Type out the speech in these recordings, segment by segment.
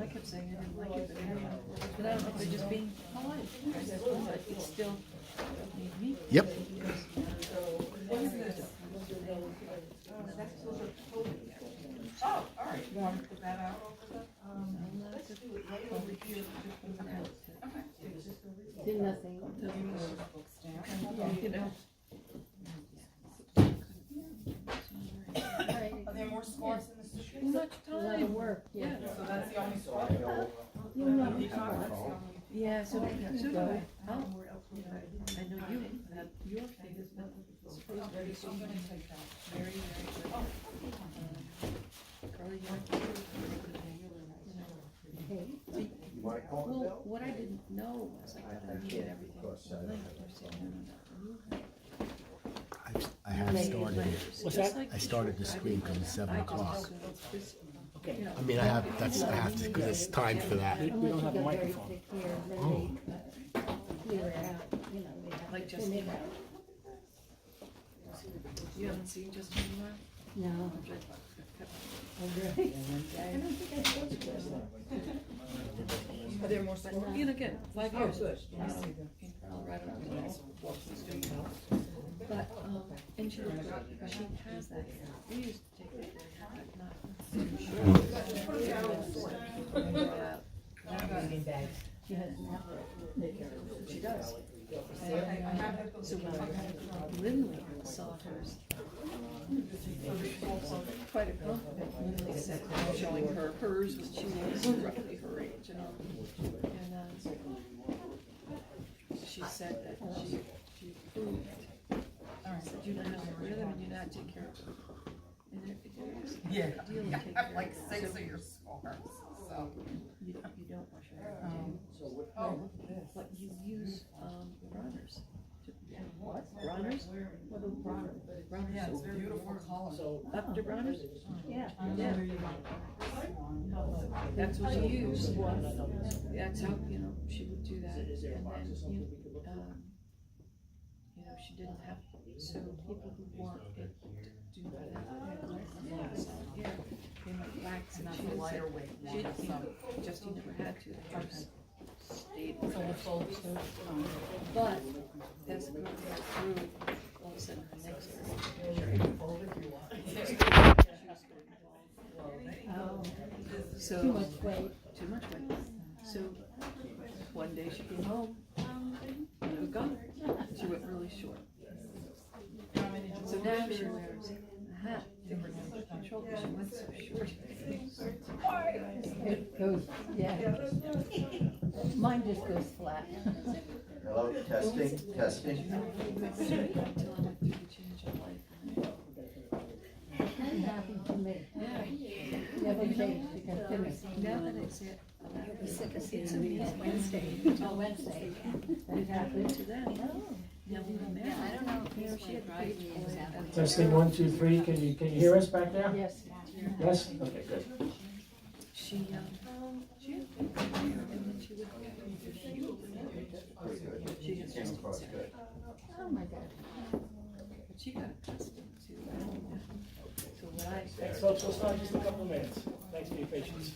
I kept saying I didn't like it, but I don't know if they're just being polite. But it's still me. Yep. Oh, all right. You want to put that out? Did nothing. You know. Are there more scores in the Sufi? Too much A lot time. of work, yeah. So that's the only score? You know, Yeah, so do I. Oh, I know you have your fingers, but it's supposed to be so very, very good. Carly, you like hey, well, what I didn't know was I thought I needed everything linked. They're saying, no. I have started. What's that? I started the screen from 7 o'clock. Okay. I mean, I have to, because it's time for that. unless you got very thick hair, then they clear it out, you know, they have Like to just thin it out. You haven't seen Justin in a while? No. Oh, really? I don't think I told you that. Are there more scores? You know, again, 5 years. In Colorado. But, and she looked great because she has that hair. We used to take that hair, but not She has nothing. She does. So when Lindley saw hers, quite a compliment. Lindley said, showing her hers when she was roughly her age, and she said that she proved. She said, you know how to get rid of them and you know how to take care of them. And it was a Yeah, deal to I take have care like of. 6 So of your scores, so. you don't wash your hair, do you? Oh, But you use runners. What? Runners? What are runners? yeah, it's very beautiful color. Up to runners? Yeah. Yeah. That's what she used. That's how, you know, she would do that. And then, you know, she didn't have, so people who want it to do that. Yeah, they might wax and she would say, she, you know, Justine never had to, the hair stayed. But as the girl got through, all of a sudden her next so Too much weight. Too much weight. So one day she came home, and it was gone. She went really short. So now she wears a hat, different control because she went so short. It goes, yeah. Mine just goes flat. Hello, testing, testing. Until I went through the change of life. Nothing happened to me. Yeah. Never changed, you can finish. Now that it's it, it's amazing. Wednesday. Oh, Wednesday. It happened to them. Now we were married. I don't know. You know, she had great. Testing 1, 2, 3. Can you hear us back there? Yes. Yes? Okay, good. She and then she would she gets just Oh, my God. but she got accustomed to so what I Thanks, folks. We'll start in just a couple of minutes. Thanks for your patience.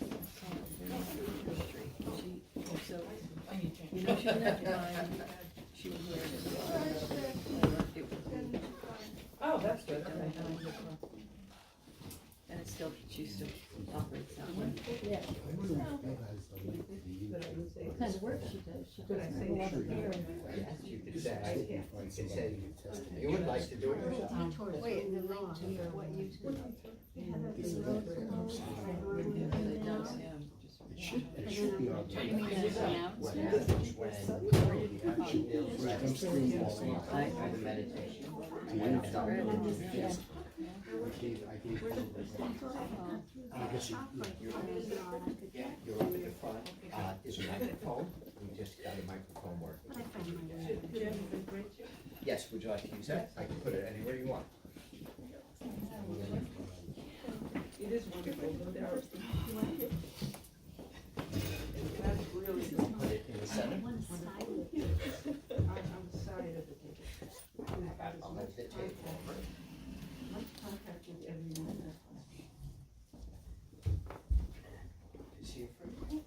so you know she didn't have time. She would wear it. Oh, that's good. And it's still, she still operates that way. Yeah. What kind of work she does? She does a lot of hair. You could say, you would like to do it yourself. Wait, the link to what you It does, yeah. It should be on. I meditation. You're up at the front. Is a microphone. We just got a microphone working. Yes, would you like to use that? I can put it anywhere you want. It is wonderful. Put it in the center. I'll have the tape. Is he free?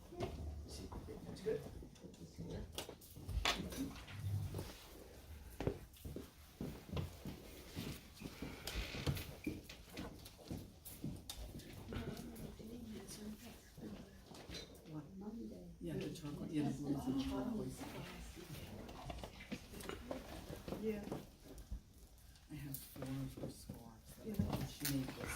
Yeah, the blues and turquoise. Yeah. I have 4 of her scarves. She made this.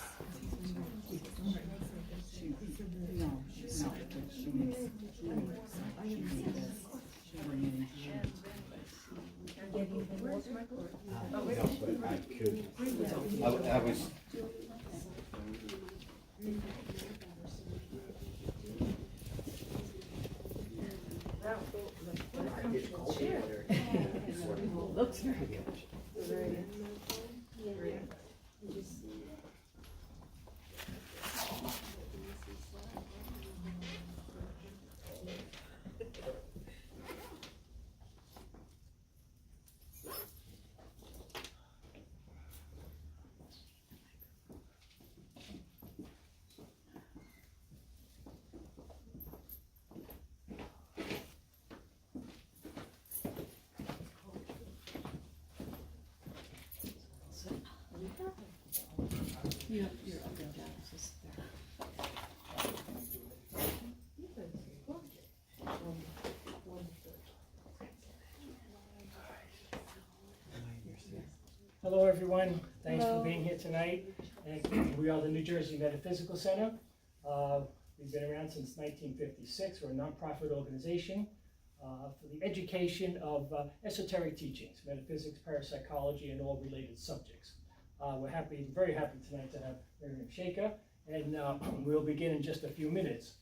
No, but she makes jewelry. She made this. She ring in the hand. No, but I could, I was. I just cold water. Looks very good. Yeah, you're up and down, just there. Hello, everyone. Thanks for being here tonight. And we are the New Jersey Metaphysical Center. We've been around since 1956. We're a nonprofit organization for the education of esoteric teachings, metaphysics, parapsychology, and all related subjects. We're very happy tonight to have Miriam Sheikha, and we'll begin in just a few minutes.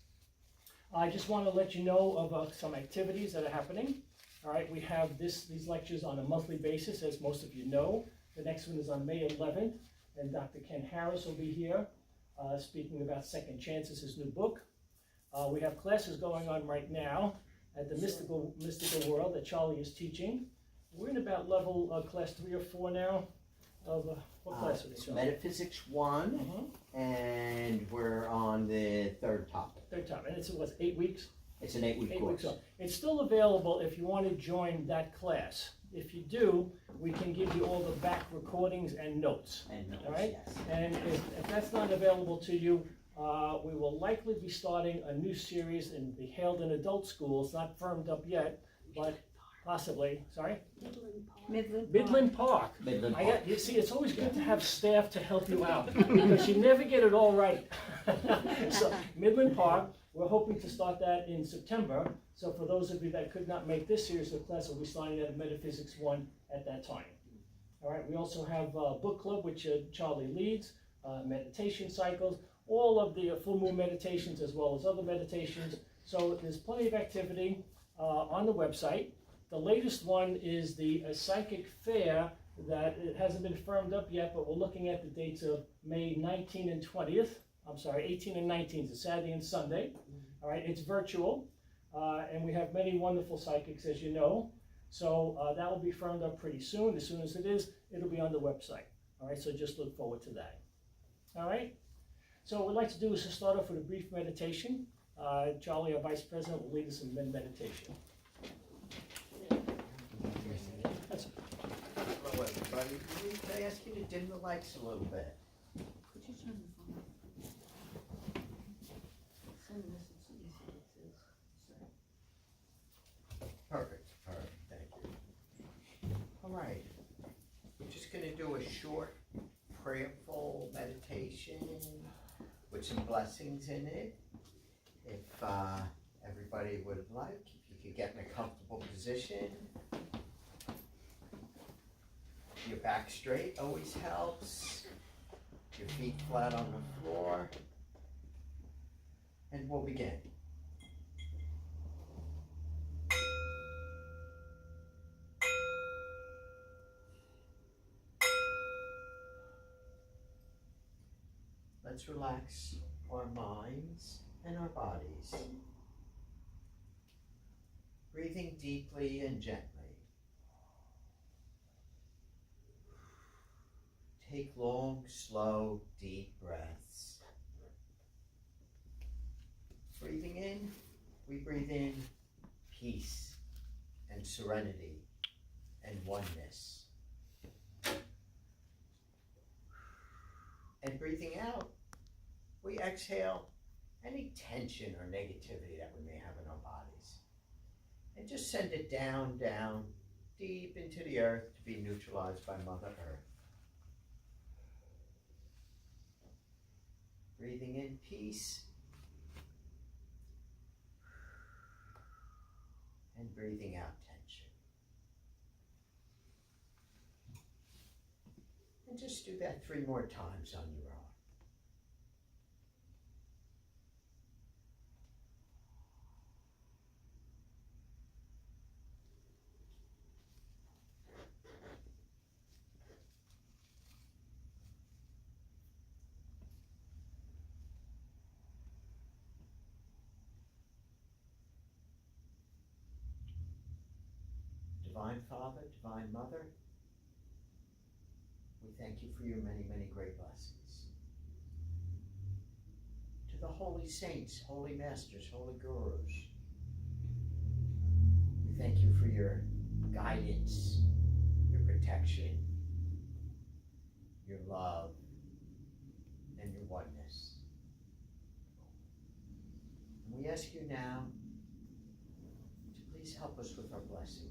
I just want to let you know of some activities that are happening. All right, we have these lectures on a monthly basis, as most of you know. The next one is on May 11th, and Dr. Ken Harris will be here speaking about Second Chances, his new book. We have classes going on right now at the mystical world that Charlie is teaching. We're in about level class 3 or 4 now. Of what class are we It's on? Metaphysics 1, and we're on the third topic. Third time, and it's 8 weeks? It's an 8-week 8 course. weeks on. It's still available if you want to join that class. If you do, we can give you all the back recordings and notes. And notes, All right? yes. And if that's not available to you, we will likely be starting a new series in the Haledon Adult Schools, not firmed up yet, but possibly, sorry? Midland Park. Midland Park. You see, it's always good to have staff to help you out, because you never get it all right. So, Midland Park, we're hoping to start that in September. So for those of you that could not make this series of class, we'll be starting at Metaphysics 1 at that time. All right, we also have a book club, which Charlie leads, meditation cycles, all of the full moon meditations as well as other meditations. So there's plenty of activity on the website. The latest one is the psychic fair that it hasn't been firmed up yet, but we're looking at the dates of May 19 and 20th. I'm sorry, 18 and 19 is Saturday and Sunday. All right, it's virtual, and we have many wonderful psychics, as you know. So that will be firmed up pretty soon. As soon as it is, it'll be on the website. All right, so just look forward to that. All right, so what we'd like to do is to start off with a brief meditation. Charlie, our Vice President, will lead us in meditation. That's Hello, everybody. Can I ask you to dim the lights a little bit? Could you turn the phone off? Send this, it's easy, it is. Perfect, thank you. All right, we're just gonna do a short prayerful meditation with some blessings in it. If everybody would like, if you could get in a comfortable position. Your back straight always helps. Your feet flat on the floor. And we'll begin. Let's relax our minds and our bodies. Breathing deeply and gently. Take long, slow, deep breaths. Breathing in, we breathe in peace and serenity and oneness. And breathing out, we exhale any tension or negativity that we may have in our bodies. And just send it down, down, deep into the earth to be neutralized by Mother Earth. Breathing in peace. And breathing out tension. And just do that 3 more times on your own. Divine Father, Divine Mother, we thank you for your many, many great blessings. To the holy saints, holy masters, holy gurus, we thank you for your guidance, your protection, your love, and your oneness. And we ask you now to please help us with our blessings.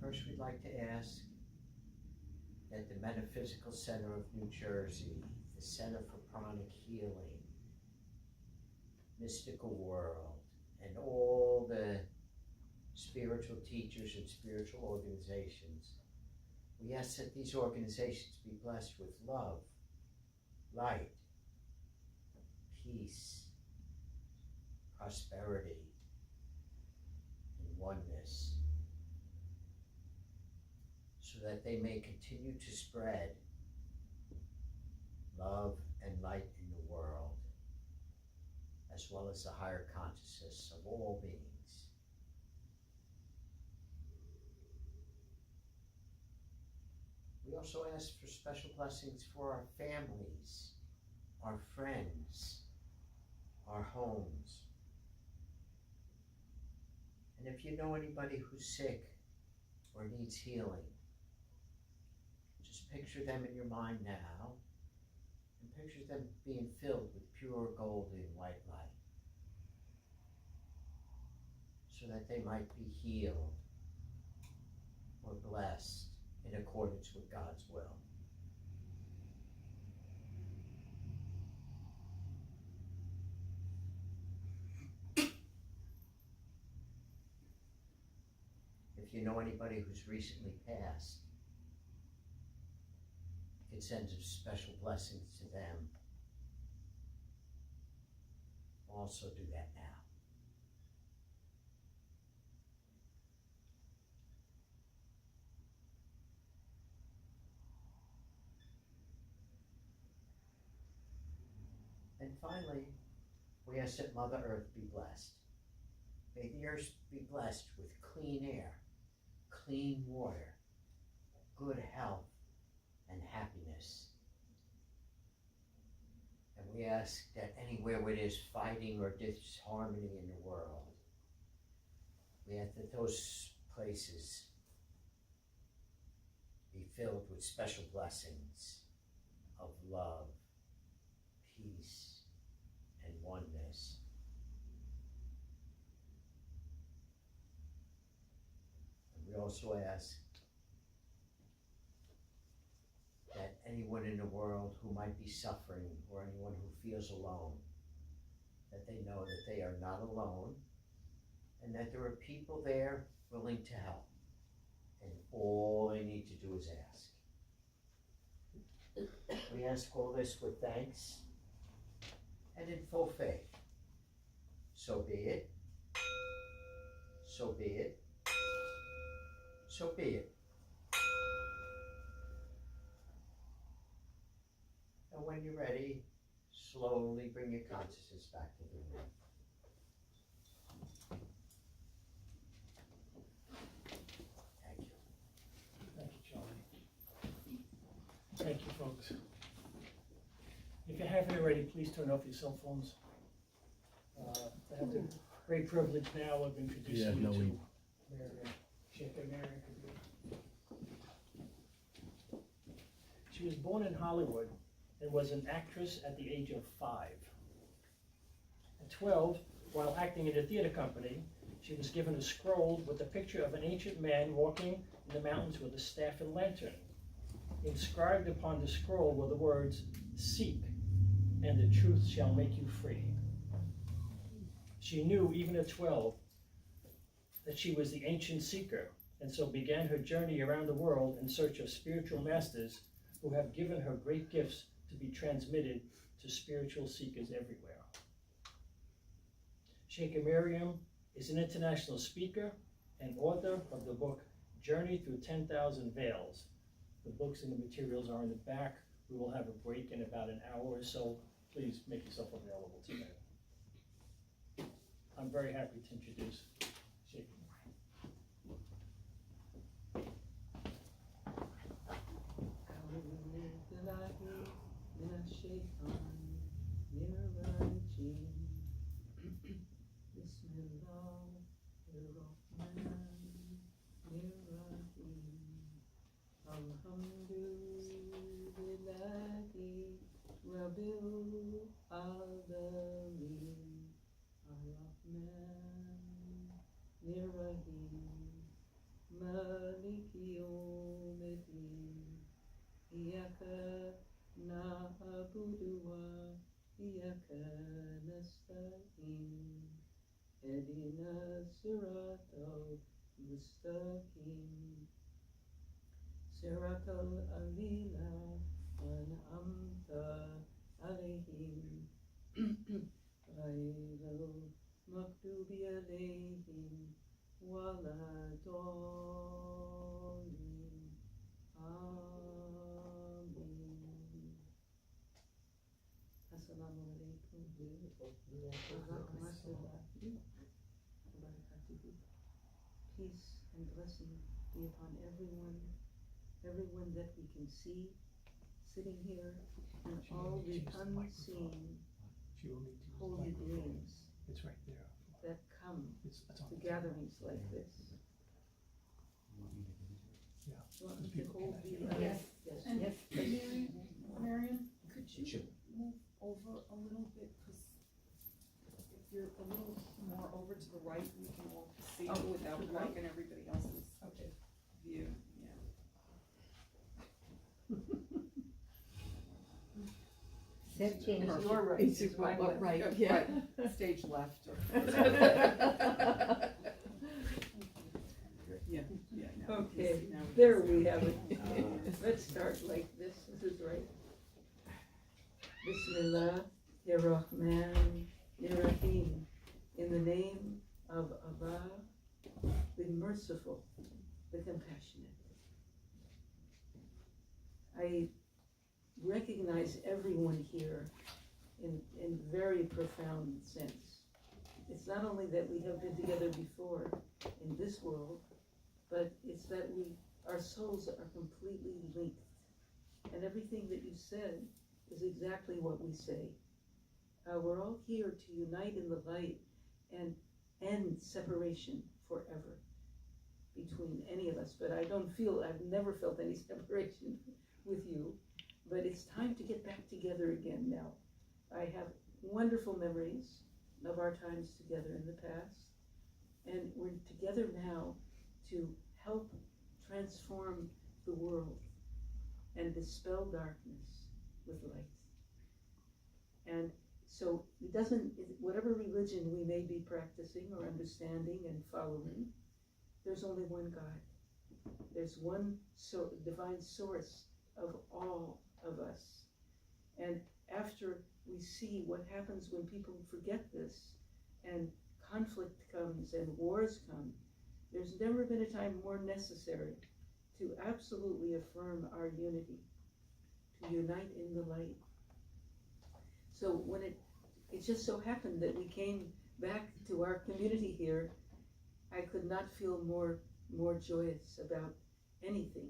First, we'd like to ask that the Metaphysical Center of New Jersey, the Center for Pranic Healing, Mystical World, and all the spiritual teachers and spiritual organizations, we ask that these organizations be blessed with love, light, peace, prosperity, and oneness, so that they may continue to spread love and light in the world, as well as the higher consciousness of all beings. We also ask for special blessings for our families, our friends, our homes. And if you know anybody who's sick or needs healing, just picture them in your mind now, and picture them being filled with pure golden white light, so that they might be healed or blessed in accordance with God's will. If you know anybody who's recently passed, you can send some special blessings to them. Also do that now. And finally, we ask that Mother Earth be blessed. May the earth be blessed with clean air, clean water, good health, and happiness. And we ask that anywhere where there's fighting or disharmony in the world, we ask that those places be filled with special blessings of love, peace, and oneness. And we also ask that anyone in the world who might be suffering, or anyone who feels alone, that they know that they are not alone, and that there are people there willing to help, and all they need to do is ask. We ask all this with thanks and in full faith. So be it, so be it, so be it. And when you're ready, slowly bring your consciousness back to the room. Thank you. Thank you, Charlie. Thank you, folks. If you haven't already, please turn off your cell phones. I have the great privilege now of introducing you to Sheikha Maryam Kabeer. She was born in Hollywood and was an actress at the age of 5. At 12, while acting in a theater company, she was given a scroll with a picture of an ancient man walking in the mountains with a staff and lantern. Inscribed upon the scroll were the words, "Seek, and the truth shall make you free." She knew, even at 12, that she was the ancient seeker, and so began her journey around the world in search of spiritual masters who have given her great gifts to be transmitted to spiritual seekers everywhere. Sheikha Maryam is an international speaker and author of the book Journey Through 10,000 Veils. The books and the materials are in the back. We will have a break in about an hour or so. Please make yourself available today. I'm very happy to introduce Sheikha. Peace and blessing be upon everyone that we can see sitting here, and all the unseen holy beings It's right there. that come It's on to the gatherings like this. Yeah. You want me to hold the, Yes. yes. And Yes. Marion, could you move over a little bit, because if you're a little more over to the right, we can all see you without blocking everybody else's view, yeah. Searching. It's your right. It's it's my what, left. right, yeah. Stage left or. Yeah, yeah. now we can Okay, see- now we can there see. we have it. Let's start like this. This is right. Bismillah, Rahman, Rahim. In the name of Allah, the merciful, the compassionate. I recognize everyone here in very profound sense. It's not only that we have been together before in this world, but it's that our souls are completely linked. And everything that you said is exactly what we say. We're all here to unite in the light and end separation forever between any of us. But I've never felt any separation with you. But it's time to get back together again now. I have wonderful memories of our times together in the past. And we're together now to help transform the world and dispel darkness with light. And so whatever religion we may be practicing or understanding and following, there's only one God. There's one divine source of all of us. And after we see what happens when people forget this, and conflict comes and wars come, there's never been a time more necessary to absolutely affirm our unity, to unite in the light. So when it just so happened that we came back to our community here, I could not feel more joyous about anything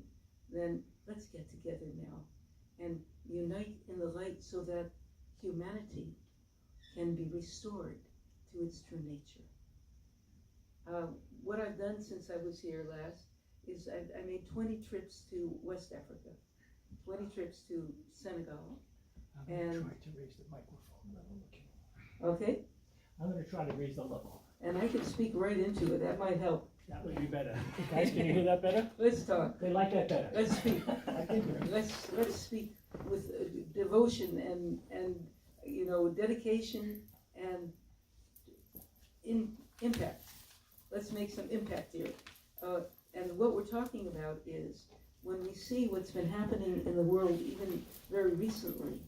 than let's get together now and unite in the light so that humanity can be restored to its true nature. What I've done since I was here last is I made 20 trips to West Africa, 20 trips to Senegal. I'm going to And- try to raise the microphone while I'm looking. Okay? I'm gonna try to raise the level. And I could speak right into it, that might help. That would be better. Guys, can you hear that better? Let's talk, They like that better. let's speak. I can hear it. Let's speak with devotion and you know, dedication and impact. Let's make some impact here. And what we're talking about is when we see what's been happening in the world, even very recently,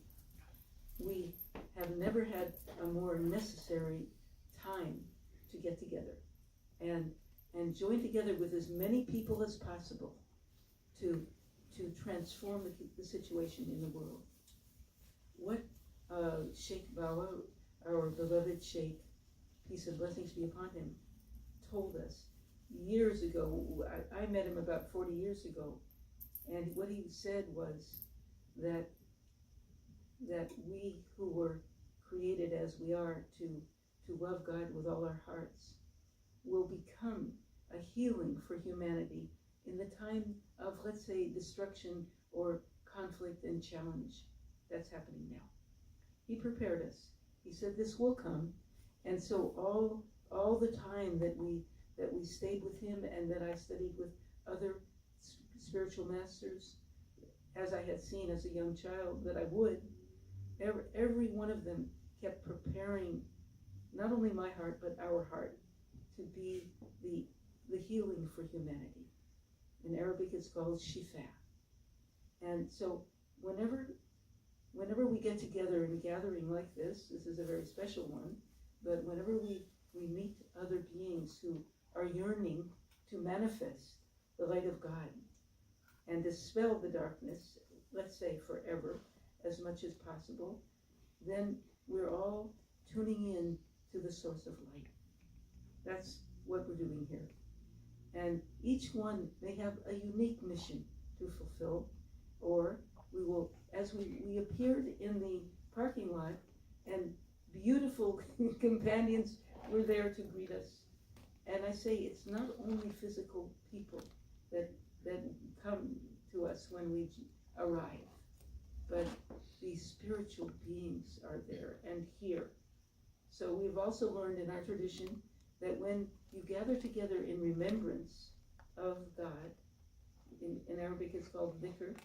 we have never had a more necessary time to get together and join together with as many people as possible to transform the situation in the world. What Sheikh Bawa, our beloved Sheikh, peace and blessings be upon him, told us years ago. I met him about 40 years ago, and what he said was that we who were created as we are to love God with all our hearts will become a healing for humanity in the time of, let's say, destruction or conflict and challenge that's happening now. He prepared us. He said this will come, and so all the time that we stayed with him and that I studied with other spiritual masters, as I had seen as a young child that I would, every one of them kept preparing not only my heart but our heart to be the healing for humanity. In Arabic it's called Shifa. And so whenever we get together in a gathering like this is a very special one, but whenever we meet other beings who are yearning to manifest the light of God and dispel the darkness, let's say forever, as much as possible, then we're all tuning in to the source of light. That's what we're doing here. And each one may have a unique mission to fulfill, or we will, as we appeared in the parking lot, and beautiful companions were there to greet us. And I say it's not only physical people that come to us when we arrive, but these spiritual beings are there and here. So we've also learned in our tradition that when you gather together in remembrance of God, in Arabic it's called dhikr,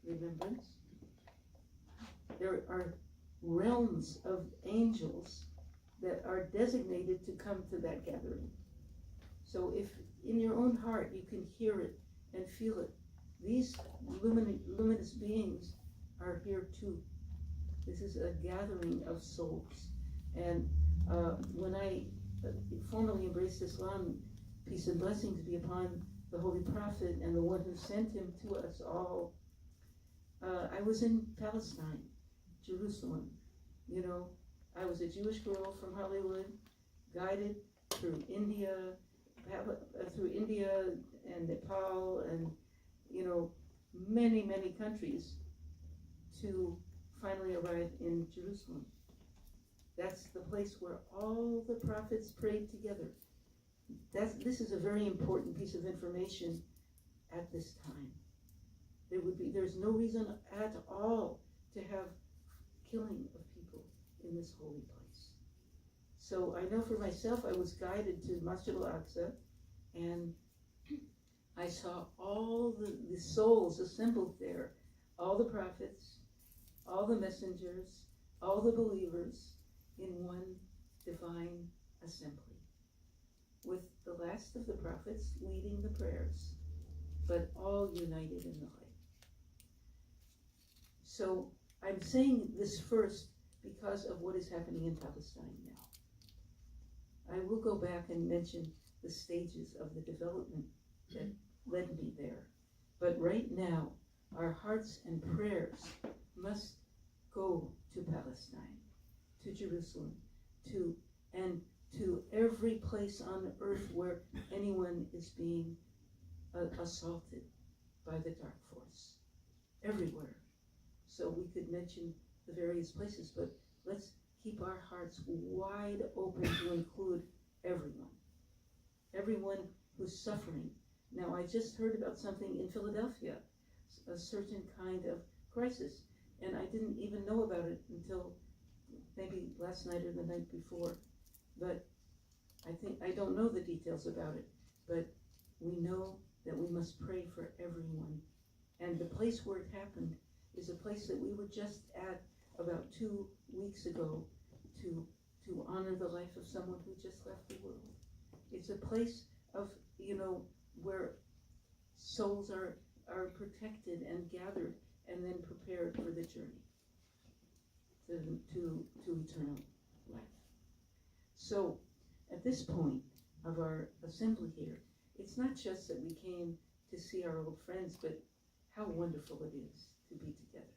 remembrance, there are realms of angels that are designated to come to that gathering. So if in your own heart you can hear it and feel it, these luminous beings are here too. This is a gathering of souls. And when I formally embraced Islam, peace and blessings be upon the Holy Prophet and the one who sent him to us all, I was in Palestine, Jerusalem. You know, I was a Jewish girl from Hollywood, guided through India and Nepal and, you know, many, many countries to finally arrive in Jerusalem. That's the place where all the prophets prayed together. This is a very important piece of information at this time. There's no reason at all to have killing of people in this holy place. So I know for myself, I was guided to Masjid al-Aqsa, and I saw all the souls assembled there, all the prophets, all the messengers, all the believers in one divine assembly, with the last of the prophets leading the prayers, but all united in the light. So I'm saying this first because of what is happening in Palestine now. I will go back and mention the stages of the development that led me there. But right now, our hearts and prayers must go to Palestine, to Jerusalem, to every place on earth where anyone is being assaulted by the dark force. Everywhere. So we could mention the various places, but let's keep our hearts wide open to include everyone. Everyone who's suffering. Now, I just heard about something in Philadelphia, a certain kind of crisis, and I didn't even know about it until maybe last night or the night before. But I don't know the details about it, but we know that we must pray for everyone. And the place where it happened is a place that we were just at about 2 weeks ago to honor the life of someone who just left the world. It's a place of, where souls are protected and gathered and then prepared for the journey to eternal life. So at this point of our assembly here, it's not just that we came to see our old friends, but how wonderful it is to be together.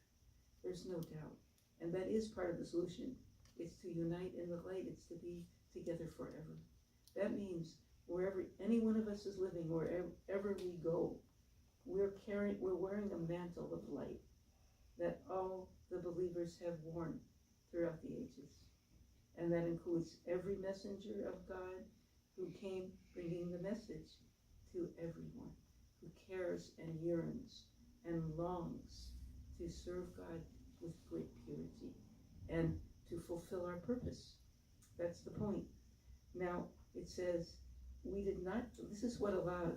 There's no doubt. And that is part of the solution. It's to unite in the light. It's to be together forever. That means wherever any one of us is living, wherever we go, we're wearing a mantle of light that all the believers have worn throughout the ages. And that includes every messenger of God who came bringing the message to everyone who cares and yearns and longs to serve God with great purity and to fulfill our purpose. That's the point. Now, it says, this is what Allah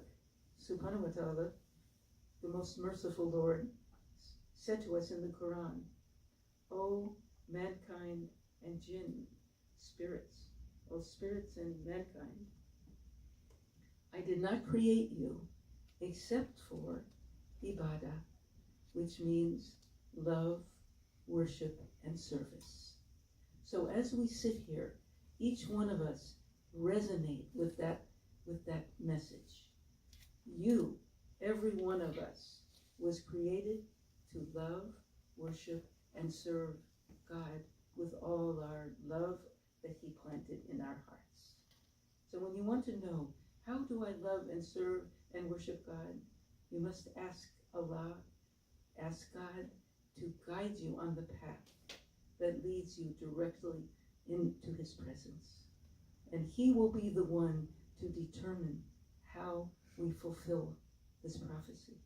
subhanahu wa ta'ala, the most merciful Lord, said to us in the Quran, O mankind and jinn, spirits, O spirits and mankind, I did not create you except for ibadah, which means love, worship, and service. So as we sit here, each one of us resonate with that message. You, every one of us, was created to love, worship, and serve God with all our love that He planted in our hearts. So when you want to know, how do I love and serve and worship God? You must ask Allah, ask God to guide you on the path that leads you directly into His presence. And He will be the one to determine how we fulfill this prophecy,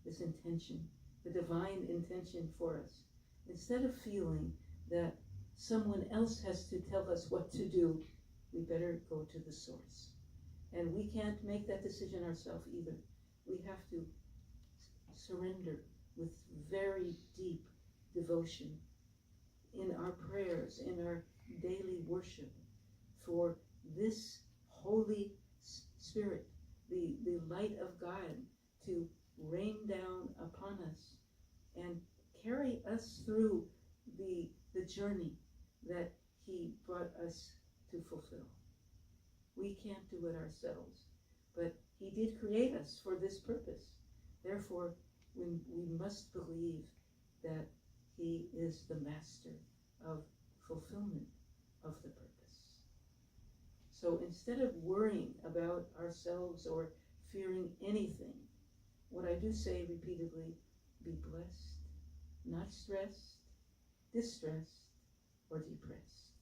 this intention, the divine intention for us. Instead of feeling that someone else has to tell us what to do, we better go to the source. And we can't make that decision ourselves either. We have to surrender with very deep devotion in our prayers, in our daily worship, for this Holy Spirit, the light of God, to rain down upon us and carry us through the journey that He brought us to fulfill. We can't do it ourselves, but He did create us for this purpose. Therefore, we must believe that He is the master of fulfillment of the purpose. So instead of worrying about ourselves or fearing anything, what I do say repeatedly, be blessed, not stressed, distressed, or depressed.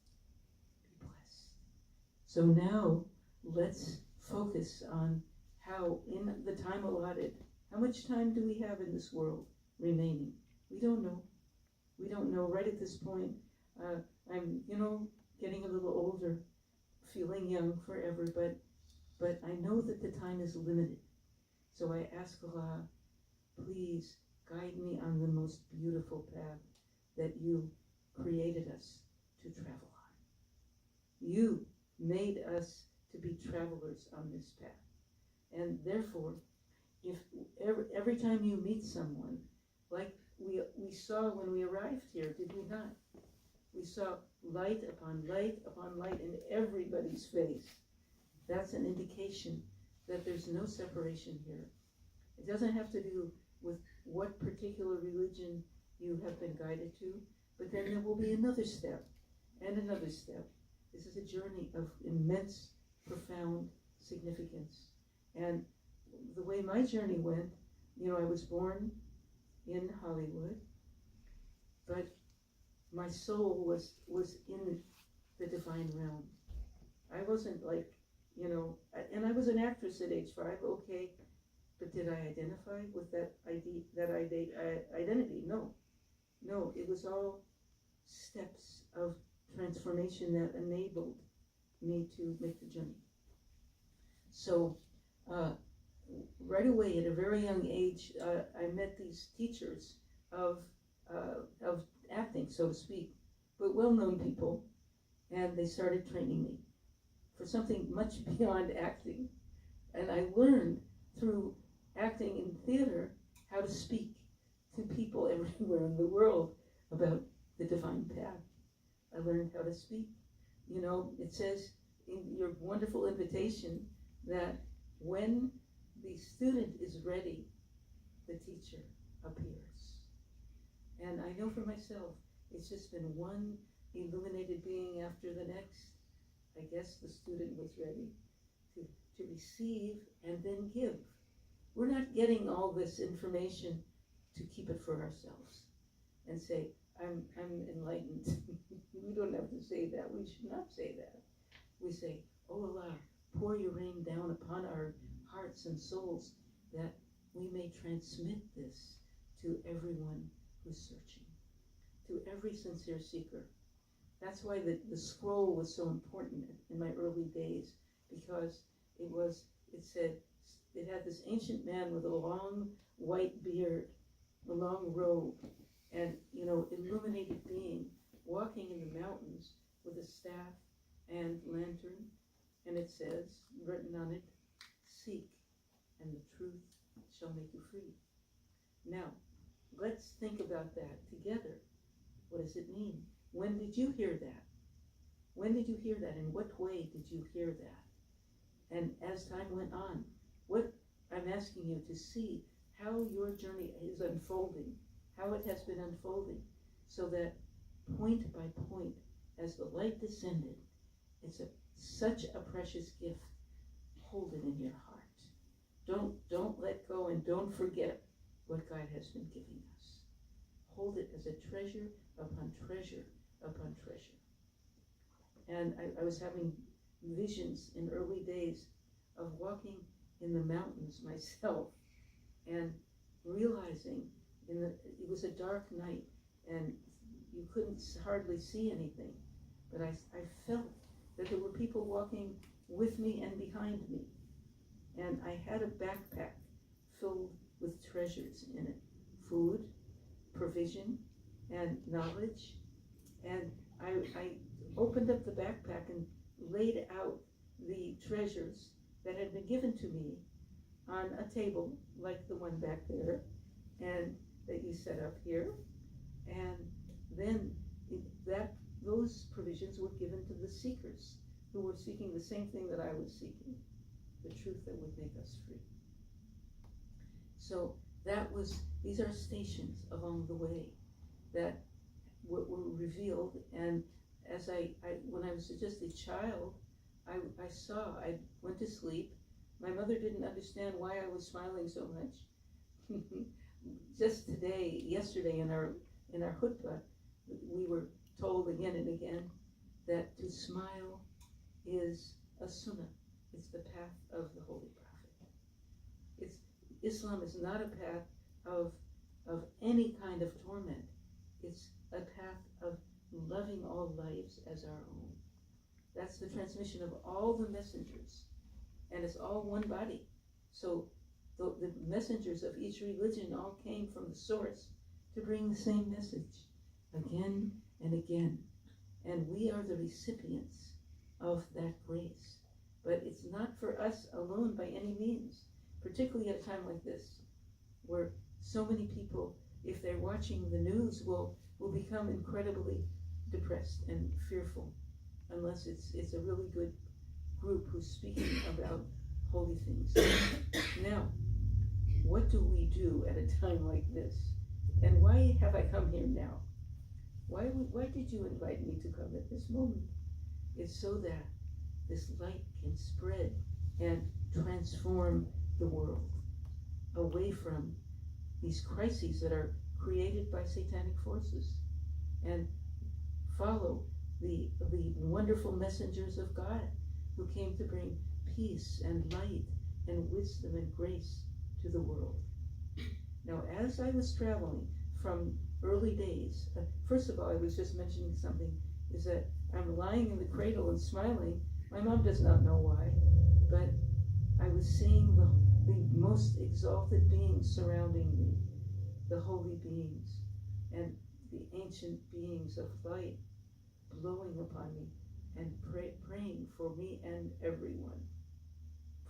Be blessed. So now let's focus on how in the time allotted, how much time do we have in this world remaining? We don't know. We don't know. Right at this point, I'm, getting a little older, feeling young forever, but I know that the time is limited. So I ask Allah, please guide me on the most beautiful path that You created us to travel on. You made us to be travelers on this path. And therefore, if every time you meet someone, like we saw when we arrived here, did we not? We saw light upon light upon light in everybody's face. That's an indication that there's no separation here. It doesn't have to do with what particular religion you have been guided to, but then there will be another step and another step. This is a journey of immense, profound significance. And the way my journey went, I was born in Hollywood, but my soul was in the divine realm. I wasn't like, and I was an actress at age 5, okay, but did I identify with that identity? No, it was all steps of transformation that enabled me to make the journey. So right away, at a very young age, I met these teachers of acting, so to speak, but well-known people, and they started training me for something much beyond acting. And I learned through acting in theater how to speak to people everywhere in the world about the divine path. I learned how to speak. You know, it says in your wonderful invitation that when the student is ready, the teacher appears. And I know for myself, it's just been one illuminated being after the next. I guess the student was ready to receive and then give. We're not getting all this information to keep it for ourselves and say, I'm enlightened. We don't have to say that. We should not say that. We say, oh Allah, pour your rain down upon our hearts and souls that we may transmit this to everyone who's searching, to every sincere seeker. That's why the scroll was so important in my early days, because it said, it had this ancient man with a long white beard, a long robe, and, you know, illuminated being, walking in the mountains with a staff and lantern, and it says, written on it, seek, and the truth shall make you free. Now, let's think about that together. What does it mean? When did you hear that? When did you hear that? In what way did you hear that? And as time went on, what I'm asking you to see how your journey is unfolding, how it has been unfolding, so that point by point, as the light descended, it's such a precious gift. Hold it in your heart. Don't let go, and don't forget what God has been giving us. Hold it as a treasure upon treasure upon treasure. And I was having visions in early days of walking in the mountains myself and realizing it was a dark night and you couldn't hardly see anything, but I felt that there were people walking with me and behind me, and I had a backpack filled with treasures in it, food, provision, and knowledge. And I opened up the backpack and laid out the treasures that had been given to me on a table like the one back there and that you set up here. And then those provisions were given to the seekers who were seeking the same thing that I was seeking, the truth that would make us free. So these are stations along the way that were revealed. And as when I was just a child, I went to sleep. My mother didn't understand why I was smiling so much. Just yesterday in our khutbah, we were told again and again that to smile is a sunnah. It's the path of the Holy Prophet. Islam is not a path of any kind of torment. It's a path of loving all lives as our own. That's the transmission of all the messengers, and it's all one body. So the messengers of each religion all came from the source to bring the same message again and again. And we are the recipients of that grace. But it's not for us alone by any means, particularly at a time like this, where so many people, if they're watching the news, will become incredibly depressed and fearful, unless it's a really good group who's speaking about holy things. Now, what do we do at a time like this? And why have I come here now? Why did you invite me to come at this moment? It's so that this light can spread and transform the world away from these crises that are created by satanic forces, and follow the wonderful messengers of God who came to bring peace and light and wisdom and grace to the world. Now, as I was traveling from early days, first of all, I was just mentioning something, is that I'm lying in the cradle and smiling My mom does not know why, but I was seeing the most exalted beings surrounding me, the holy beings, and the ancient beings of light blowing upon me and praying for me and everyone,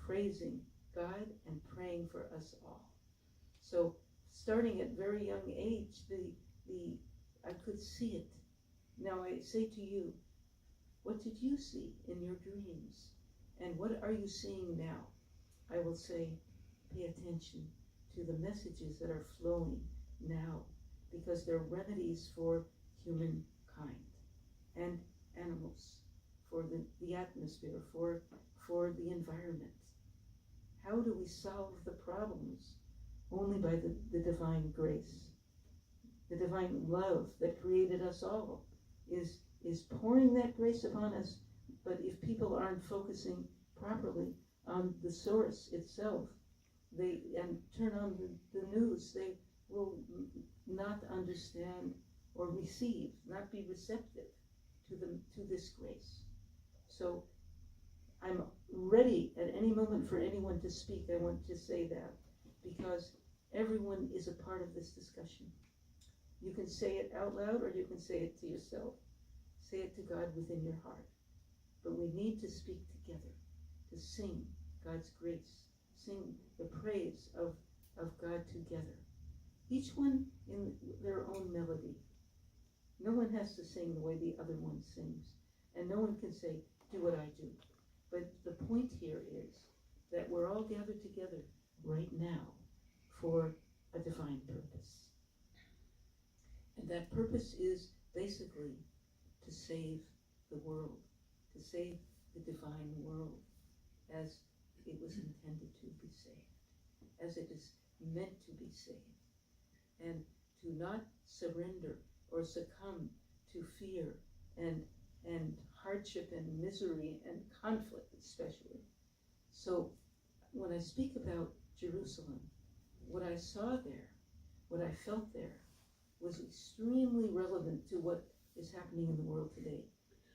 praising God and praying for us all. So starting at very young age, I could see it. Now I say to you, what did you see in your dreams? And what are you seeing now? I will say, pay attention to the messages that are flowing now, because they're remedies for humankind and animals, for the atmosphere, for the environment. How do we solve the problems? Only by the divine grace. The divine love that created us all is pouring that grace upon us. But if people aren't focusing properly on the source itself, and turn on the news, they will not understand or receive, not be receptive to this grace. So I'm ready at any moment for anyone to speak. I want to say that because everyone is a part of this discussion. You can say it out loud or you can say it to yourself. Say it to God within your heart. But we need to speak together, to sing God's grace, sing the praise of God together. Each one in their own melody. No one has to sing the way the other one sings. And no one can say, do what I do. But the point here is that we're all gathered together right now for a divine purpose. And that purpose is basically to save the world, to save the divine world as it was intended to be saved, as it is meant to be saved, and to not surrender or succumb to fear and hardship and misery and conflict especially. So when I speak about Jerusalem, what I saw there, what I felt there, was extremely relevant to what is happening in the world today.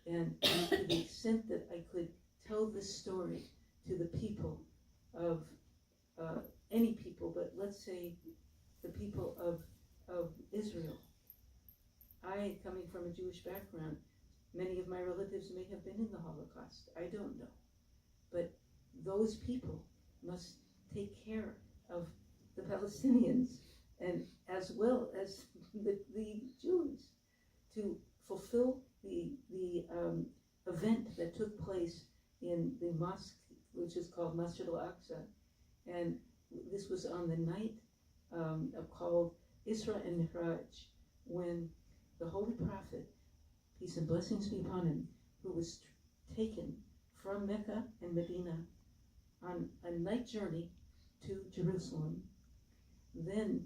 And to the extent that I could tell this story to the people of, any people, but let's say the people of Israel. I, coming from a Jewish background, many of my relatives may have been in the Holocaust. I don't know. But those people must take care of the Palestinians and as well as the Jews to fulfill the event that took place in the mosque, which is called Masjid al-Aqsa. And this was on the night called Isra and Mi'raj, when the Holy Prophet, peace and blessings be upon him, who was taken from Mecca and Medina on a night journey to Jerusalem, then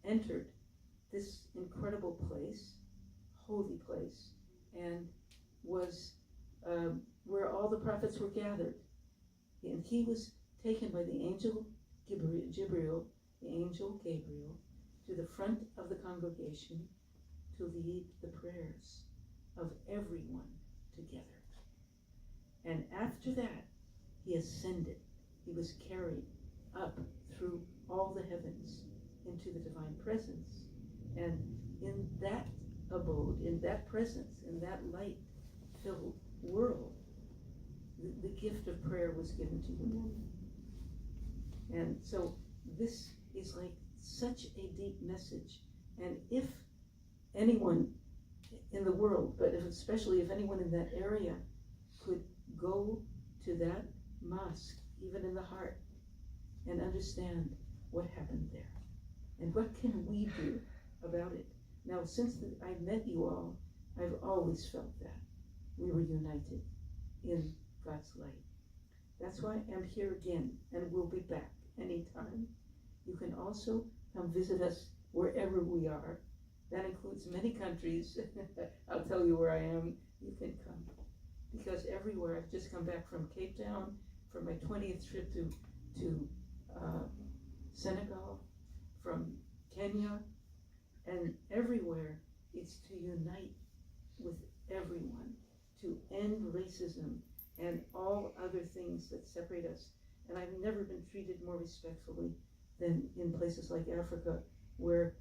entered this incredible place, holy place, and was where all the prophets were gathered. And he was taken by the angel Gabriel, to the front of the congregation to lead the prayers of everyone together. And after that, he ascended. He was carried up through all the heavens into the divine presence. And in that abode, in that presence, in that light-filled world, the gift of prayer was given to humanity. And so this is like such a deep message. And if anyone in the world, but especially if anyone in that area could go to that mosque, even in the heart, and understand what happened there. And what can we do about it? Now, since I met you all, I've always felt that we were united in God's light. That's why I'm here again, and we'll be back anytime. You can also come visit us wherever we are. That includes many countries. I'll tell you where I am. You can come. Because everywhere, I've just come back from Cape Town for my 20th trip to Senegal, from Kenya, and everywhere it's to unite with everyone, to end racism and separate us. And I've never been treated more respectfully than in places like Africa, where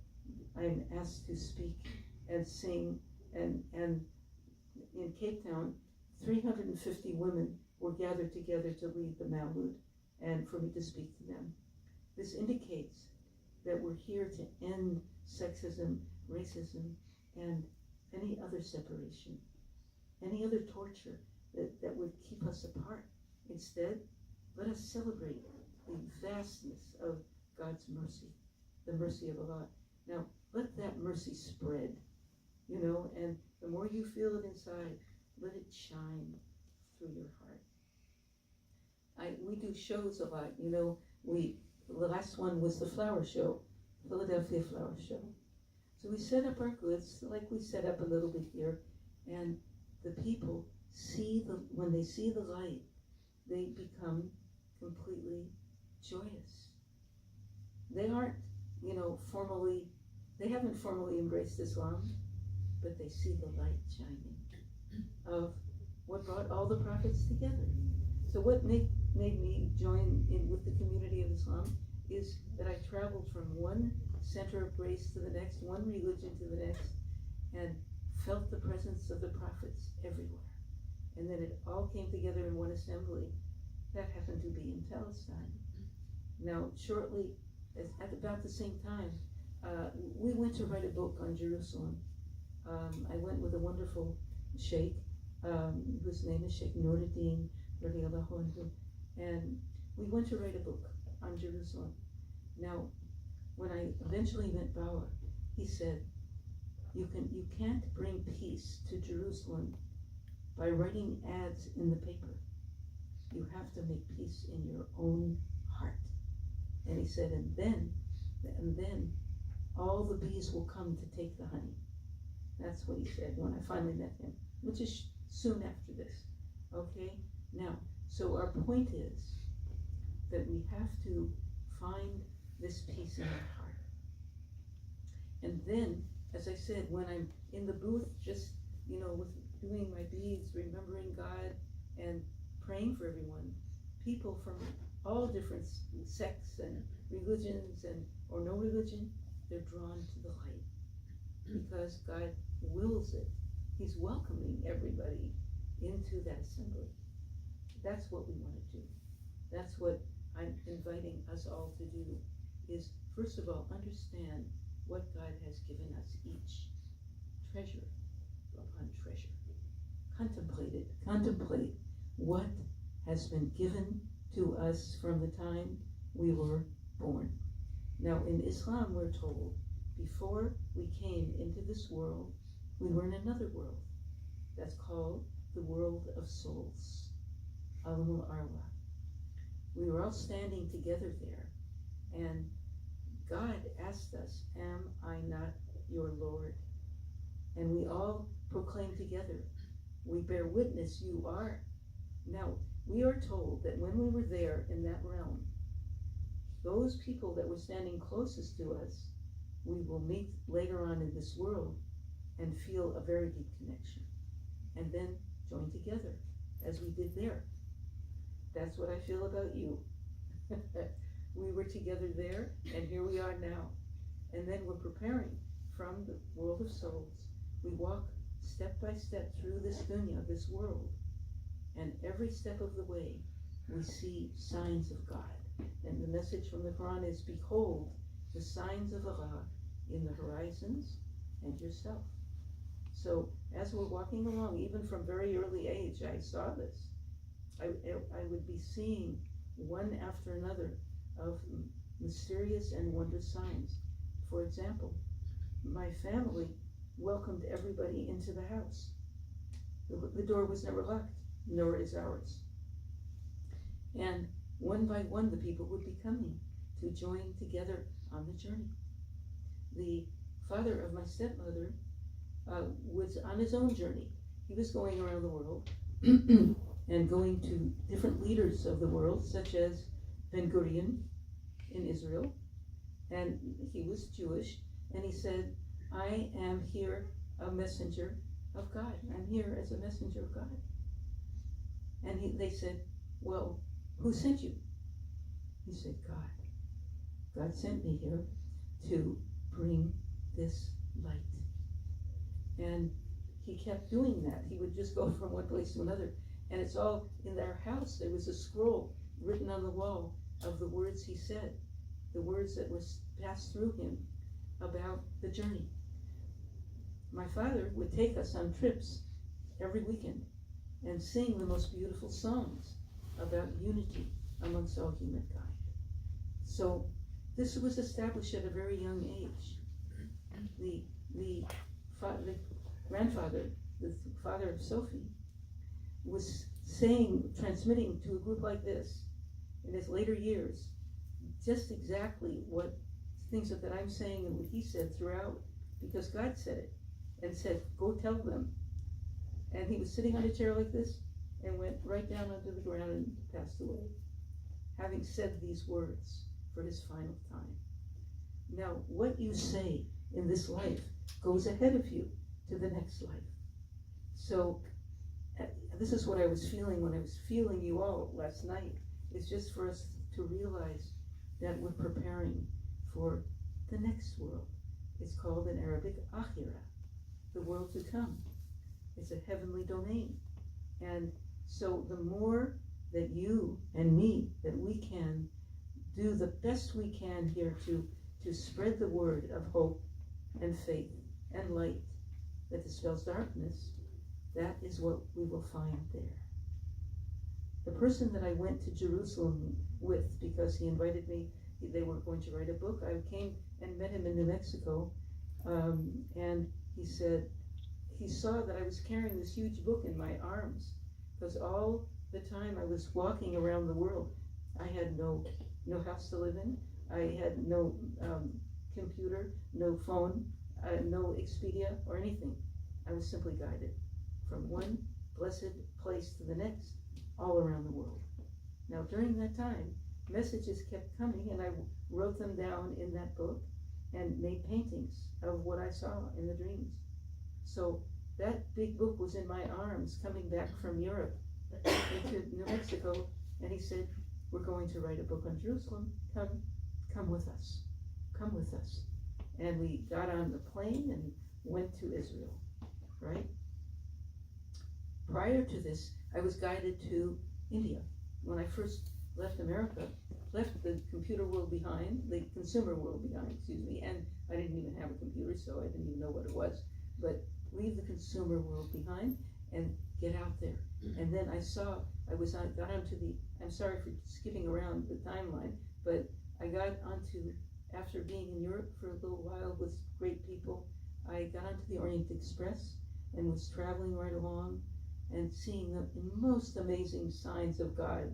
I'm asked to speak and sing, and in Cape Town, 350 women were gathered together to lead the Maulud and for me to speak to them. This indicates that we're here to end sexism, racism, and any other separation, any other torture that would keep us apart. Instead, let us celebrate the vastness of God's mercy, the mercy of Allah. Now, let that mercy spread, and the more you feel it inside, let it shine through your heart. We do shows a lot, the last one was the flower show, Philadelphia Flower Show. So we set up our goods, like we set up a little bit here, and the people when they see the light, they become completely joyous. They aren't, they haven't formally embraced Islam, but they see the light shining of what brought all the prophets together. So what made me join in with the community of Islam is that I traveled from one center of grace to the next, one religion to the next, and felt the presence of the prophets everywhere. And then it all came together in one assembly. That happened to be in Palestine. Now, shortly, at about the same time, we went to write a book on Jerusalem. I went with a wonderful sheikh, whose name is Sheikh Nuruddin, and we went to write a book on Jerusalem. Now, when I eventually met Bawa, he said, you can't bring peace to Jerusalem by writing ads in the paper. You have to make peace in your own heart. And he said, and then all the bees will come to take the honey. That's what he said when I finally met him, which is soon after this. Okay? Now, so our point is that we have to find this peace in our heart. And then, as I said, when I'm in the booth, just, with doing my beads, remembering God, and praying for everyone, people from all different sects and religions or no religion, they're drawn to the light because God wills it. He's welcoming everybody into that assembly. That's what we want to do. That's what I'm inviting us all to do, is first of all, understand what God has given us each. Treasure upon treasure. Contemplate what has been given to us from the time we were born. Now, in Islam, we're told, before we came into this world, we were in another world. That's called the world of souls. Alamul Arwah. We were all standing together there, and God asked us, am I not your Lord? And we all proclaim together, we bear witness you are. Now, we are told that when we were there in that realm, those people that were standing closest to us, we will meet later on in this world and feel a very deep connection, and then join together as we did there. That's what I feel about you. We were together there, and here we are now. And then we're preparing from the world of souls. We walk step by step through this dunya, this world, and every step of the way, we see signs of God. And the message from the Quran is, behold the signs of Allah in the horizons and yourself. So as we're walking along, even from very early age, I saw this. I would be seeing one after another of mysterious and wondrous signs. For example, my family welcomed everybody into the house. The door was never locked, nor is ours. And one by one, the people would be coming to join together on the journey. The father of my stepmother was on his own journey. He was going around the world and going to different leaders of the world, such as Ben Gurion in Israel, and he was Jewish, and he said, I am here a messenger of God. I'm here as a messenger of God. And they said, well, who sent you? He said, God. God sent me here to bring this light. And he kept doing that. He would just go from one place to another. And it's all in their house. There was a scroll written on the wall of the words he said, the words that was passed through him about the journey. My father would take us on trips every weekend and sing the most beautiful songs about unity amongst all humankind. So this was established at a very young age. The grandfather, the father of Sufi, was transmitting to a group like this in his later years, just exactly what things that I'm saying and what he said throughout, because God said it and said, go tell them. And he was sitting on a chair like this and went right down onto the ground and passed away, having said these words for his final time. Now, what you say in this life goes ahead of you to the next life. So this is what I was feeling when I was feeling you all last night. It's just for us to realize that we're preparing for the next world. It's called in Arabic Akhirah, the world to come. It's a heavenly domain. And so the more that you and me, that we can do the best we can here to spread the word of hope and faith and light that dispels darkness, that is what we will find there. The person that I went to Jerusalem with, because he invited me, they were going to write a book. I came and met him in New Mexico, and he said, he saw that I was carrying this huge book in my arms, because all the time I was walking around the world. I had no house to live in. I had no computer, no phone, no Expedia or anything. I was simply guided from one blessed place to the next, all around the world. Now, during that time, messages kept coming, and I wrote them down in that book and made paintings of what I saw in the dreams. So that big book was in my arms coming back from Europe into New Mexico, and he said, we're going to write a book on Jerusalem. Come with us. Come with us. And we got on the plane and went to Israel, right? Prior to this, I was guided to India. When I first left America, left the computer world behind, the consumer world behind, and I didn't even have a computer, so I didn't even know what it was. But leave the consumer world behind and get out there. And then got onto the, I'm sorry for skipping around the timeline, but I got onto, after being in Europe for a little while with great people, I got onto the Orient Express and was traveling right along and seeing the most amazing signs of God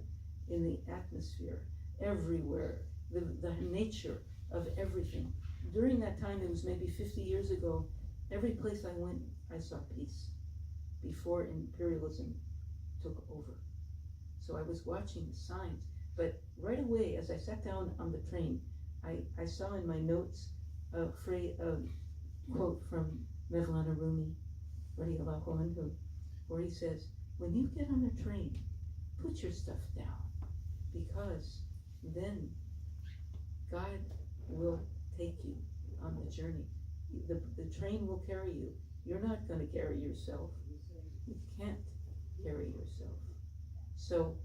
in the atmosphere, everywhere, the nature of everything. During that time, it was maybe 50 years ago, every place I went, I saw peace before imperialism took over. So I was watching the signs, but right away, as I sat down on the train, I saw in my notes a quote from Mevlana Rumi, radiallahu anhu, where he says, when you get on a train, put your stuff down, because then God will take you on the journey. The train will carry you. You're not going to carry yourself. You can't carry yourself. So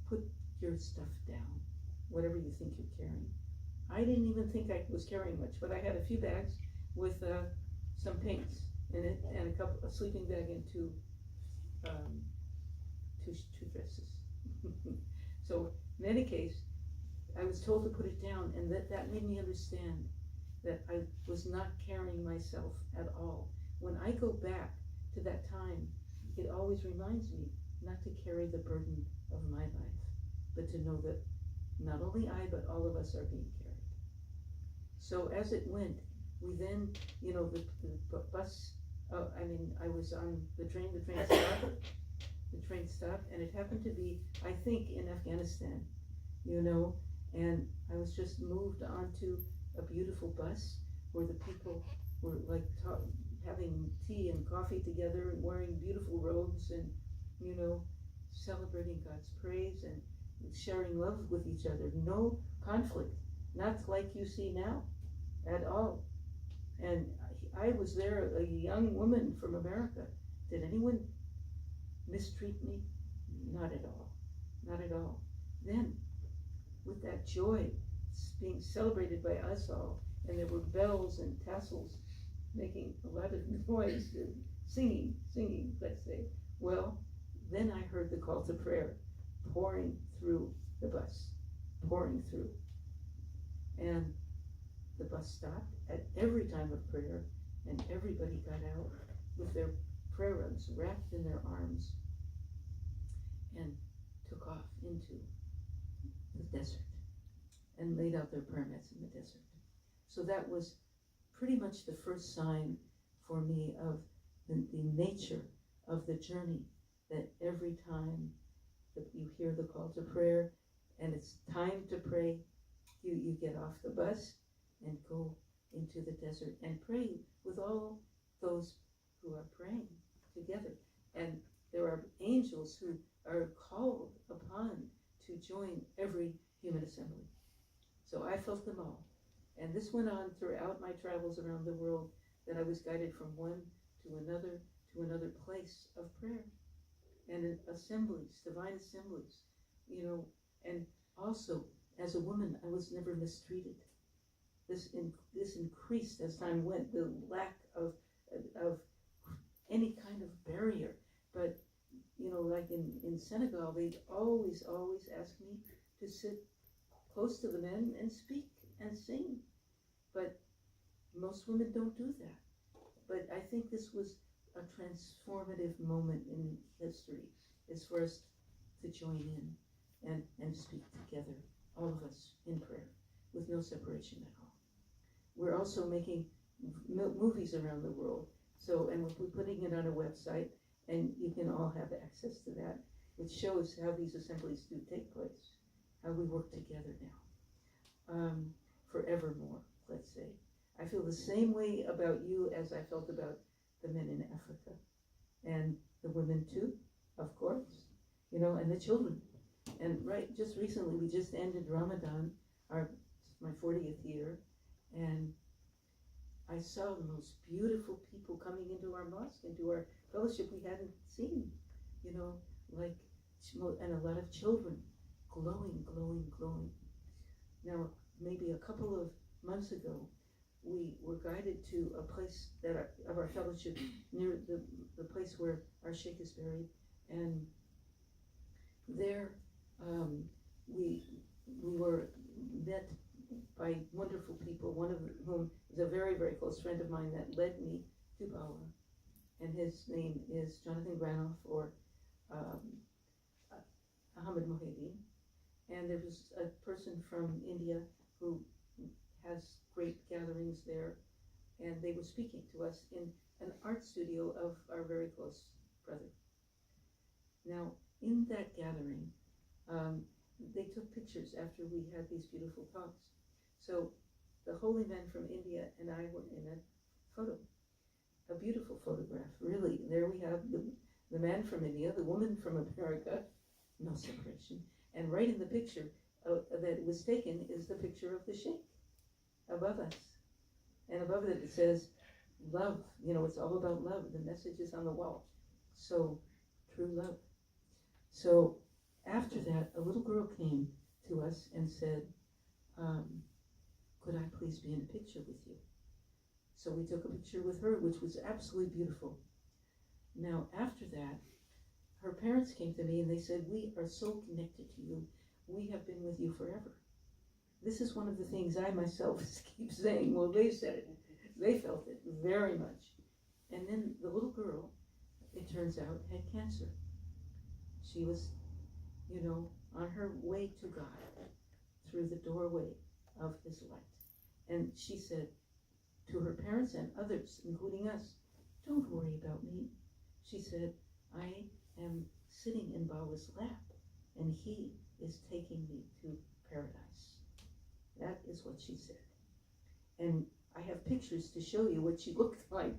put your stuff down, whatever you think you're carrying. I didn't even think I was carrying much, but I had a few bags with some paints in it and a sleeping bag and two dresses. So in any case, I was told to put it down, and that made me understand that I was not carrying myself at all. When I go back to that time, it always reminds me not to carry the burden of my life, but to know that not only I, but all of us are being carried. So as it went, we then, the bus, I was on the train stopped, and it happened to be, I think, in Afghanistan, and I was just moved onto a beautiful bus where the people were like having tea and coffee together and wearing beautiful robes and, celebrating God's praise. And, sharing love with each other, no conflict, not like you see now at all. And I was there, a young woman from America. Did anyone mistreat me? Not at all, not at all. Then, with that joy being celebrated by us all, and there were bells and tassels making a lot of noise, singing, let's say. Well, then I heard the call to prayer pouring through the bus, pouring through. And the bus stopped at every time of prayer, and everybody got out with their prayer rugs wrapped in their arms and took off into the desert and laid out their prayer mats in the desert. So that was pretty much the first sign for me of the nature of the journey, that every time that you hear the call to prayer and it's time to pray, you get off the bus and go into the desert and pray with all those who are praying together. And there are angels who are called upon to join every human assembly. So I felt them all. And this went on throughout my travels around the world, that I was guided from one to another place of prayer. And in assemblies, divine assemblies, and also as a woman, I was never mistreated. This increased as time went, the lack of any kind of barrier. But, like in Senegal, they'd always ask me to sit close to the men and speak and sing. But most women don't do that. But I think this was a transformative moment in history, is for us to join in and speak together, all of us in prayer, with no separation at all. We're also making movies around the world. So, and we're putting it on a website, and you can all have access to that, which shows how these assemblies do take place, how we work together now, forevermore, let's say. I feel the same way about you as I felt about the men in Africa, and the women too, of course, and the children. And just recently, we just ended Ramadan, my 40th year, and I saw the most beautiful people coming into our mosque, into our fellowship we hadn't seen, and a lot of children, glowing. Now, maybe a couple of months ago, we were guided to a place of our fellowship near the place where our Sheikh is buried, and there we were met by wonderful people, one of whom is a very, very close friend of mine that led me to Bawa, and his name is Jonathan Granoff, or Ahmed Mohideen. And there was a person from India who has great gatherings there, and they were speaking to us in an art studio of our very close brother. Now, in that gathering, they took pictures after we had these beautiful talks. So the holy men from India and I were in a photo, a beautiful photograph, really. There we have the man from India, the woman from America, no separation, and right in the picture that was taken is the picture of the Sheikh above us. And above it says, love, it's all about love. The message is on the wall. So, true love. So, after that, a little girl came to us and said, could I please be in a picture with you? So we took a picture with her, which was absolutely beautiful. Now, after that, her parents came to me and they said, we are so connected to you. We have been with you forever. This is one of the things I myself keep saying. Well, they said it. They felt it very much. And then the little girl, it turns out, had cancer. She was, on her way to God through the doorway of his light. And she said to her parents and others, including us, don't worry about me. She said, I am sitting in Baba's lap, and he is taking me to paradise. That is what she said. And I have pictures to show you what she looked like,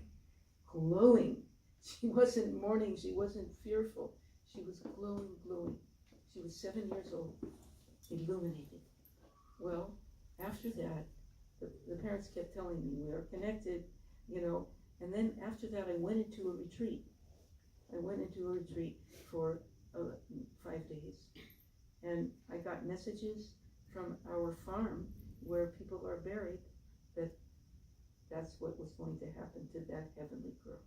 glowing. She wasn't mourning, she wasn't fearful. She was glowing. She was 7 years old, illuminated. Well, after that, the parents kept telling me, we are connected, you know, and then after that I went into a retreat. I went into a retreat for 5 days, and I got messages from our farm where people are buried that that's what was going to happen to that heavenly girl.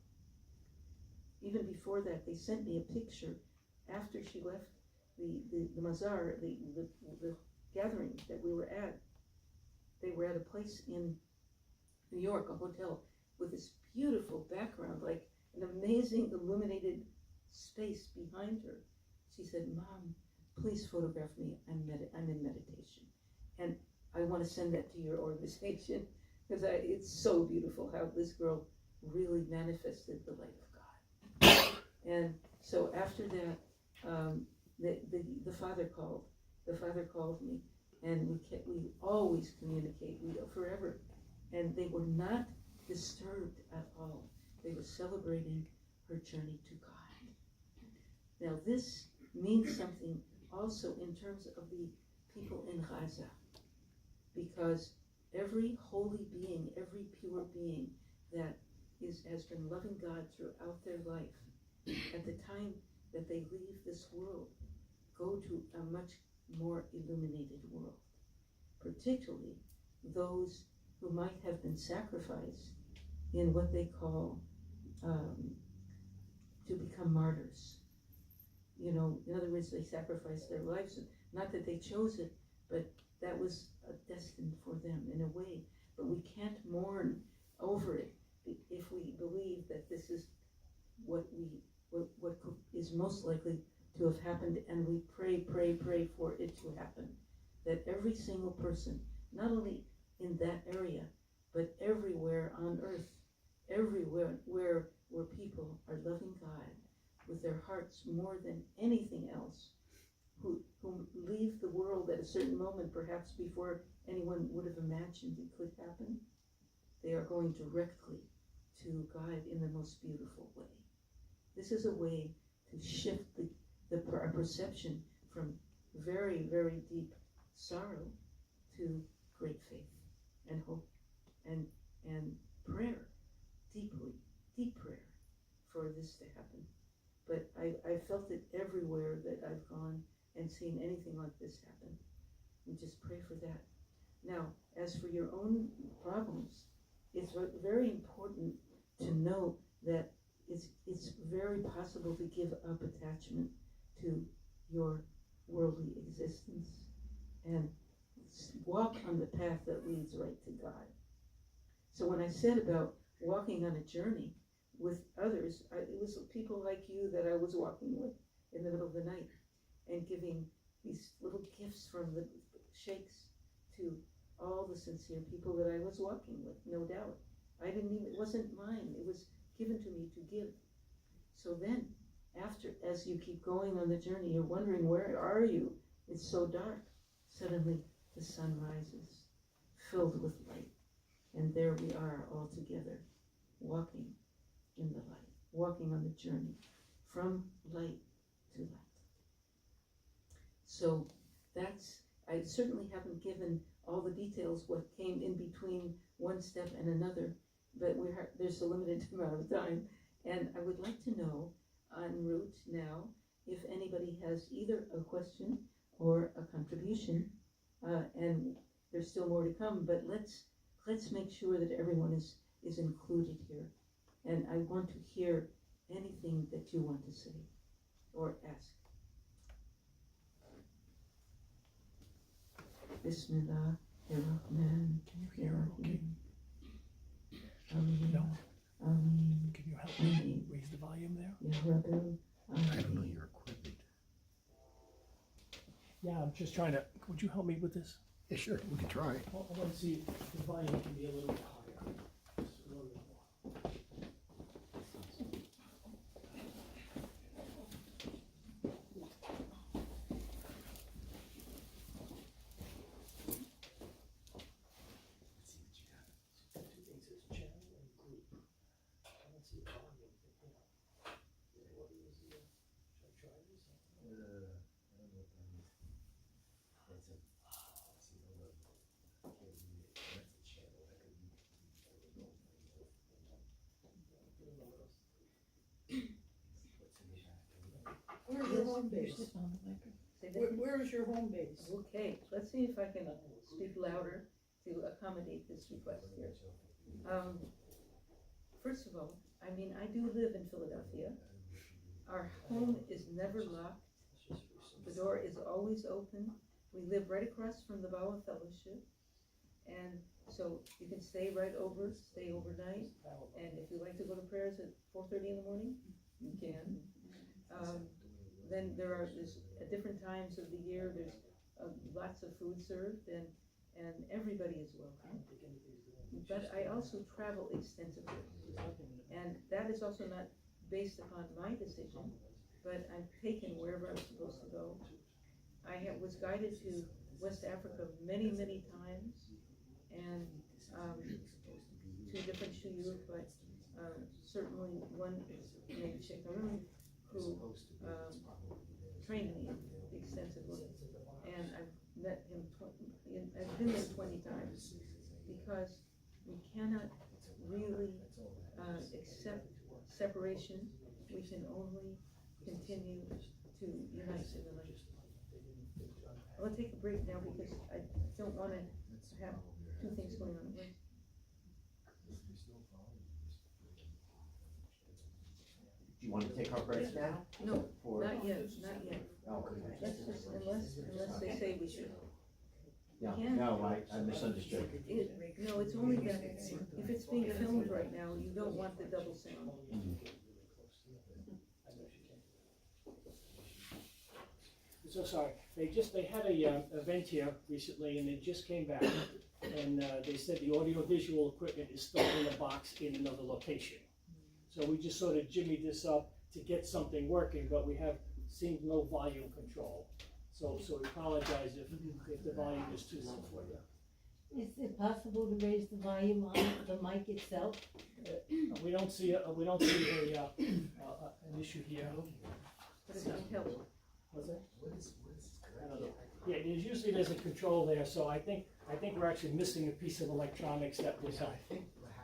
Even before that, they sent me a picture after she left the mazar, the gathering that we were at. They were at a place in New York, a hotel, with this beautiful background, like an amazing illuminated space behind her. She said, Mom, please photograph me. I'm in meditation. And I want to send that to your organization because it's so beautiful how this girl really manifested the light of God. And so after that, the father called. The father called me, and we always communicate, forever. And they were not disturbed at all. They were celebrating her journey to God. Now this means something also in terms of the people in Gaza, because every holy being, every pure being that has been loving God throughout their life, at the time that they leave this world, go to a much more illuminated world, particularly those who might have been sacrificed in what they call to become martyrs. You know, in other words, they sacrificed their lives. Not that they chose it, but that was destined for them in a way. But we can't mourn over it if we believe that this is what is most likely to have happened, and we pray for it to happen. That every single person, not only in that area, but everywhere on earth, everywhere where people are loving God with their hearts more than anything else, who leave the world at a certain moment, perhaps before anyone would have imagined it could happen, they are going directly to God in the most beautiful way. This is a way to shift the perception from very, very deep sorrow to great faith and hope and prayer, deep prayer for this to happen. But I felt it everywhere that I've gone and seen anything like this happen. We just pray for that. Now, as for your own problems, it's very important to know that it's very possible to give up attachment to your worldly existence and walk on the path that leads right to God. So when I said about walking on a journey with others, it was people like you that I was walking with in the middle of the night and giving these little gifts from the sheikhs to all the sincere people that I was walking with, no doubt. It wasn't mine, it was given to me to give. So then, as you keep going on the journey, you're wondering, where are you? It's so dark. Suddenly, the sun rises, filled with light. And there we are all together, walking in the light, walking on the journey from light to light. So I certainly haven't given all the details, what came in between one step and another, but there's a limited amount of time. And I would like to know en route now if anybody has either a question or a contribution, and there's still more to come, but let's make sure that everyone is included here. And I want to hear anything that you want to say or ask. Bismillah ar-Rahman. Can you hear her okay? Ameen. No. Ameen. Can you help me raise the volume there? Ya Rabbil. I don't know Ameen. your equipment. Yeah, I'm just trying to, would you help me with this? Yeah, sure, we can try. I want to see if the volume can be a little bit higher. Just a little bit more. Two things is channel and group. I don't see a volume thing, you know. What is the, should I try this? Where's your home base? Say that Where is your home base? Okay, let's see if I can speak louder to accommodate this request here. First of all, I mean, I do live in Philadelphia. Our home is never locked. The door is always open. We live right across from the Bawa Fellowship. And so you can stay stay overnight. And if you like to go to prayers at 4:30 in the morning, you can. Then there's at different times of the year, there's lots of food served, and everybody is welcome. But I also travel extensively, and that is also not based upon my decision, but I'm taken wherever I'm supposed to go. I was guided to West Africa many, many times, and to different shuyukh, but certainly one named Sheikha Maryam who trained me extensively, and I've met him. I've been there 20 times, because we cannot really accept separation. We can only continue to unite in the light. I'll take a break now because I don't want to have two things going on at once. Do you want to take our break now? No, For- not yet, not yet. Oh, okay. Let's just, unless they say we should. Yeah, Yeah. no, I misunderstood. No, it's only that if it's being filmed right now, you don't want the double sound. So sorry, they had a event here recently, and they just came back, and they said the audio-visual equipment is still in a box in another location. So we just sort of jimmied this up to get something working, but we have seen no volume control. So we apologize if the volume is too low for you. Is it possible to raise the volume on the mic itself? We don't see an issue here. But it doesn't help. What's that? I don't know. Yeah, there's a control there, so I think we're actually missing a piece of electronics that was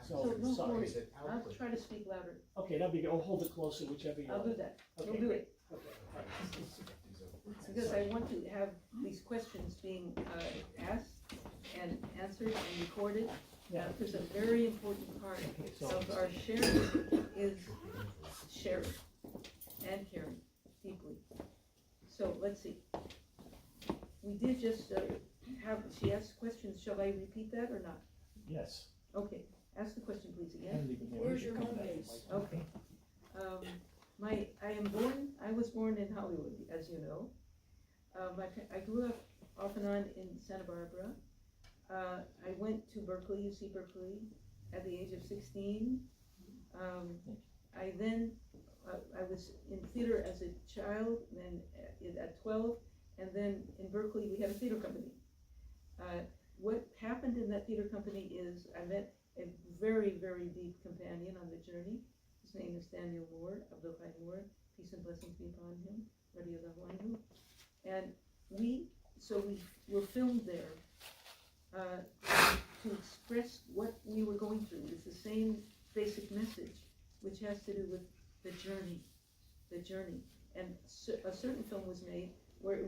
So no sorry. worries. I'll try to speak louder. Okay, that'd be good. Or hold it closer, whichever you I'll want. do that. Okay. We'll do it. Okay. All right. Because I want to have these questions being asked and answered and recorded. Yeah. Because a very important part So- of our sharing is sharing and caring deeply. So let's see. We did just she asked questions. Shall I repeat that or not? Yes. Okay, ask the question please again. Where's your home base? Okay. I was born in Hollywood, as you know. I grew up off and on in Santa Barbara. I went to Berkeley, UC Berkeley, at the age of 16. I was in theater as a child, then at 12, and then in Berkeley we had a theater company. What happened in that theater company is I met a very, very deep companion on the journey. His name is Daniel Moore, Abdul Moore, peace and blessings be upon him, radiallahu anhu. And we were filmed there to express what we were going through. It's the same basic message, which has to do with the journey. And a certain film was made where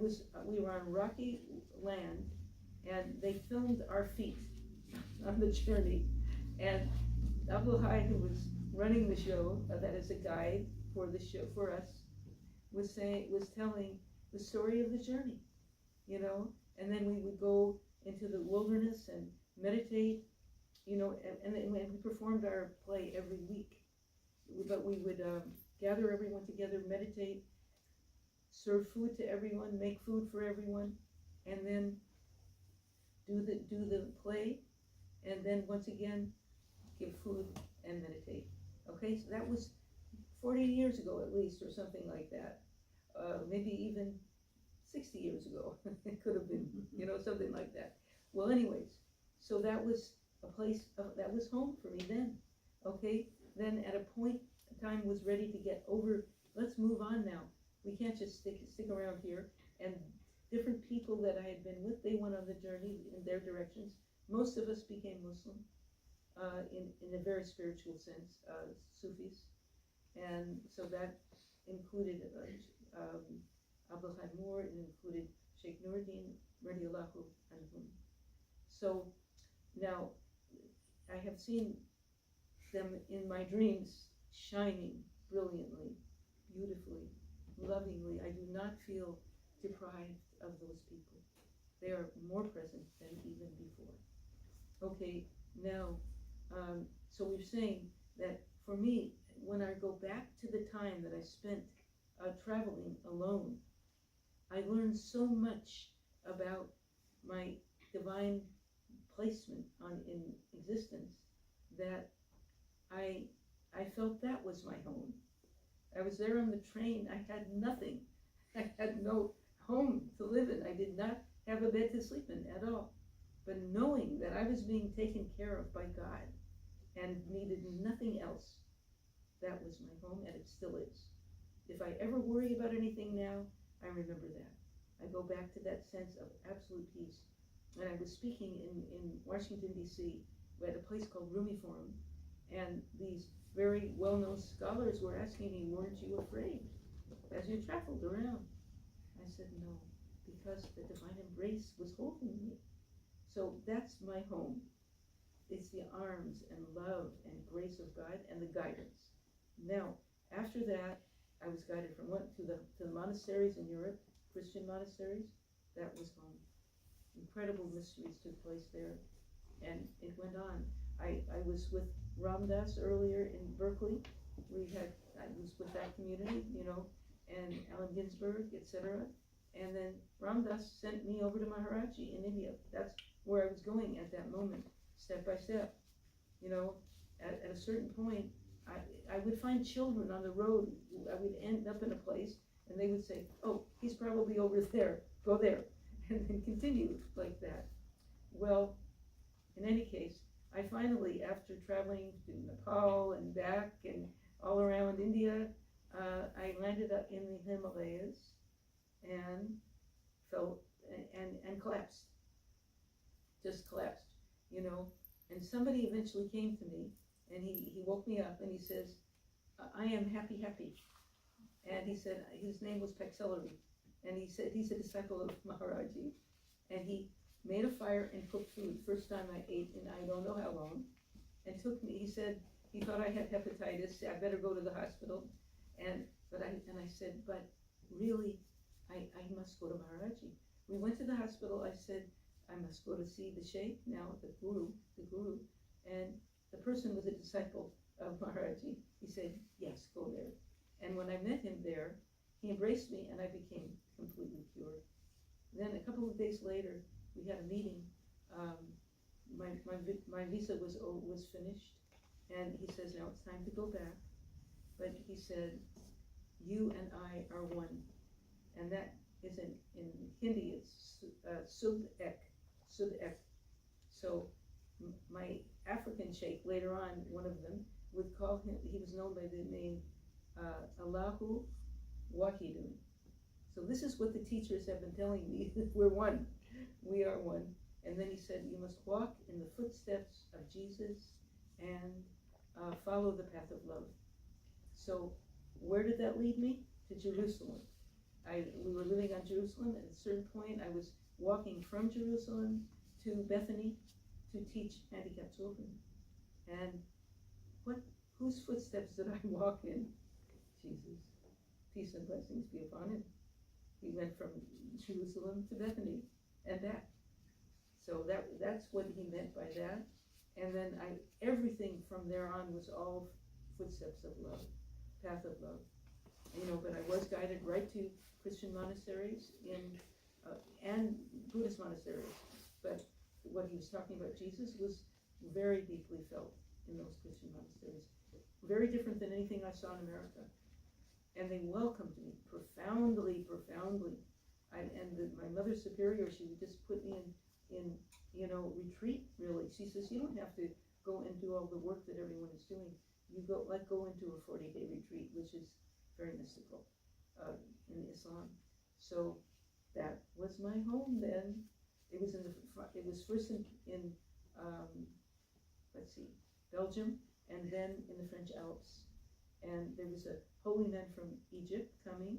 we were on rocky land, and they filmed our feet on the journey. And Abdul Hai, who was running the show, that is a guide for the show for us, was telling the story of the journey, and then we would go into the wilderness and meditate, and we performed our play every week. But we would gather everyone together, meditate, serve food to everyone, make food for everyone, and then do the play, and then once again give food and meditate. Okay, so that was 40 years ago at least, or something like that. Maybe even 60 years ago. It could have been, something like that. Well, anyways, so that was a place, that was home for me then. Okay, then at a point, time was ready to get over. Let's move on now. We can't just stick around here. And different people that I had been with, they went on the journey in their directions. Most of us became Muslim, in a very spiritual sense, Sufis. And so that included Abdul Moore, it included Sheikh Nuruddin radiallahu anhum. So now I have seen them in my dreams shining brilliantly, beautifully, lovingly. I do not feel deprived of those people. They are more present than even before. Okay, now, so we're saying that for me, when I go back to the time that I spent traveling alone, I learned so much about my divine placement in existence that I felt that was my home. I was there on the train. I had nothing. I had no home to live in. I did not have a bed to sleep in at all. But knowing that I was being taken care of by God and needed nothing else, that was my home, and it still is. If I ever worry about anything now, I remember that. I go back to that sense of absolute peace. And I was speaking in Washington, D.C., at a place called Rumi Forum, and these very well-known scholars were asking me, weren't you afraid as you traveled around? I said, no, because the divine embrace was holding me. So that's my home. It's the arms and love and grace of God and the guidance. Now, after that, I was guided from to the monasteries in Europe, Christian monasteries. That was home. Incredible mysteries took place there, and it went on. I was with Ram Dass earlier in Berkeley. I was with that community, and Allen Ginsberg, etc. And then Ram Dass sent me over to Maharaji in India. That's where I was going at that moment, step by step. At a certain point, I would find children on the road. I would end up in a place, and they would say, oh, he's probably over there, go there, and then continue like that. Well, in any case, I finally, after traveling to Nepal and back and all around India, I landed up in the Himalayas and fell and collapsed. Just collapsed, And somebody eventually came to me, and he woke me up, and he says, I am happy. And he said, his name was Paxillary, and he said he's a disciple of Maharaji, and he made a fire and cooked food. First time I ate in I don't know how long, and took me. He said he thought I had hepatitis. I better go to the hospital, and I said, but really, I must go to Maharaji. We went to the hospital. I said, I must go to see the Sheikh now, the guru, and the person was a disciple of Maharaji. He said, yes, go there. And when I met him there, he embraced me, and I became completely cured. Then a couple of days later, we had a meeting. My visa was finished, and he says, now it's time to go back. But he said, you and I are one, and that is in Hindi. It's Sub-ek. So my African sheikh later on, one of them would call him. He was known by the name Allahu Wahidun. So this is what the teachers have been telling me. We're one. We are one. And then he said, you must walk in the footsteps of Jesus and follow the path of love. So where did that lead me? To Jerusalem. We were living on Jerusalem. At a certain point, I was walking from Jerusalem to Bethany to teach handicapped children. And whose footsteps did I walk in? Jesus. Peace and blessings be upon him. He went from Jerusalem to Bethany and back. So that's what he meant by that. And then everything from there on was all footsteps of love, path of love. But I was guided right to Christian monasteries and Buddhist monasteries. But what he was talking about Jesus was very deeply felt in those Christian monasteries. Very different than anything I saw in America. And they welcomed me profoundly. My mother superior, she would just put me in retreat, really. She says, you don't have to go and do all the work that everyone is doing. You go into a 40-day retreat, which is very mystical in Islam. So that was my home then. It was first in Belgium, and then in the French Alps. And there was a holy man from Egypt coming.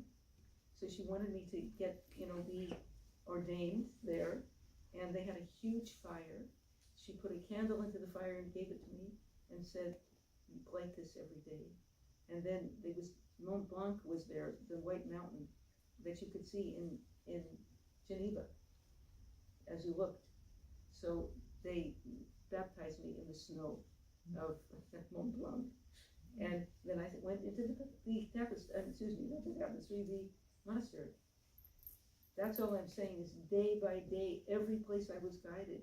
So she wanted me to get, be ordained there, and they had a huge fire. She put a candle into the fire and gave it to me and said, light this every day. And then there was, Mont Blanc was there, the white mountain that you could see in Geneva as you looked. So they baptized me in the snow of Mont Blanc. And then I went into the monastery. That's all I'm saying is day by day, every place I was guided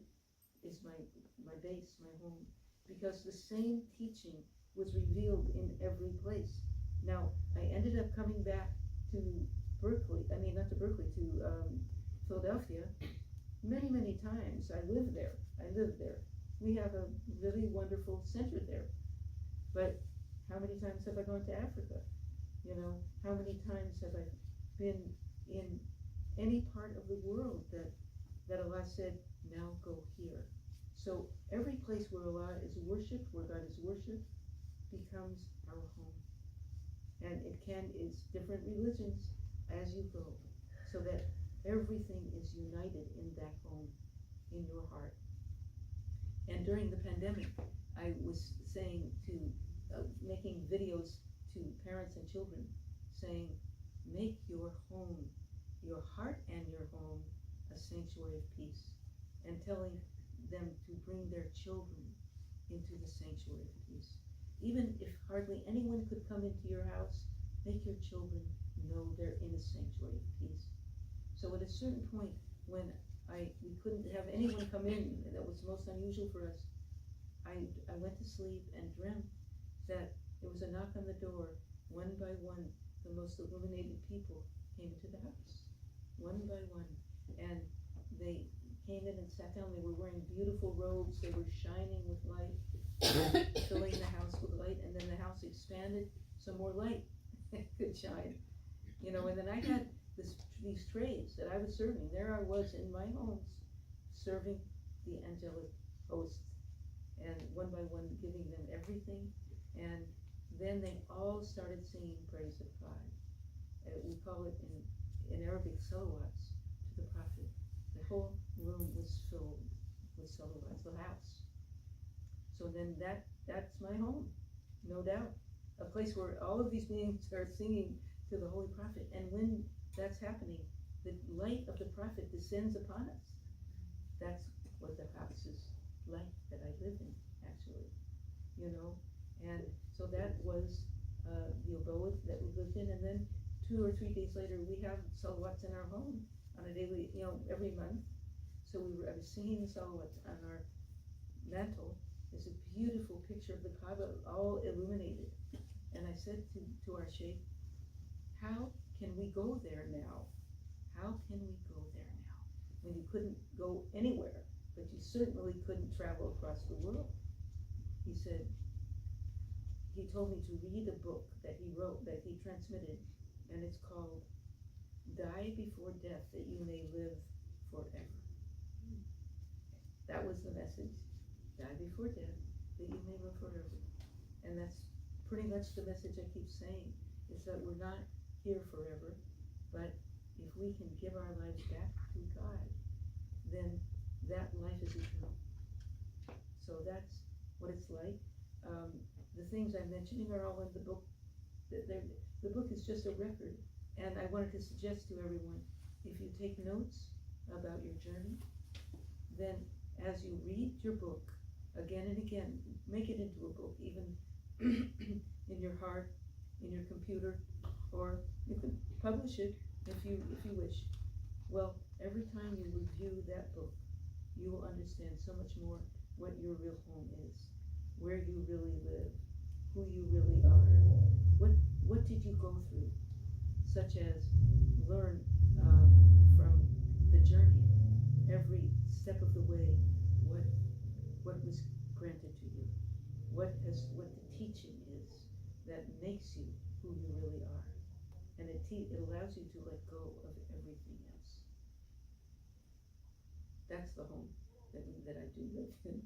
is my base, my home. Because the same teaching was revealed in every place. Now, I ended up coming back to Philadelphia many, many times. I lived there. We have a really wonderful center there. But how many times have I gone to Africa? How many times have I been in any part of the world that Allah said, now go here. So every place where Allah is worshipped, where God is worshipped, becomes our home. And it's different religions as you go, so that everything is united in that home, in your heart. And during the pandemic, I was saying making videos to parents and children, saying, make your home, your heart and your home, a sanctuary of peace, and telling them to bring their children into the sanctuary of peace. Even if hardly anyone could come into your house, make your children know they're in a sanctuary of peace. So at a certain point, when we couldn't have anyone come in, and that was most unusual for us, I went to sleep and dreamt that there was a knock on the door. One by one, the most illuminated people came into the house, one by one, and they came in and sat down. They were wearing beautiful robes. They were shining with light, filling the house with light, and then the house expanded so more light could shine. And then I had these trays that I was serving. There I was in my homes, serving the angelic hosts, and one by one giving them everything. And then they all started singing praise of God. We call it in Arabic salawats to the Prophet. The whole room was filled with salawats, the house. So then that's my home, no doubt. A place where all of these beings are singing to the Holy Prophet. And when that's happening, the light of the Prophet descends upon us. That's what the house is like that I live in, actually. And so that was the abode that we lived in. And then 2 or 3 days later, we have salawats in our home on a daily, every month. So I was singing the salawats on our mantle. There's a beautiful picture of the Kaaba, all illuminated. And I said to our Sheikh, how can we go there now? How can we go there now? When you couldn't go anywhere, but you certainly couldn't travel across the world. He told me to read a book that he wrote, that he transmitted, and it's called Die Before Death That You May Live Forever. That was the message. Die before death that you may live forever. And that's pretty much the message I keep saying, is that we're not here forever, but if we can give our lives back to God, then that life is eternal. So that's what it's like. The things I'm mentioning are all in the book. The book is just a record, and I wanted to suggest to everyone, if you take notes about your journey, then as you read your book again and again, make it into a book, even in your heart, in your computer, or you can publish it if you wish. Well, every time you review that book, you will understand so much more what your real home is, where you really live, who you really are. What did you go through? Such as learn from the journey, every step of the way, what was granted to you, what the teaching is that makes you who you really are, and it allows you to let go of everything else. That's the home that I do live in,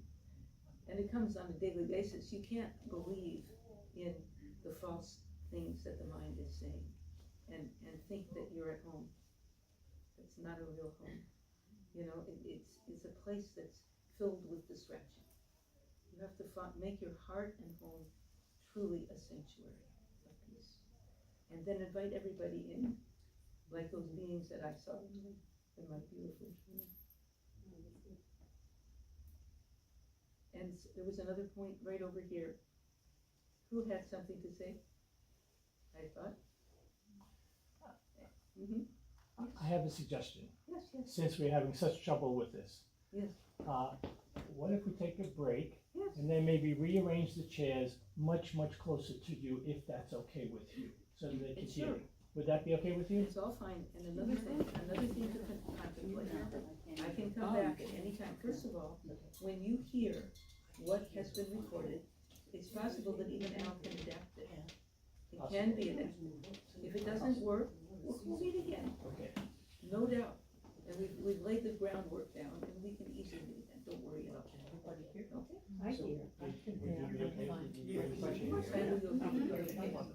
and it comes on a daily basis. You can't believe in the false things that the mind is saying, and think that you're at home. It's not a real home. You know, it's a place that's filled with distraction. You have to make your heart and home truly a sanctuary of peace. And then invite everybody in, like those beings that I saw in my beautiful dream. And there was another point right over here. Who had something to say? I thought. Mm-hmm. I have a suggestion, Yes, yes, since we're having such trouble with this. yes, What if we take a break yes. and then maybe rearrange the chairs much, much closer to you, if that's okay with you, so that they can hear Sure. you. Would that be okay with you? It's all fine. And another thing to contemplate. I can come back at any time. First of all, when you hear what has been recorded, it's possible that even Al can adapt it. It can be adapted. If it doesn't work, we'll meet again, Okay. no doubt. And we've laid the groundwork down, and we can easily meet again. Don't worry at all. Okay? I hear. Would you be okay with the And question? we'll go.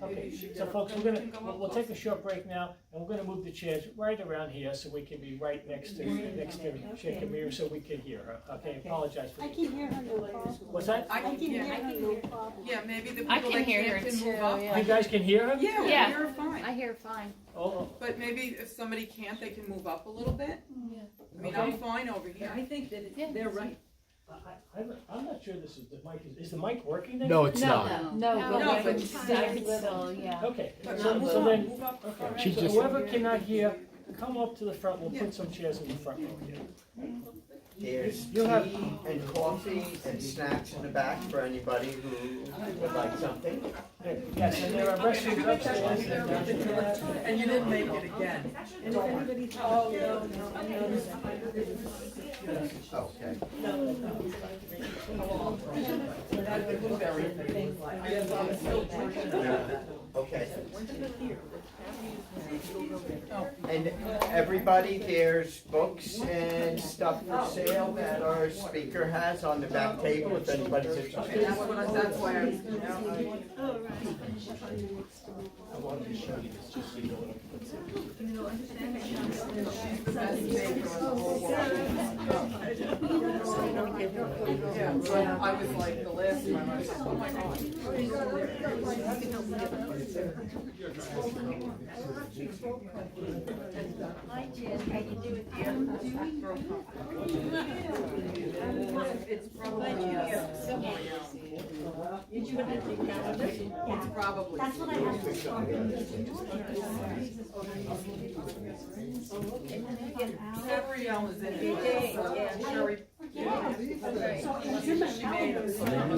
Okay, so folks, we'll take a short break now, and we're gonna move the chairs right around here, so we can be right next to Sheikha Maryam, so we can hear her. Okay, apologize for I the. can hear her, no problem. What's that? I can hear her, no problem. Yeah, maybe the I people can that hear her can't too, move up. You guys can hear her? Yeah, we Yeah. hear her fine. I hear fine. Oh, But maybe if somebody can't, they can move up a little bit. Yeah. I mean, Okay. I'm fine over Yeah, here. I think that Yeah. they're right. I'm not sure this is the mic, is the mic working then? No, it's not. No, No, but but still, yeah. Okay, But so move so up, then, move up. okay, She so just- whoever cannot hear, come up to the front, we'll put some chairs in the front row here. There's tea You'll have- and coffee and snacks in the back for anybody who would like something. Yes, and there are restrooms upstairs and down there. And you didn't make it again. And if anybody's. Oh, Okay. Okay. And everybody, there's books and stuff for sale that our speaker has on the back table if anybody's interested. That's why I was. I wanted to show you this, just so you know what I'm Yeah, but I was like, the last time I was like, oh my God. Hi, Jen. How you doing, dear? It's probably, Did you have your calendar? it's probably. That's what I have to start. Gabrielle is in it, so Sherry. New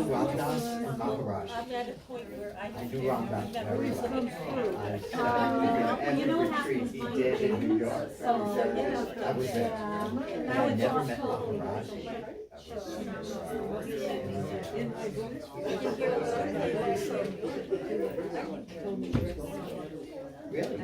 Ramdas and Maharaj. I'm at a point where I I can do barely Ramdas remember very who's well. coming through. You know what happens? He did in New York. I was there. And I never met Maharaj. Really?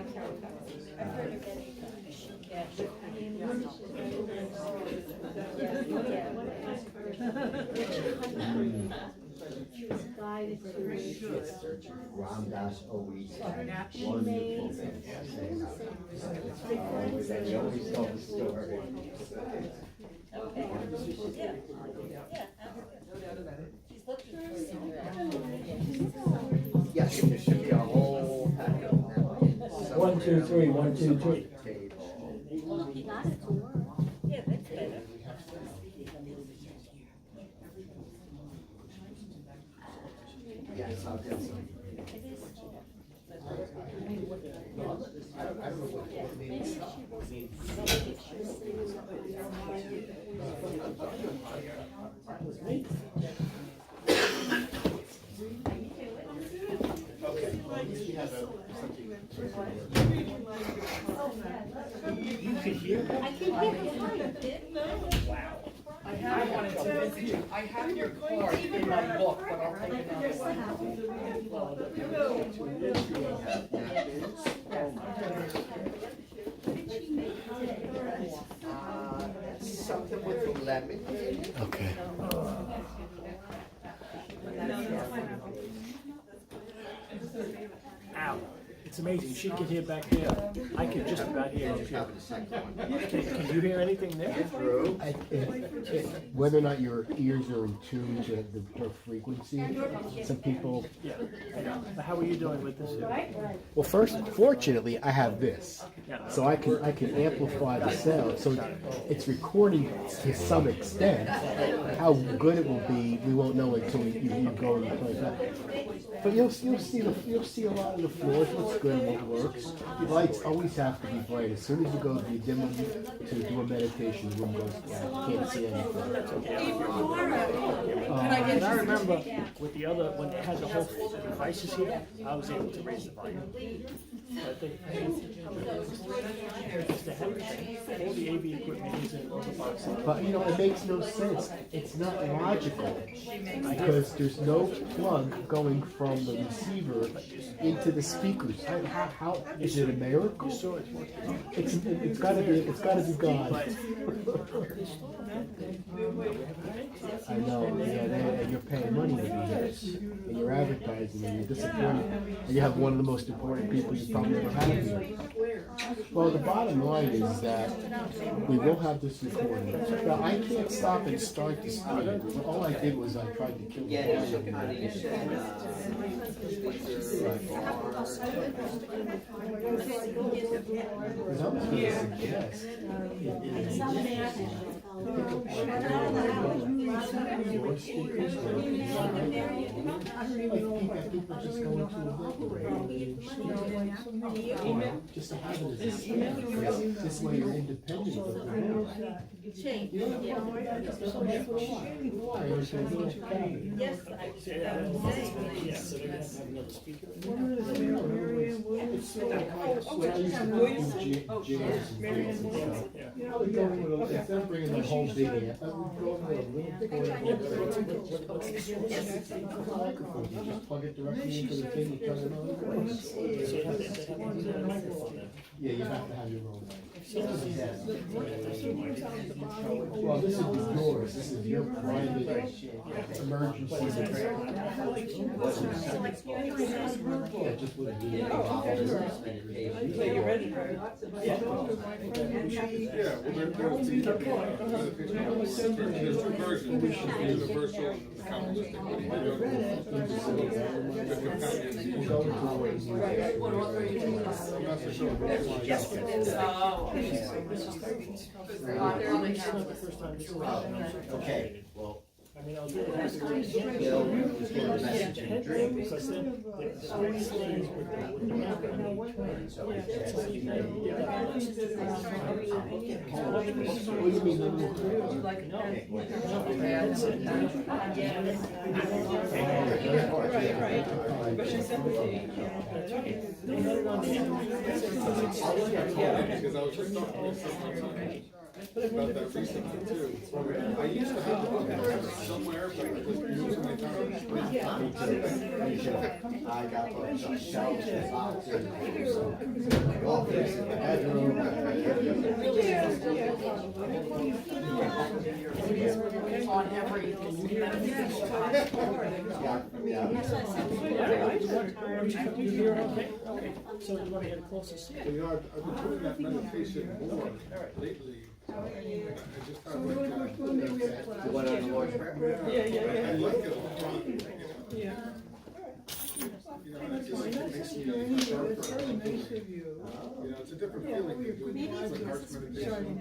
Ramdas always had wonderful things to say about him. He always told the story. Yes, there should be a whole packet of them. 1, 2, 3, 1, 2, 3. Table. He got it to work. Yeah, that's better. Yes, I'll get some. I don't know what it means. You could hear? I can hear Wow. I have one to visit you. I have your card in my book, but I'll take it Something with lemon in it. Okay. Ow. It's It's amazing. She could hear back there. I could just about hear up here. Can you hear anything there? Whether or not your ears are in tune to the frequency, some people. Yeah. But how are you doing with this? Well, first, fortunately, I have this, Yeah. so I can amplify the sound. So it's recording to some extent. How good it will be, we won't know until you go and play that. But you'll see a lot of the floors. What's good and what works. The lights always have to be bright. As soon as you go, you dim them to do a meditation. The room goes black. Can't see anything. And I remember with the other, when they had the whole devices here, I was able to raise the volume. But they have all the AV equipment is in all the boxes. But it makes no sense. It's not logical because there's no plug going from the receiver into the speakers. How is it a miracle? It's got to be God. I know, and you're paying money to be here, and you're advertising, and you're disappointed, and you have one of the most important people you probably ever had here. Well, the bottom line is that we will have this recording. Now, I can't stop and start the stream. All I did was I tried to kill the because I was going to suggest people just go into a just to have it as a stand. This way you're independent of the world. Yeah, so they're going to have another speaker. Instead of bringing the whole big amp, you just plug it directly into the thing and turn it on. Yeah, you have to have your own mic. Well, this is yours. This is your private emergency. Yeah, just with the So you ready? Yeah, well, there's two versions, universal and Okay, well, I mean, I'll do it as Bill was getting a message in a dream. because then the next thing is with the What do you mean? because I was just talking to someone about that recently too. I used to have the camera somewhere, but I was using my phone. I got the shelves and boxes. Office, the bedroom. On every. So you want to get closer seat? You know, I've been doing that meditation more lately. I just have like, The one on the Lord's Prayer? I like it a lot. You know, it just makes me sharper. You know, it's a different feeling than doing like heart meditation.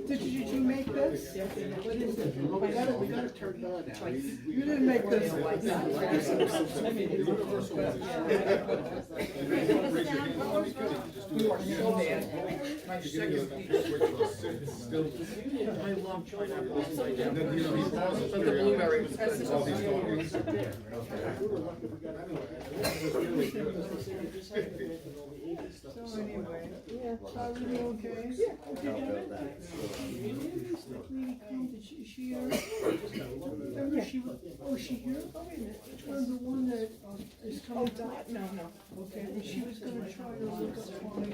Did you make this? What is it? Well, we got it turned on now. You didn't make this. The universal is and then you raise your hand, let me cut it, you just do it again. My You second give speech. me a switch from stillness. I love pineapple. And then, you know, he pauses. But the blueberry was good. While he's talking. So anyway, yeah. everything okay? Yeah. Okay. Lady come, did she here? Remember she was, oh, is she here? Oh, wait a minute, which one's the one that, is coming? Oh, Dot, no. Okay, well, she was gonna try to look up for me.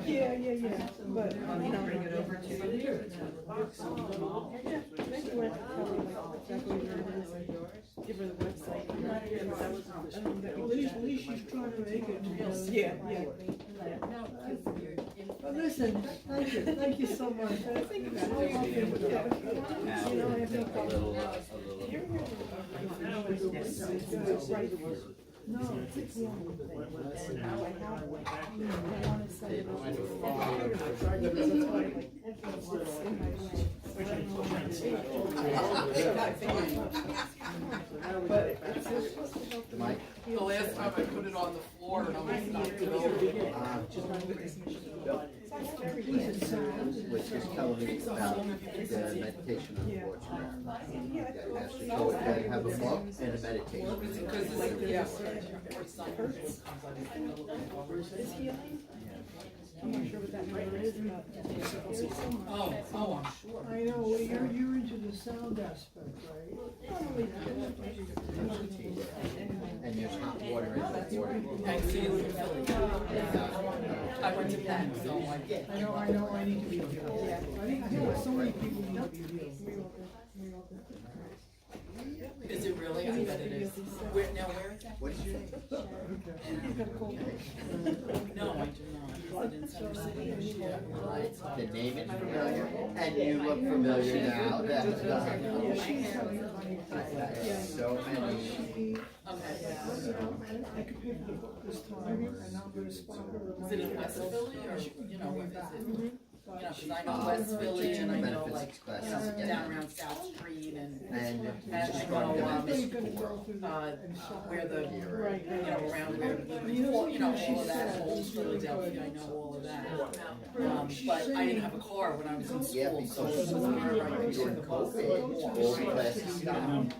Yeah, but, Bring it over to you. Give her the website. at least she's trying to make it. Yeah. But listen, thank you so much. I think it's so lovely. You know, I have no problem. No, it's the only thing. Now I have one. I want to send it over. Mike? The last time I put it on the floor and I was knocked it over. Was just telling me about the meditation on the Lord's Prayer. So it can have a book and a meditation. I'm not sure what that number is, but there's so much. Oh, I'm sure. I know, well, you're into the sound aspect, right? And there's hot water in the water. Thanks to you in Philly. I went to Penn, so I know, I need to be healed. I feel like so many people need to be healed. Is it really? I bet it is. Where is that? What's your name? No, I do not. Is it in Center City? The name is familiar, and you look familiar now. That's so many. I could pick the book this time, and I'm gonna spot her. Is it in West Philly or, what is it? Because I know West Philly and I know like down around South Street and I know where the, around where, all of that, old Philadelphia, I know all of that. But I didn't have a car when I was in school, so it was where I could take the bus. All the classes stopped.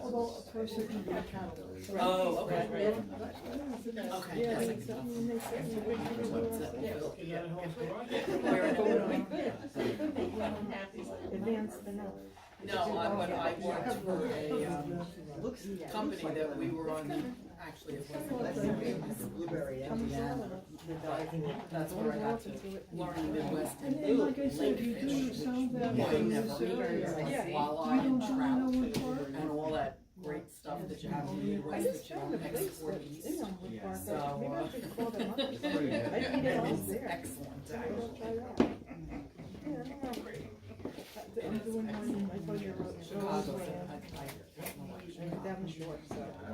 Although a person can be accountable. Oh, okay. Okay. Yeah, Yes, Where in advanced enough. No, but I worked for a company that we were on, actually, it wasn't Blueberry, Indiana. That's where I got to learn the Midwest and Like I said, you do the sound that while I and trout and all that great stuff that you have in the Midwest that you don't export east. So, it's excellent.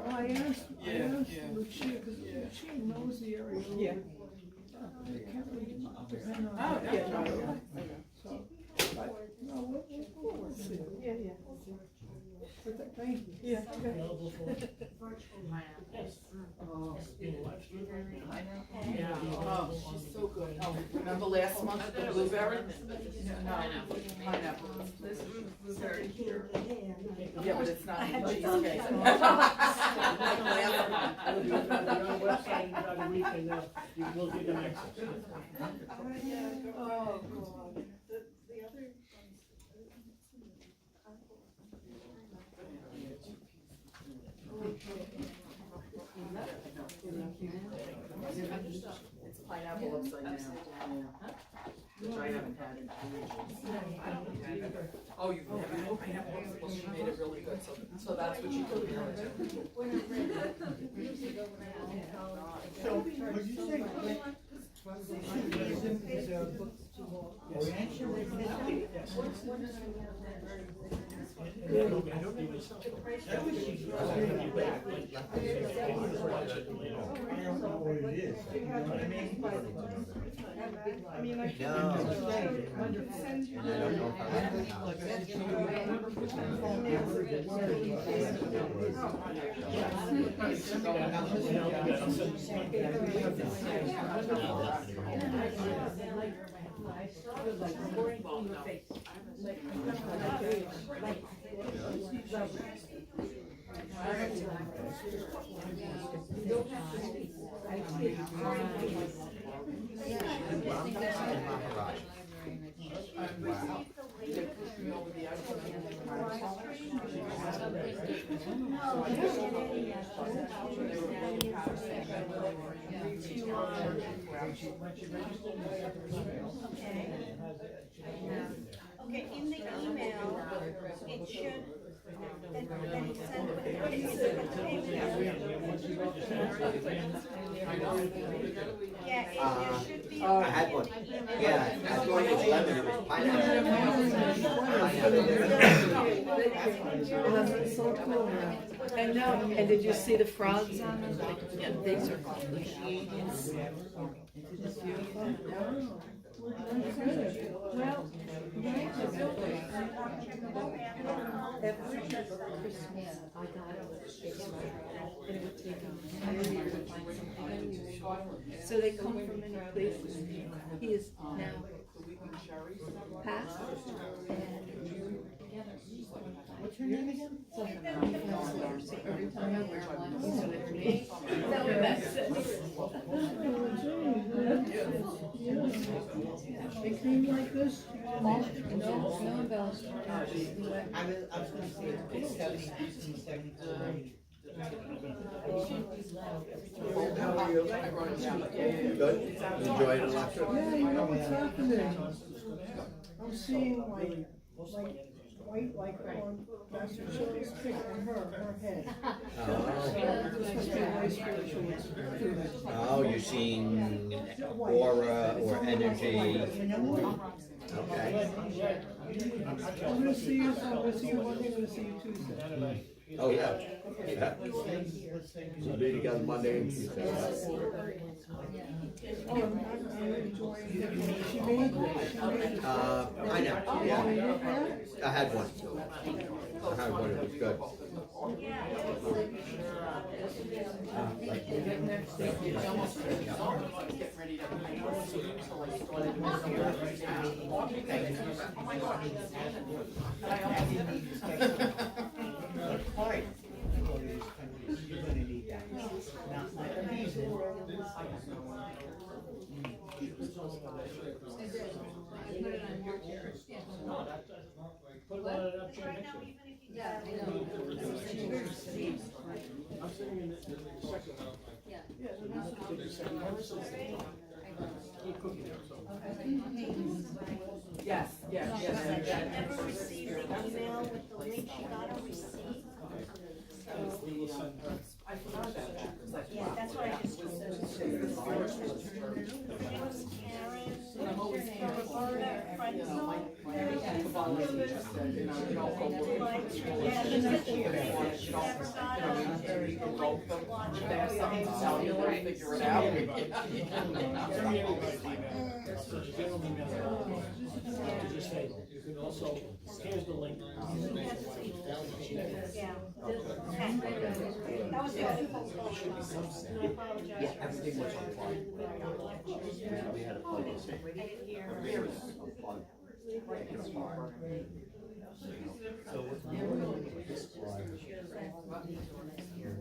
I asked Lucia, because Lucia knows the area. Yeah. Can't really depend on. Oh, yeah, no, So, but, no, we'll see. Yeah. But thank you. Yeah, okay. Available for Yes. being live streamed. Oh, she's so good. Oh, remember last month, the blueberry? No, pineapple. This is blueberry here. Yeah, but it's not in the cheesecake. On our website, you got a week and you will give them access. Oh, God. It's pineapple upside down. Which I haven't had in ages. Oh, you've never had pineapple? Well, she made it really good, so that's what you compare it to. So, would you say Sufism is a Oriental? I don't need this. I don't know what it is. You know what I mean? I mean, like. No. And I don't know Yeah. Right. Okay, in the email, it should, then send with yeah, it should be. I had one. Yeah, I thought it was lemon, it was pineapple. So cool. I know, and did you see the frogs on them? Like, yeah, these are called the Pleiadians. It's beautiful. Well, Every Christmas, I got it. And it would take them 5 years to find something unusual. So they come from many places. He is now passed. What's her name again? So every time I wear one, he's with me. That's it. they came like this. No bells. I was gonna say, it's 72. Good? Enjoying the lecture? Yeah, you know what's happening? I'm seeing like white, like on Pastor Shelley's pic on her head. This must be a very spiritual experience. Oh, you're seeing aura or energy. Okay. I'm gonna see you Monday, I'm gonna see you Tuesday. Oh, yeah. Yeah. We'll be together Monday and Tuesday. Oh, I'm enjoying it. She made it. I know, yeah. I had one. It was good. Put it on an chair next to it. Yeah, I know. I'm sitting in the second one. Yeah. Good cookie there, so. Yes, yes, She yes. never received the email with the link, she got a receipt. We will send her. I forgot about that. Yeah, that's what I just told her. Her name was Karen, Roberta Frenzel. Figure it out. Just say, you can also, here's the link. Yeah. That was the only phone call. I apologize. Yeah, everything was on fine. We had a fun day. It was fun.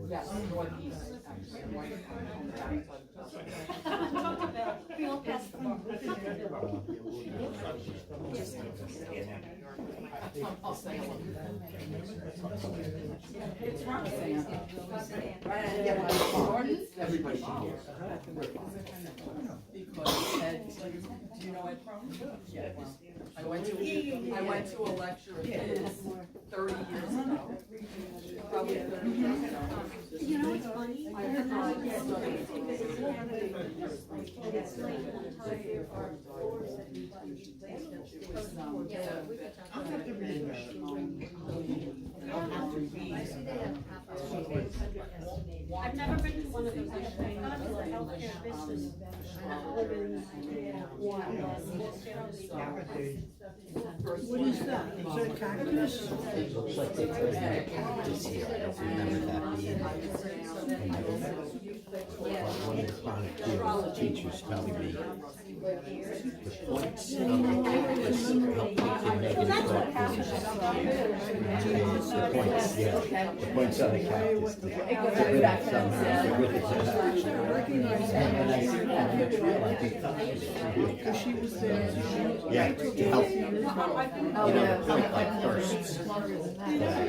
Yes, northeast. We all passed the bar. I'll say it's Roxanne. Everybody should hear. Because Ed, do you know Ed Cronin? Yeah. I went to a lecture of his 30 years ago. Probably 30 years ago. You know what's funny? I heard It's like an entire I've never been to one of those. I've gone to the healthcare business. What is that? Is that cactus? It looks like they put cactus here. I don't remember that being. One of the chronic healers teachers telling me the points of the cactus help take your negative thought forms. The points, yeah. The points of the cactus. To get rid of somehow. Get rid of that. And I see that in the trail, I think Because she was there. yeah, to help. You know, the point like bursts. The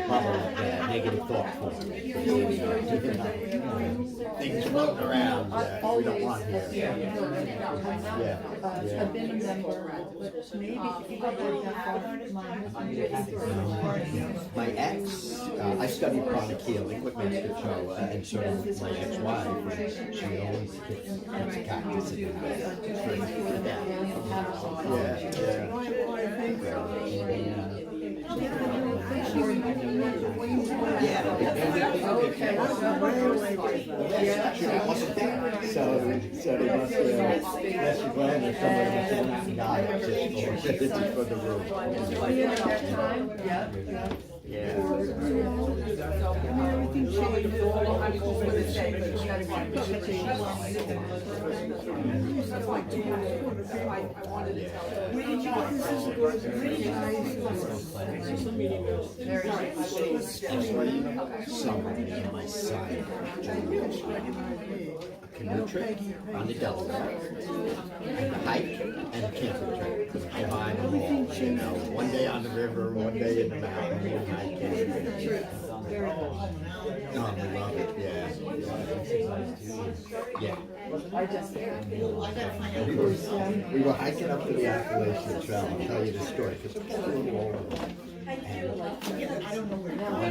bubble, the negative thought form. Things floating around that we don't want here. Yeah. I've been a member, but maybe My ex, I studied chronic healing with Master Choa, and so my ex-wife, she always gets a cactus in the house. It's ready for that. So they must Master Glenn or somebody must have went out and got it just for the room. Yeah. Everything changed. Somebody in my side, a canoe trip on the Delaware, and a hike and a camping trip. Combine them all, you know, one day on the river, one day in the mountains, and hiking. Oh, we love it, yeah. Yeah. We were hiking up to the Appalachian Trail. I'll tell you the story because it's a little older. And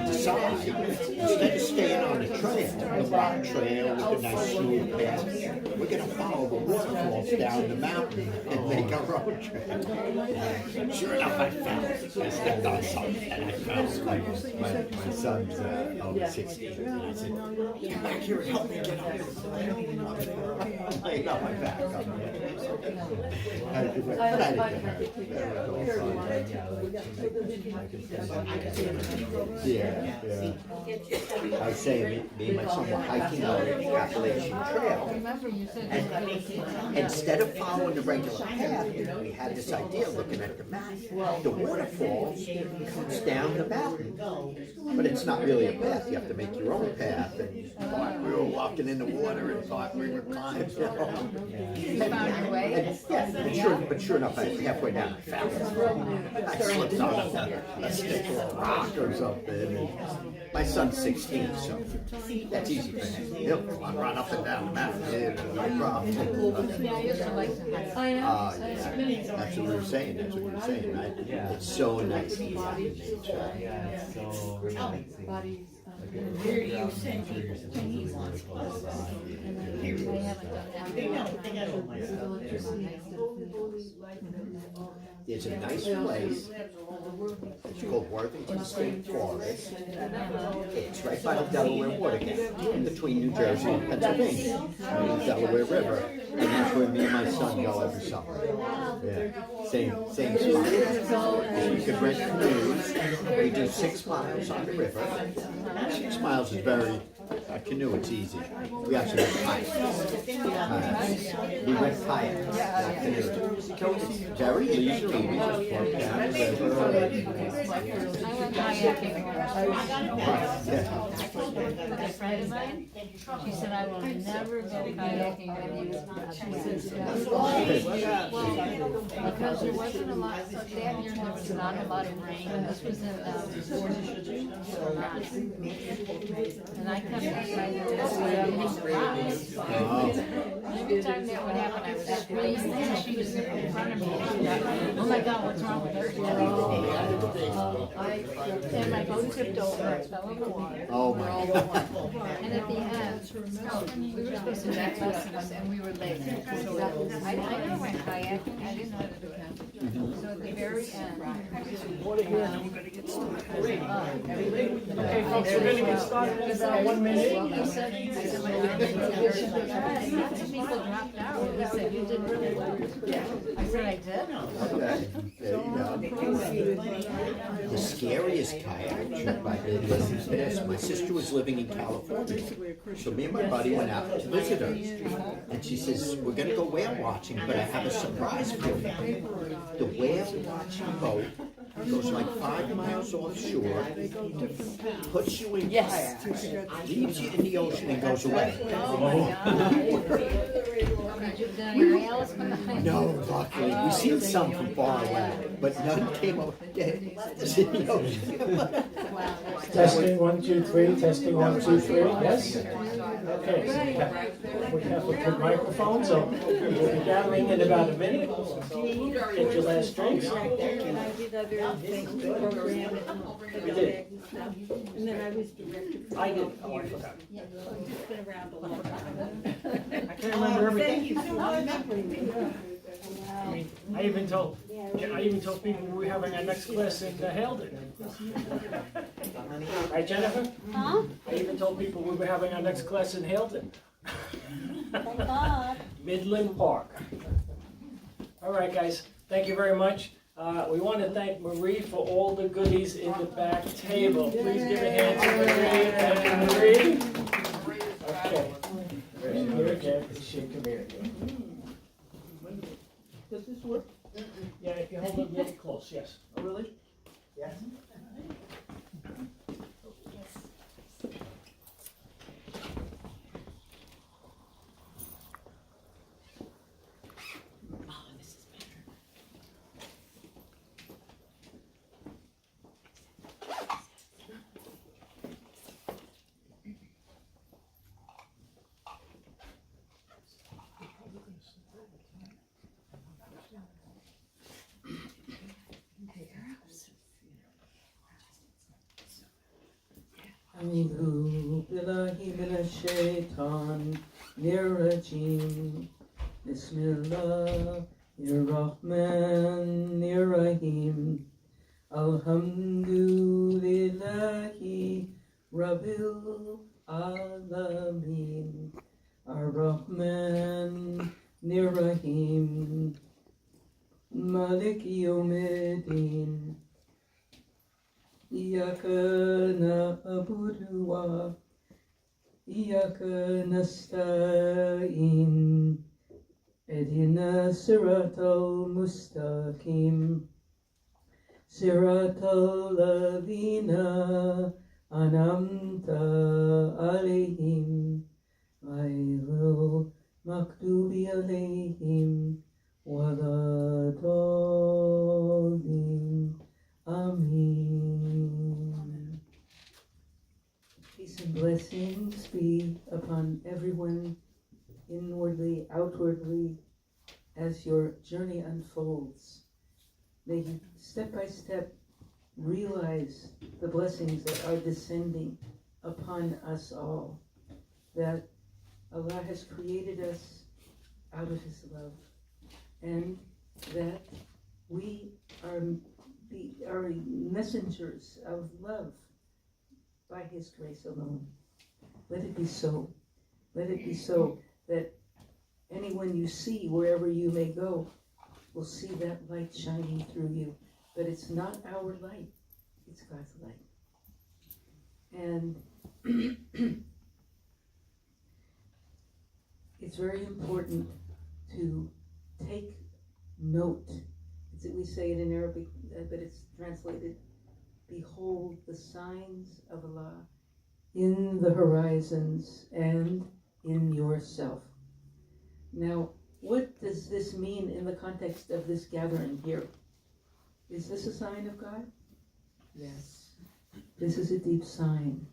decided, instead of staying on the trail, the rock trail with the nice smooth path, we're going to follow the waterfalls down the mountain and make a road trip. Sure enough, I stepped on something and I fell. My son's over 16, and I said, "Get back here and help me get up." I laid on my back. Yeah. I was saying, me and my son were hiking out the Appalachian Trail, and instead of following the regular path, we had this idea looking at the map. The waterfalls comes down the mountain, but it's not really a path. You have to make your own path. And thought we were walking in the water and thought we were climbing. You found your way? Yeah, but sure enough, halfway down, I fell. I slipped on a stick or a rock or something. And my son's 16, so that's easy for him. He'll run up and down the mountain, no problem. Yeah, I used to like to hike. I know. Yeah. That's what we were saying. That's what we were saying, right? It's so nice to be out in nature. Bodies. There's a nice place, it's called Worthington State Forest. It's right by the Delaware Water Gap, in between New Jersey and Pennsylvania, on the Delaware River. And that's where me and my son go every summer. Yeah, same spot. You could rent canoes. We do 6 miles on the river. 6 miles is very, a canoe, it's easy. We actually have kayaks. We rent kayaks, not canoes. It's very leisurely, we just walk down the river. I went kayaking once. Yeah. A friend of mine, she said, I will never go kayaking with you. She said, because there wasn't a lot, that year there was not a lot of rain, and this was in March. And I kept excited to see the rocks. Every time that would happen, I was screaming, and she was in front of me. Oh my God, what's wrong with her? And my boat tipped over, it fell in the water. Oh my God. And at the end, we were supposed to take lessons and we were late. I never went kayaking, I didn't know how to do that. So at the very end. Okay, folks, we're gonna get started in about 1 minute. He said, people dropped out. He said, you did really well. I said, I did. Okay, there you go. The scariest kayak trip I did was this. My sister was living in California. So me and my buddy went out to visit her. And she says, we're gonna go whale watching, but I have a surprise for you. The whale watching boat goes like 5 miles offshore, puts you in kayaks, leaves you in the ocean and goes away. Oh my God. Did you have any else behind? No, luckily, we seen some from far away, but none came over. Left us in the ocean. Wow. Testing, 1, 2, 3, testing, 1, 2, 3, yes? Okay, so we have a good microphone, so we'll be gathering in about a minute. Get your last drinks. And I did other things, program You did. and then I was director for I did. 12 Oh, I years. forgot. So I've been around a long time. I can't remember everything. Thank you for remembering me. I mean, I even told people we were having our next class in Halden. Right, Jennifer? Huh? I even told people we were having our next class in Halden. Thank God. Midland Park. All right, guys, thank you very much. We want to thank Marie for all the goodies in the back table. Please give a hand to Marie and Marie. Okay. Here again, Sheikha Maryam. Does this work? Yeah, if you hold it really close, yes. Oh, really? Yes. أعوذ بالله من الشيطان الرجيم بسم الله الرحمن الرحيم الحمد لله رب العالمين الرحمن الرحيم مالك يوم الدين إياك نعبد وإياك نستعين اهدنا الصراط المستقيم صراط الذين أنعمت عليهم غير المغضوب عليهم ولا الضالين Amen. Peace and blessings be upon everyone, inwardly, outwardly, as your journey unfolds. May you step by step realize the blessings that are descending upon us all, that Allah has created us out of His love, and that we are messengers of love by His grace alone. Let it be so. Let it be so that anyone you see, wherever you may go, will see that light shining through you. But it's not our light, it's God's light. And it's very important to take note. We say it in Arabic, but it's translated, behold the signs of Allah in the horizons and in yourself. Now, what does this mean in the context of this gathering here? Is this a sign of God? Yes. This is a deep sign.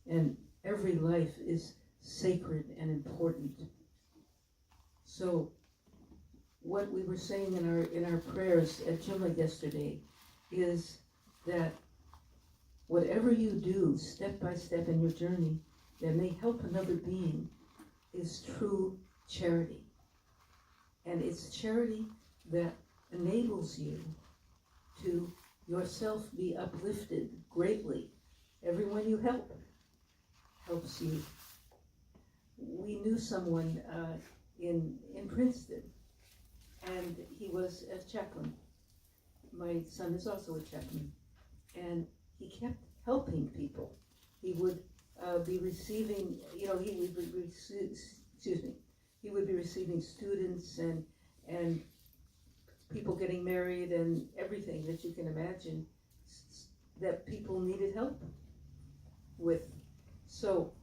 And every life is sacred and important. So, what we were saying in our prayers at Jummah yesterday is that whatever you do step by step in your journey that may help another being is true charity. And it's charity that enables you to yourself be uplifted greatly. Everyone you help helps you. We knew someone in Princeton, and he was a chaplain. my son is also a chaplain, and he kept helping people. He would be receiving, he would be he would be receiving students and people getting married and everything that you can imagine that people needed help with. So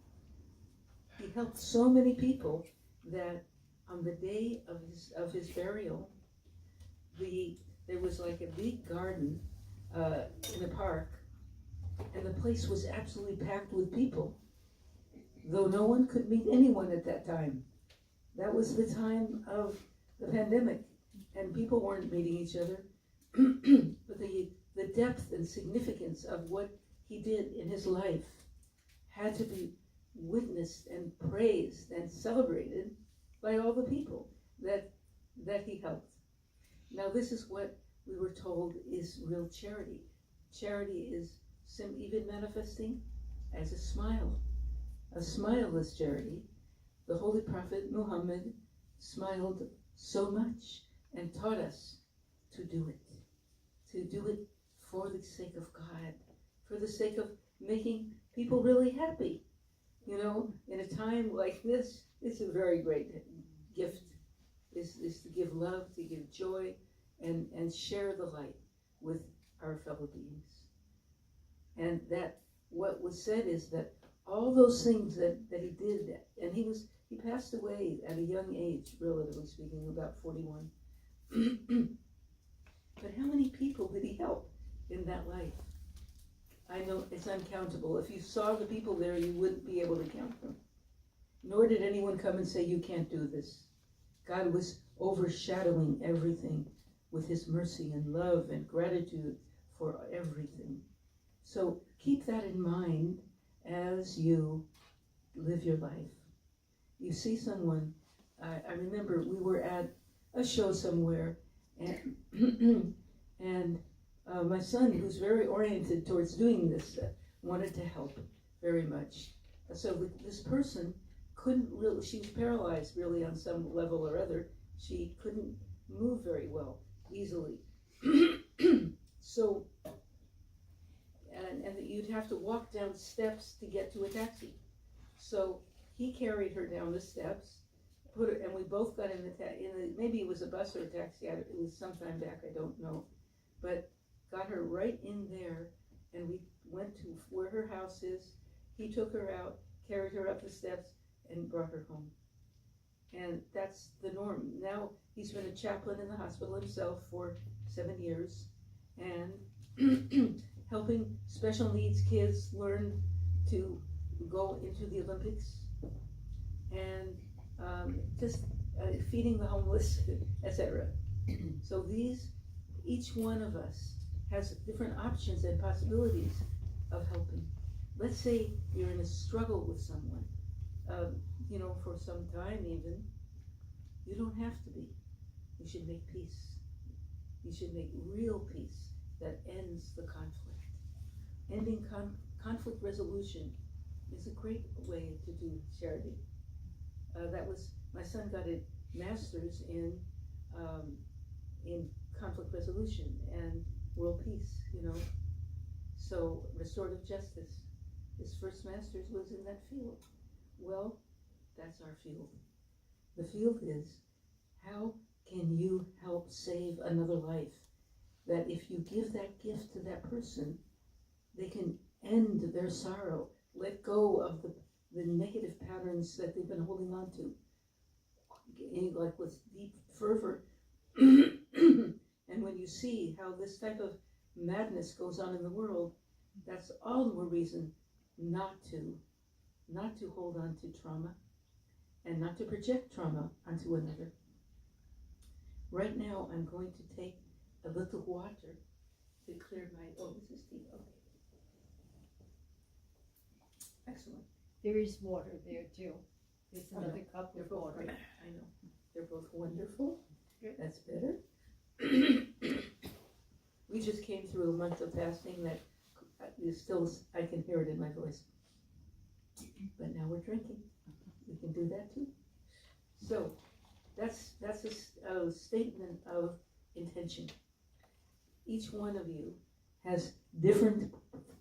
he helped so many people that on the day of his burial, there was like a big garden in the park, and the place was absolutely packed with people, though no one could meet anyone at that time. That was the time of the pandemic, and people weren't meeting each other. But the depth and significance of what he did in his life had to be witnessed and praised and celebrated by all the people that he helped. Now this is what we were told is real charity. Charity is even manifesting as a smile. A smile is charity. The Holy Prophet Muhammad smiled so much and taught us to do it for the sake of God, for the sake of making people really happy. In a time like this, it's a very great gift, is to give love, to give joy, and share the light with our fellow beings. And that what was said is that all those things that he did, and he passed away at a young age, relatively speaking, about 41. But how many people did he help in that life? I know it's uncountable. If you saw the people there, you wouldn't be able to count them. Nor did anyone come and say, you can't do this. God was overshadowing everything with his mercy and love and gratitude for everything. So keep that in mind as you live your life. You see someone, I remember we were at a show somewhere, and my son, who's very oriented towards doing this, wanted to help very much. So this person couldn't really, she was paralyzed really on some level or other. She couldn't move very well, easily. So, and you'd have to walk down steps to get to a taxi. So he carried her down the steps, and we both got in maybe it was a bus or a taxi, it was sometime back, I don't know. But got her right in there, and we went to where her house is. He took her out, carried her up the steps, and brought her home. And that's the norm. Now he's been a chaplain in the hospital himself for 7 years, and helping special needs kids learn to go into the Olympics, and just feeding the homeless, etc. So each one of us has different options and possibilities of helping. Let's say you're in a struggle with someone, for some time even. You don't have to be. You should make peace. You should make real peace that ends the conflict. Ending conflict resolution is a great way to do charity. My son got a master's in conflict resolution and world peace, So restorative justice. His first master's was in that field. Well, that's our field. The field is, how can you help save another life? That if you give that gift to that person, they can end their sorrow, let go of the negative patterns that they've been holding on to, like with deep fervor. And when you see how this type of madness goes on in the world, that's all the more reason not to hold on to trauma and not to project trauma onto another. Right now, I'm going to take a little water to clear my, this is tea, okay. Excellent. There is water there too. There's another cup of water. Great. I know. They're both wonderful. Good. That's better. We just came through a month of fasting that is still, I can hear it in my voice. But now we're drinking. We can do that too. So that's a statement of intention. each one of you has different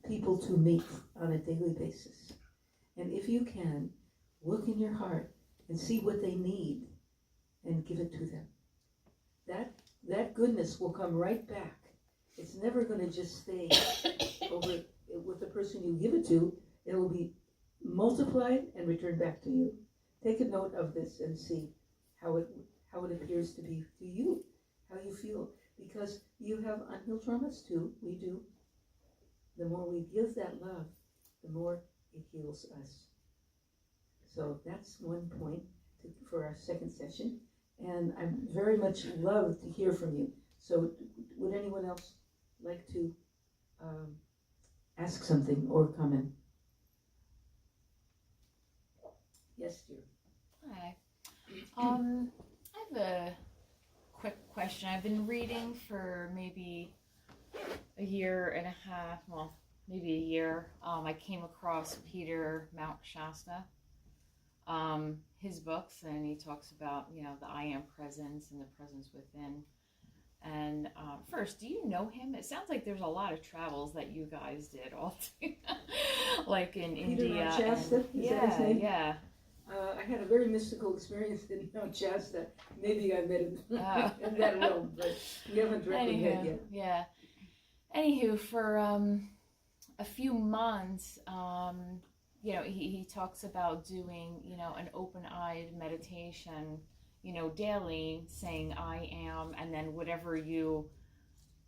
people to meet on a daily basis. And if you can, look in your heart and see what they need and give it to them. That goodness will come right back. It's never going to just stay over with the person you give it to. It will be multiplied and returned back to you. Take a note of this and see how it appears to be to you, how you feel. Because you have unhealed traumas too, we do. The more we give that love, the more it heals us. So that's one point for our second session. And I very much love to hear from you. So would anyone else like to ask something or comment? Yes, dear. Hi. I have a quick question. I've been reading for maybe a year and a half, well, maybe a year. I came across Peter Mount Shasta, his books, and he talks about, you know, the I am presence and the presence within. And first, do you know him? It sounds like there's a lot of travels that you guys did all like in Peter India. Mount Shasta, is that his name? Yeah. I had a very mystical experience in Mount Shasta. Maybe I met him in that realm, but we haven't directly met yet. Yeah. Anywho, for a few months, you know, he talks about doing, you know, an open-eyed meditation, you know, daily, saying I am, and then whatever you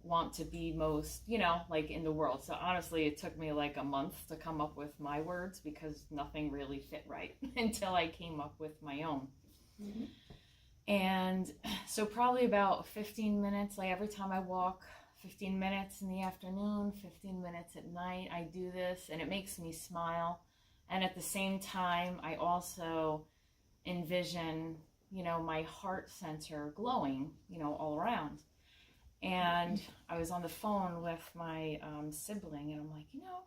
want to be most, you know, like in the world. So honestly, it took me like a month to come up with my words because nothing really fit right until I came up with my own. Mm-hmm. And so probably about 15 minutes, like every time I walk, 15 minutes in the afternoon, 15 minutes at night, I do this, and it makes me smile. And at the same time, I also envision, you know, my heart center glowing, you know, all around. And I was on the phone with my sibling, and I'm like, you know,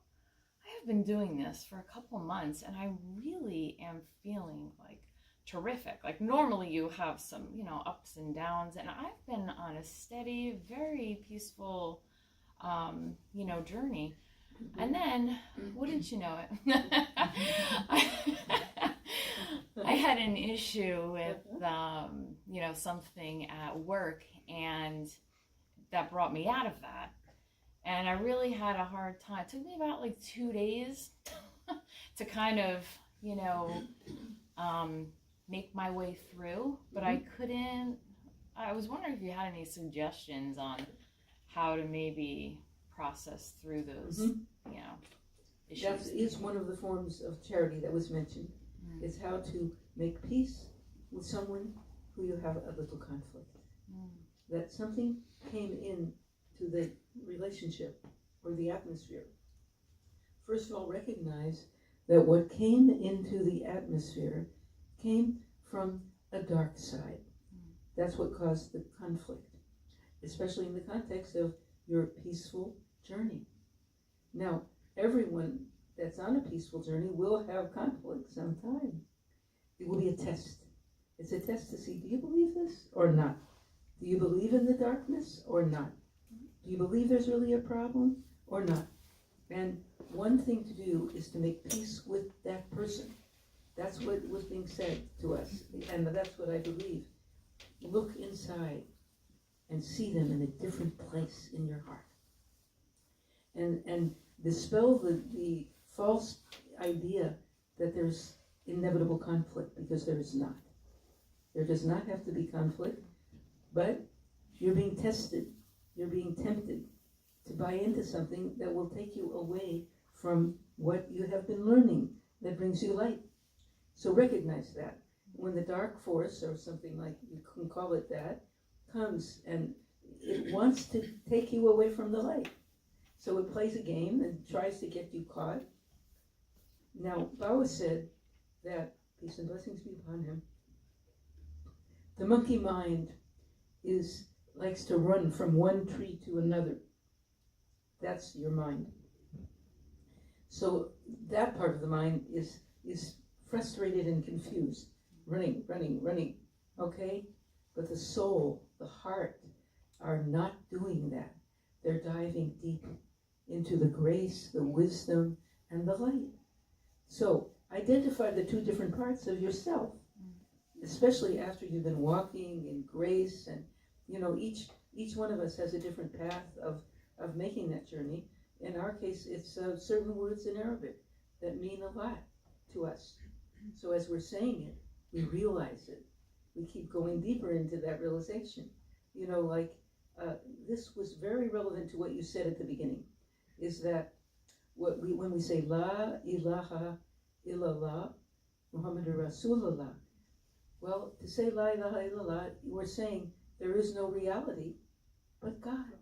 I have been doing this for a couple months, and I really am feeling like terrific. Like normally you have some, you know, ups and downs, and I've been on a steady, very peaceful, you know, journey. And then, wouldn't you know it, I had an issue with, you know, something at work, and that brought me out of that. And I really had a hard time. It took me about like 2 days to kind of, you know, make my way through, but I couldn't. I was wondering if you had any suggestions on how to maybe process through those, you know, issues. That is one of the forms of charity that was mentioned. It's how to make peace with someone who you have a little conflict. That something came in to the relationship or the atmosphere. First of all, recognize that what came into the atmosphere came from a dark side. That's what caused the conflict, especially in the context of your peaceful journey. Now, everyone that's on a peaceful journey will have conflict sometime. It will be a test. It's a test to see, do you believe this or not? Do you believe in the darkness or not? Do you believe there's really a problem or not? And one thing to do is to make peace with that person. That's what was being said to us, and that's what I believe. Look inside and see them in a different place in your heart. And dispel the false idea that there's inevitable conflict, because there is not. There does not have to be conflict, but you're being tested, you're being tempted to buy into something that will take you away from what you have been learning that brings you light. So recognize that. When the dark force, or something like you can call it that, comes and it wants to take you away from the light. So it plays a game and tries to get you caught. Now, Bawa said that, peace and blessings be upon him, the monkey mind likes to run from one tree to another. That's your mind. So that part of the mind is frustrated and confused, running, okay? But the soul, the heart, are not doing that. They're diving deep into the grace, the wisdom, and the light. So identify the two different parts of yourself, especially after you've been walking in grace, and each one of us has a different path of making that journey. In our case, it's certain words in Arabic that mean a lot to us. So as we're saying it, we realize it. We keep going deeper into that realization. This was very relevant to what you said at the beginning, is that when we say La ilaha illallah Muhammadur Rasulullah, well, to say La ilaha illallah, we're saying there is no reality but God.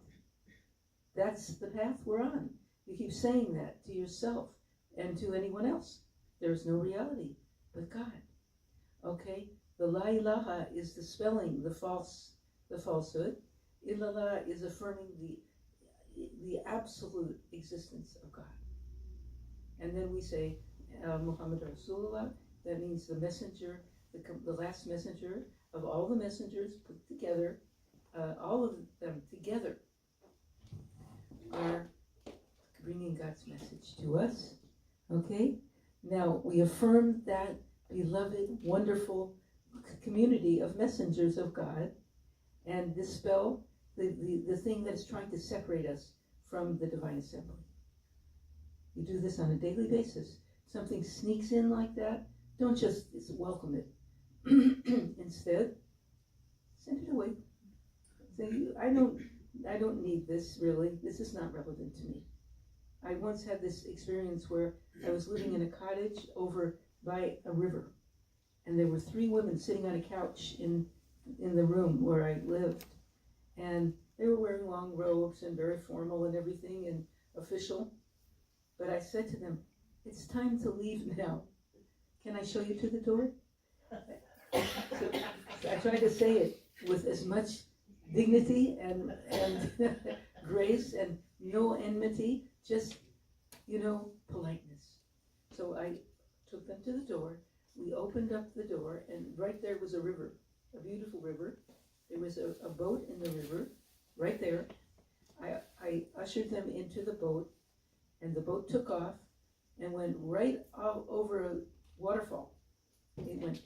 That's the path we're on. You keep saying that to yourself and to anyone else. There's no reality but God. Okay? The La ilaha is dispelling the falsehood. Illallah is affirming the absolute existence of God. And then we say Muhammad Rasulullah. That means the messenger, the last messenger of all the messengers put together. All of them together are bringing God's message to us. Okay? Now we affirm that beloved, wonderful community of messengers of God and dispel the thing that's trying to separate us from the divine assembly. You do this on a daily basis. Something sneaks in like that, don't just welcome it. Instead, send it away. Say, I don't need this really. This is not relevant to me. I once had this experience where I was living in a cottage over by a river, and there were 3 women sitting on a couch in the room where I lived, and they were wearing long robes and very formal and everything and official. But I said to them, "It's time to leave now. Can I show you to the door?" So I tried to say it with as much dignity and grace and no enmity, just, politeness. So I took them to the door. We opened up the door, and right there was a river, a beautiful river. There was a boat in the river, right there. I ushered them into the boat, and the boat took off and went right over a waterfall. It went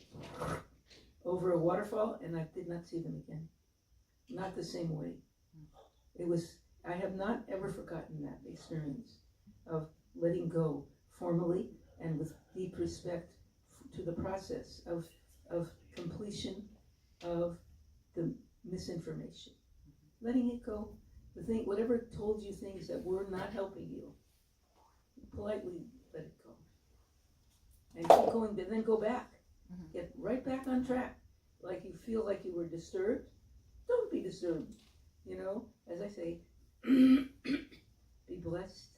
over a waterfall, and I did not see them again. Not the same way. I have not ever forgotten that experience of letting go formally and with deep respect to the process of completion of the misinformation. Letting it go. Whatever told you things that were not helping you, politely let it go. And keep going, but then go back. Get right back on track. Like you feel like you were disturbed, don't be disturbed. As I say, be blessed,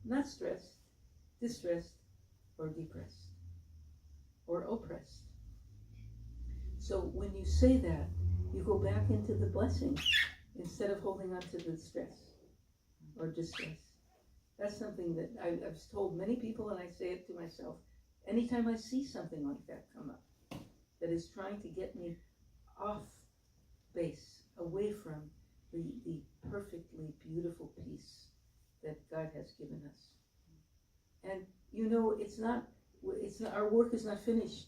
not stressed, distressed, or depressed, or oppressed. So when you say that, you go back into the blessing instead of holding on to the stress or distress. That's something that I've told many people, and I say it to myself. Anytime I see something like that come up, that is trying to get me off base, away from the perfectly beautiful peace that God has given us. And it's not our work is not finished.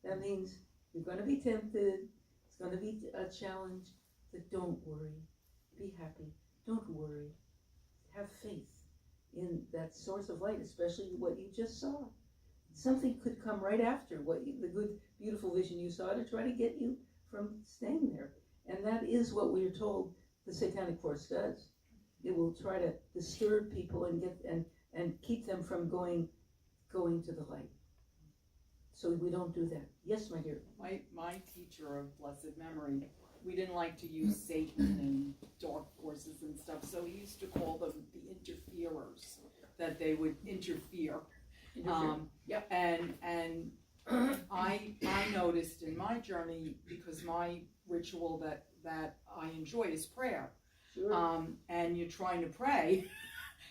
That means you're going to be tempted. It's going to be a challenge. But don't worry. Be happy. Don't worry. Have faith in that source of light, especially what you just saw. Something could come right after the good, beautiful vision you saw to try to get you from staying there. And that is what we are told the satanic force does. It will try to disturb people and keep them from going to the light. So we don't do that. Yes, my dear. My teacher of blessed memory, we didn't like to use Satan and dark forces and stuff, so he used to call them the interferers, that they would interfere. Yep. And I noticed in my journey, because my ritual that I enjoy is prayer. Sure. And you're trying to pray,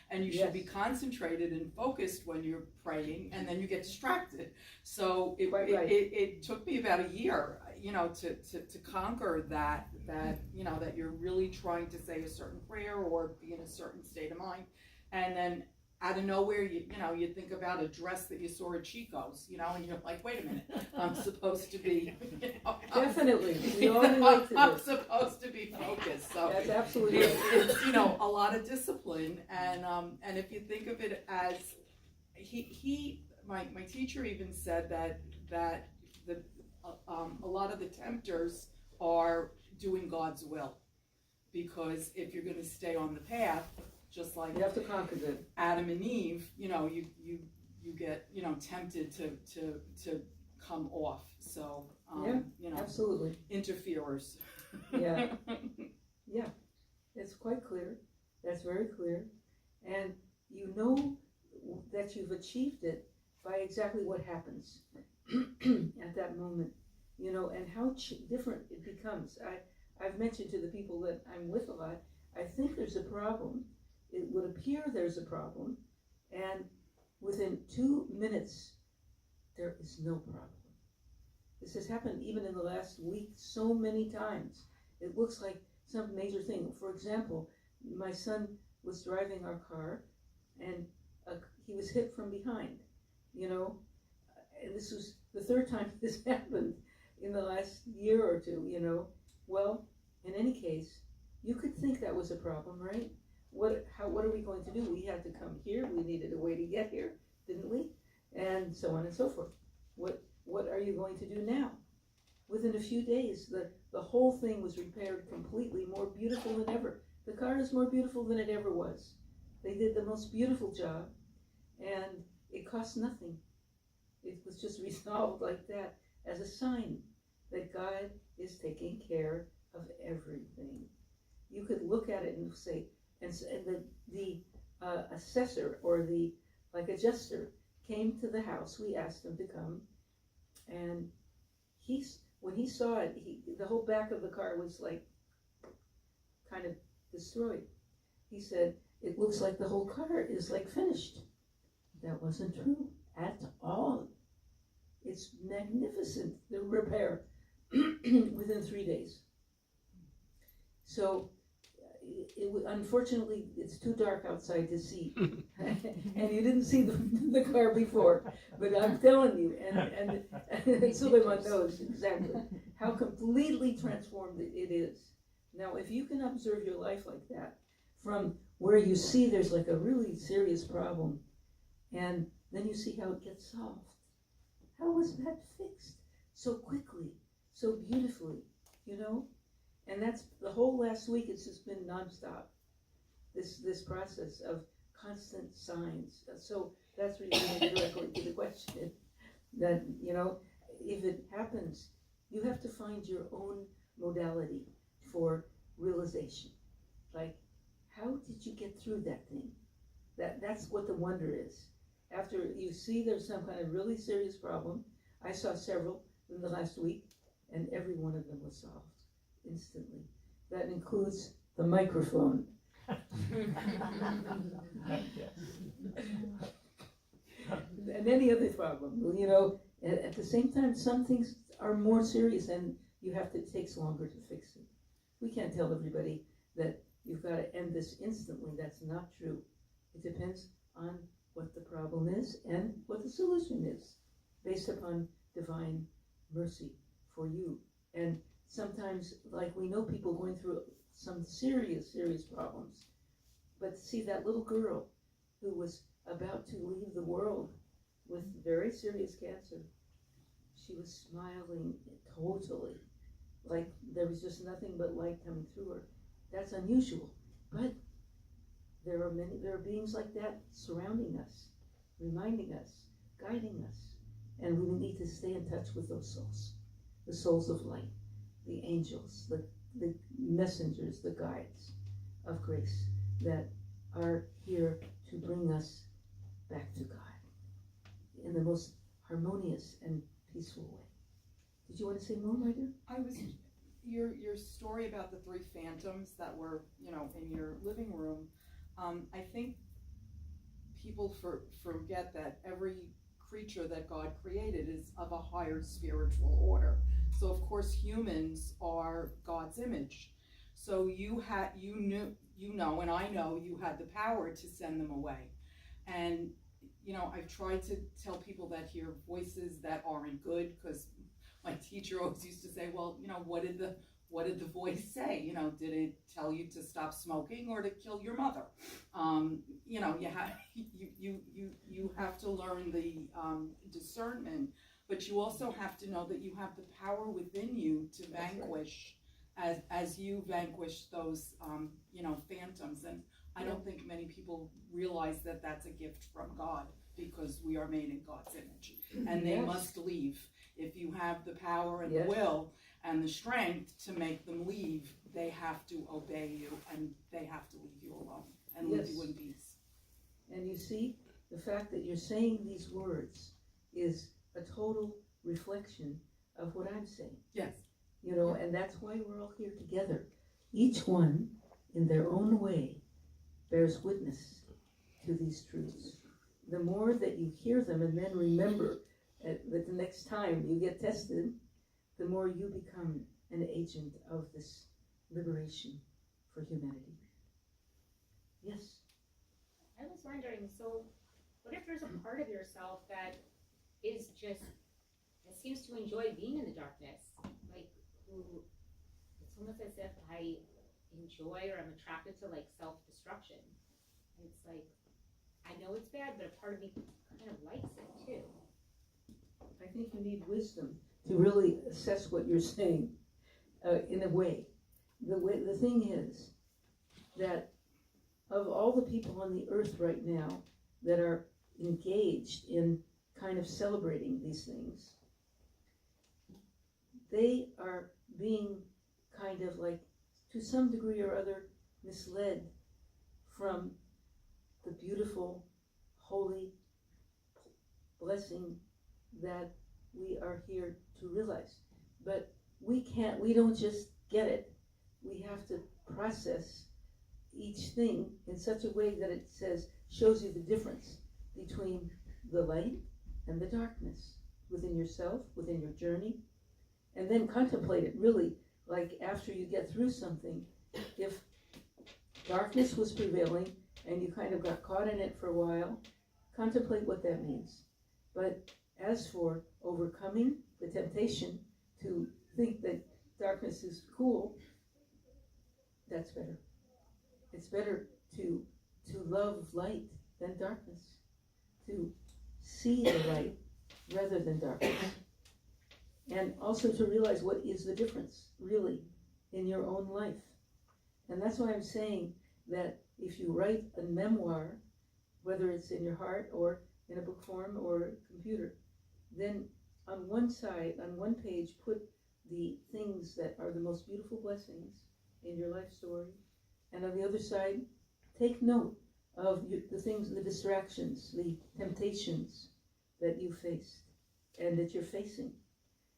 and you should be concentrated and focused when you're praying, and then you get distracted. So it took me about a year. you know, to conquer that, you know, that you're really trying to say a certain prayer or be in a certain state of mind. And then out of nowhere, you know, you think about a dress that you saw at Chico's, you know, and you're like, wait a minute, I'm supposed to be, you know, Definitely, we all relate to I'm this. supposed to be focused. So That's absolutely it's, you know, a lot of discipline. And if you think of it as, my teacher even said that a lot of the tempters are doing God's will, because if you're going to stay on the path, just like You have to conquer them. Adam and Eve, you know, you get, you know, tempted to come off. So, Yeah, you know, Absolutely. interferers. Yeah. Yeah, it's quite clear. That's very clear. And you know that you've achieved it by exactly what happens at that moment, you know, and how different it becomes. I've mentioned to the people that I'm with a lot, I think there's a problem. It would appear there's a problem, and within 2 minutes, there is no problem. This has happened even in the last week so many times. It looks like some major thing. For example, my son was driving our car, and he was hit from behind, you know, and this was the third time this happened in the last year or two, you know. Well, in any case, you could think that was a problem, right? What are we going to do? We had to come here. We needed a way to get here, didn't we? And so on and so forth. What are you going to do now? Within a few days, the whole thing was repaired completely, more beautiful than ever. The car is more beautiful than it ever was. They did the most beautiful job, and it cost nothing. It was just resolved like that as a sign that God is taking care of everything. You could look at it and say, and the assessor or the adjuster came to the house. We asked him to come, and when he saw it, the whole back of the car was like kind of destroyed. He said, "It looks like the whole car is like finished." That wasn't true at all. It's magnificent, the repair, within 3 days. So, unfortunately, it's too dark outside to see, and you didn't see the car before. But I'm telling you, and Suleiman knows exactly how completely transformed it is. Now, if you can observe your life like that, from where you see there's like a really serious problem, and then you see how it gets solved. How was that fixed so quickly, so beautifully, you know? And that's the whole last week. It's just been nonstop. This process of constant signs. So that's related directly to the question that, you know, if it happens, you have to find your own modality for realization. Like, how did you get through that thing? That's what the wonder is. After you see there's some kind of really serious problem, I saw several in the last week, and every one of them was solved instantly. That includes the microphone. And any other problem, you know. At the same time, some things are more serious, and it takes longer to fix it. We can't tell everybody that you've got to end this instantly. That's not true. It depends on what the problem is and what the solution is, based upon divine mercy for you. And sometimes, like, we know people going through some serious problems, but see that little girl who was about to leave the world with very serious cancer, she was smiling totally, like there was just nothing but light coming through her. That's unusual, but there are beings like that surrounding us, reminding us, guiding us, and we need to stay in touch with those souls, the souls of light, the angels, the messengers, the guides of grace that are here to bring us back to God in the most harmonious and peaceful way. Did you want to say more, my dear? I was, your story about the 3 phantoms that were, you know, in your living room, I think people forget that every creature that God created is of a higher spiritual order. So of course humans are God's image. So you know, and I know you had the power to send them away. And you know, I've tried to tell people that hear voices that aren't good, because my teacher always used to say, well, you know, what did the voice say? You know, did it tell you to stop smoking or to kill your mother? You know, you have to learn the discernment, but you also have to know that you have the power within you to vanquish, as you vanquish those you know, phantoms. And I don't think many people realize that that's a gift from God, because we are made in God's image, and they must leave. If you have the power and the will and the strength to make them leave, they have to obey you, and they have to leave you alone and leave you in peace. And you see, the fact that you're saying these words is a total reflection of what I'm saying. Yes. You know, and that's why we're all here together. Each one, in their own way, bears witness to these truths. The more that you hear them and then remember that the next time you get tested, the more you become an agent of this liberation for humanity. Yes? I was wondering, so what if there's a part of yourself that is just, that seems to enjoy being in the darkness? Like, who, it's almost as if I enjoy, or I'm attracted to, like, self-destruction. And it's like, I know it's bad, but a part of me kind of likes it too. I think you need wisdom to really assess what you're saying in a way. The thing is that of all the people on the earth right now that are engaged in kind of celebrating these things, they are being kind of like, to some degree or other, misled from the beautiful, holy blessing that we are here to realize. But we don't just get it. We have to process each thing in such a way that it shows you the difference between the light and the darkness within yourself, within your journey, and then contemplate it really, like after you get through something. If darkness was prevailing and you kind of got caught in it for a while, contemplate what that means. But as for overcoming the temptation to think that darkness is cool, that's better. It's better to love light than darkness, to see the light rather than darkness, and also to realize what is the difference really in your own life. And that's why I'm saying that if you write a memoir, whether it's in your heart or in a book form or a computer, then on one side, on one page, put the things that are the most beautiful blessings in your life story, and on the other side, take note of the things, the distractions, the temptations that you faced and that you're facing.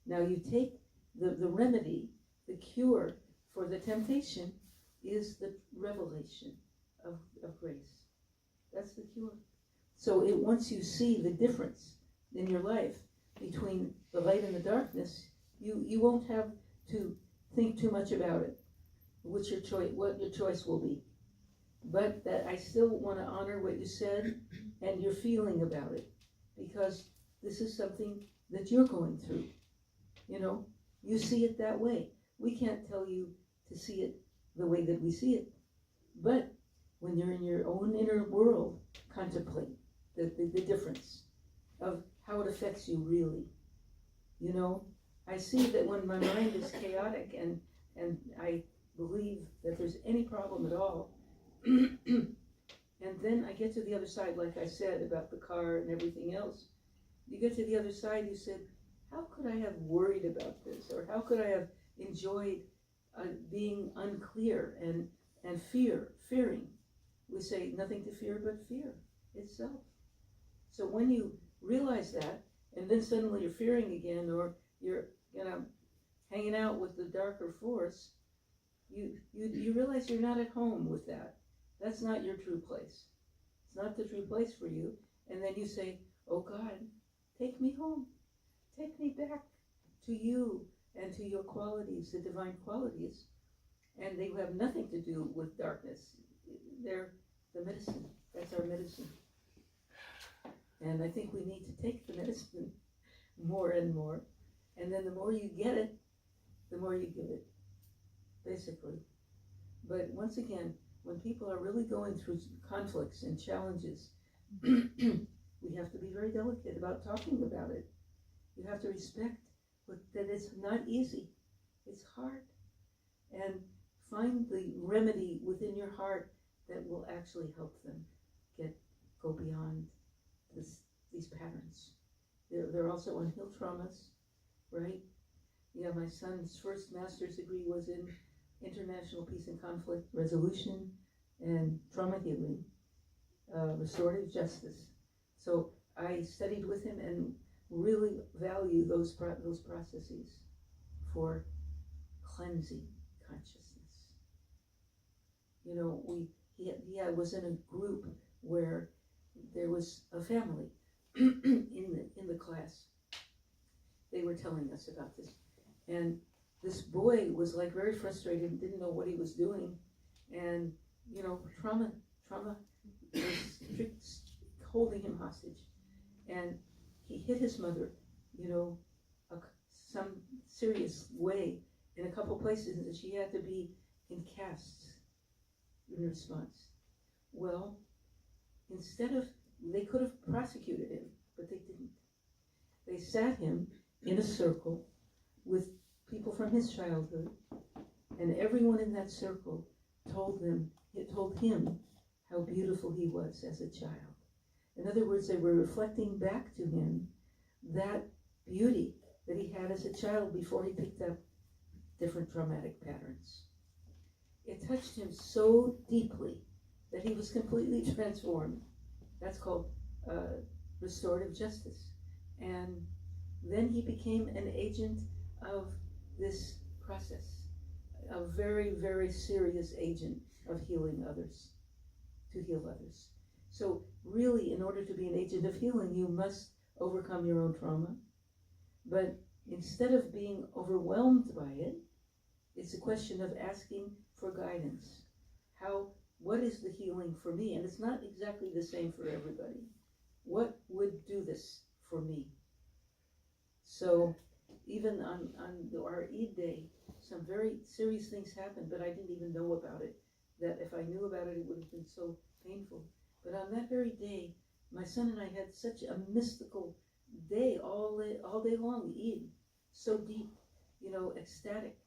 Now you take the remedy, the cure for the temptation is the revelation of grace. That's the cure. So once you see the difference in your life between the light and the darkness, you won't have to think too much about it, what your choice will be. But that I still want to honor what you said and your feeling about it, because this is something that you're going through. You know, you see it that way. We can't tell you to see it the way that we see it. But when you're in your own inner world, contemplate the difference of how it affects you really. You know, I see that when my mind is chaotic and I believe that there's any problem at all, and then I get to the other side, like I said about the car and everything else, you get to the other side, you said, how could I have worried about this? Or how could I have enjoyed being unclear and fearing? We say nothing to fear but fear itself. So when you realize that, and then suddenly you're fearing again, or you're hanging out with the darker force, you realize you're not at home with that. That's not your true place. It's not the true place for you. And then you say, oh God, take me home. Take me back to you and to your qualities, the divine qualities. And they have nothing to do with darkness. They're the medicine. That's our medicine. And I think we need to take the medicine more and more. And then the more you get it, the more you give it, basically. But once again, when people are really going through conflicts and challenges, we have to be very delicate about talking about it. You have to respect that it's not easy. It's hard. And find the remedy within your heart that will actually help them go beyond these patterns. They're also unhealed traumas, right? Yeah, my son's first master's degree was in international peace and conflict resolution and trauma healing, restorative justice. So I studied with him and really value those processes for cleansing consciousness. You know, he was in a group where there was a family in the class. They were telling us about this, and this boy was like very frustrated and didn't know what he was doing, and you know, trauma was holding him hostage, and he hit his mother, you know, some serious way in a couple places, and she had to be in casts in response. Well, they could have prosecuted him, but they didn't. They sat him in a circle with people from his childhood, and everyone in that circle told him how beautiful he was as a child. In other words, they were reflecting back to him that beauty that he had as a child before he picked up different traumatic patterns. It touched him so deeply that he was completely transformed. That's called restorative justice. And then he became an agent of this process, a very, very serious agent of healing others, to heal others. So really, in order to be an agent of healing, you must overcome your own trauma. But instead of being overwhelmed by it, it's a question of asking for guidance. What is the healing for me? And it's not exactly the same for everybody. What would do this for me? So even on our Eid day, some very serious things happened, but I didn't even know about it. That if I knew about it, it would have been so painful. But on that very day, my son and I had such a mystical day all day long, Eid, so deep, you know, ecstatic.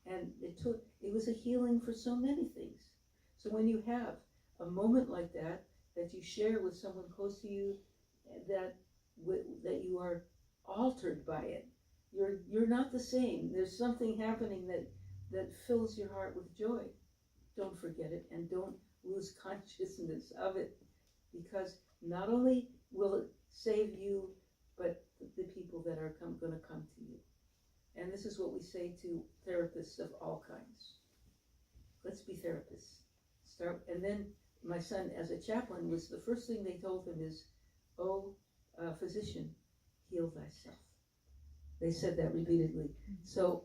And it was a healing for so many things. So when you have a moment like that you share with someone close to you, that you are altered by it, you're not the same. There's something happening that fills your heart with joy. Don't forget it, and don't lose consciousness of it, because not only will it save you, but the people that are going to come to you. And this is what we say to therapists of all kinds. Let's be therapists. And then my son, as a chaplain, was the first thing they told him is, physician, heal thyself. They said that repeatedly. So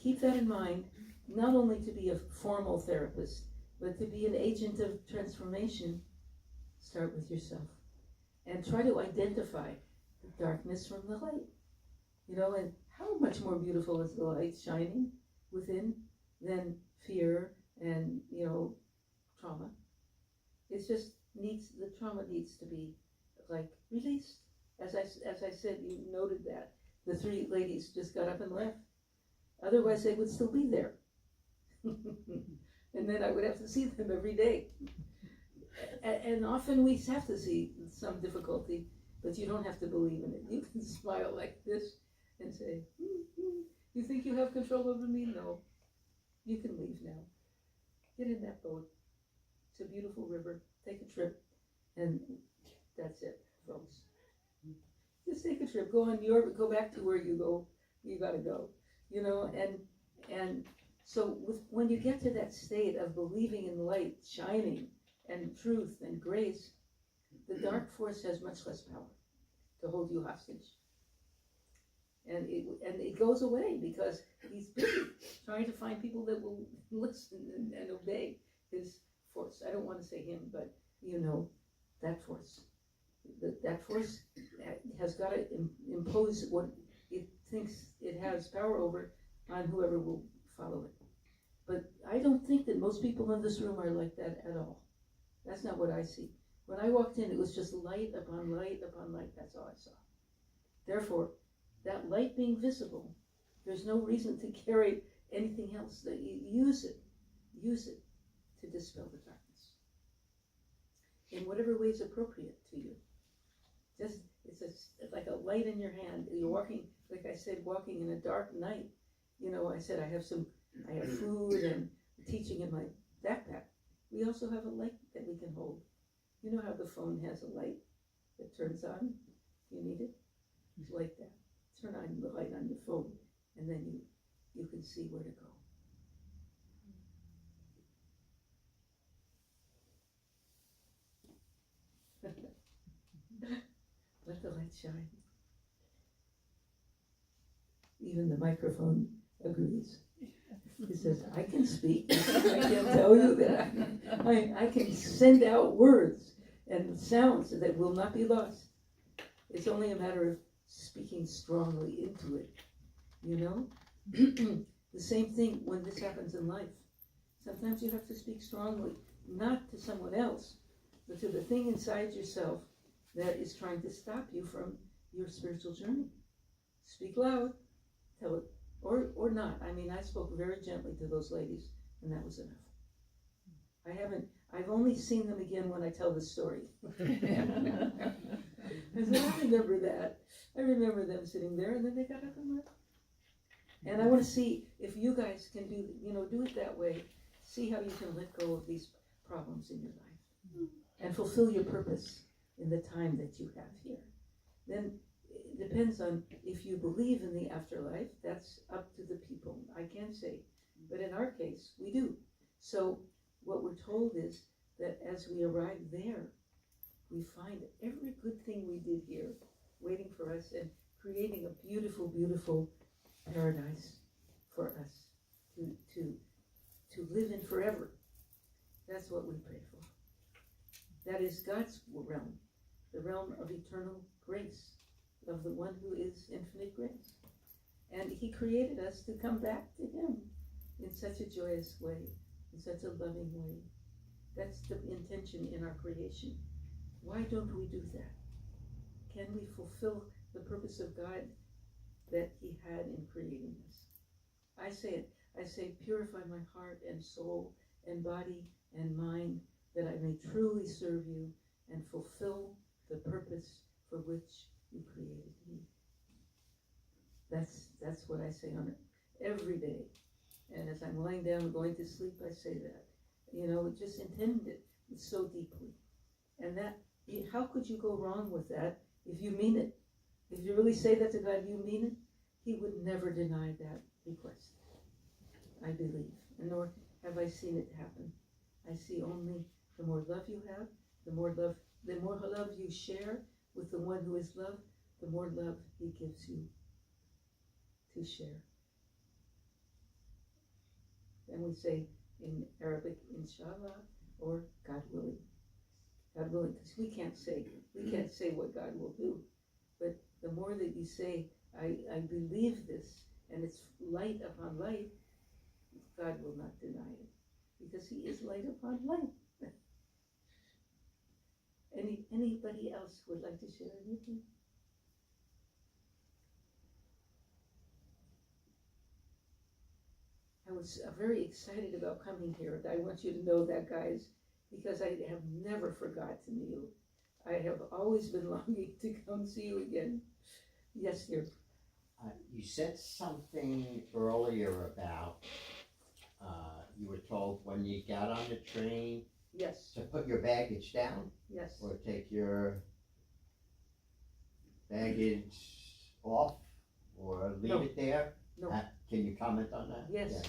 keep that in mind, not only to be a formal therapist, but to be an agent of transformation. Start with yourself. And try to identify the darkness from the light. You know, and how much more beautiful is the light shining within than fear and, you know, trauma. It's just the trauma needs to be like released. As I said, you noted that the three ladies just got up and left. Otherwise they would still be there. And then I would have to see them every day. And often we have to see some difficulty, but you don't have to believe in it. You can smile like this and say, you think you have control over me? No. You can leave now. Get in that boat. It's a beautiful river. Take a trip. And that's it, folks. Just take a trip. Go back to where you gotta go. You know, and so when you get to that state of believing in light shining and truth and grace, the dark force has much less power to hold you hostage. And it goes away because he's busy trying to find people that will listen and obey his force. I don't want to say him, but you know, that force. That force has got to impose what it thinks it has power over on whoever will follow it. But I don't think that most people in this room are like that at all. That's not what I see. When I walked in, it was just light upon light upon light. That's all I saw. Therefore, that light being visible, there's no reason to carry anything else. That you use it to dispel the darkness in whatever way is appropriate to you. Just it's like a light in your hand. You're walking, like I said, walking in a dark night. You know, I said I have food and teaching in my backpack. We also have a light that we can hold. You know how the phone has a light that turns on? You need it? It's like that. Turn on the light on your phone, and then you can see where to go. Let the light shine. Even the microphone agrees. He says, I can speak. I can tell you that I can send out words and sounds that will not be lost. It's only a matter of speaking strongly into it, you know? The same thing when this happens in life. Sometimes you have to speak strongly, not to someone else, but to the thing inside yourself that is trying to stop you from your spiritual journey. Speak loud, tell it, or not. I mean, I spoke very gently to those ladies, and that was enough. I've only seen them again when I tell this story. I said, I remember that. I remember them sitting there, and then they got up and left. And I want to see if you guys can do it that way. See how you can let go of these problems in your life and fulfill your purpose in the time that you have here. Then it depends on if you believe in the afterlife. That's up to the people. I can't say, but in our case, we do. So what we're told is that as we arrive there, we find every good thing we did here waiting for us and creating a beautiful, beautiful paradise for us to live in forever. That's what we pray for. That is God's realm, the realm of eternal grace, of the one who is infinite grace. And he created us to come back to him in such a joyous way, in such a loving way. That's the intention in our creation. Why don't we do that? Can we fulfill the purpose of God that he had in creating us? I say, purify my heart and soul and body and mind, that I may truly serve you and fulfill the purpose for which you created me. That's what I say on it every day. And as I'm lying down going to sleep, I say that. Just intend it so deeply. And that, how could you go wrong with that if you mean it? If you really say that to God, you mean it, he would never deny that request. I believe, and nor have I seen it happen. I see only the more love you have, the more love you share with the one who is love, the more love he gives you to share. And we say in Arabic, inshallah, or God willing. God willing, because we can't say what God will do. But the more that you say, I believe this, and it's light upon light, God will not deny it, because he is light upon light. Anybody else would like to share anything? I was very excited about coming here. I want you to know that, guys, because I have never forgotten you. I have always been longing to come see you again. Yes, dear. You said something earlier about you were told when you got on the train Yes. to put your baggage down? Yes. Or take your baggage off or leave it there? No. Can you comment on that? Yes.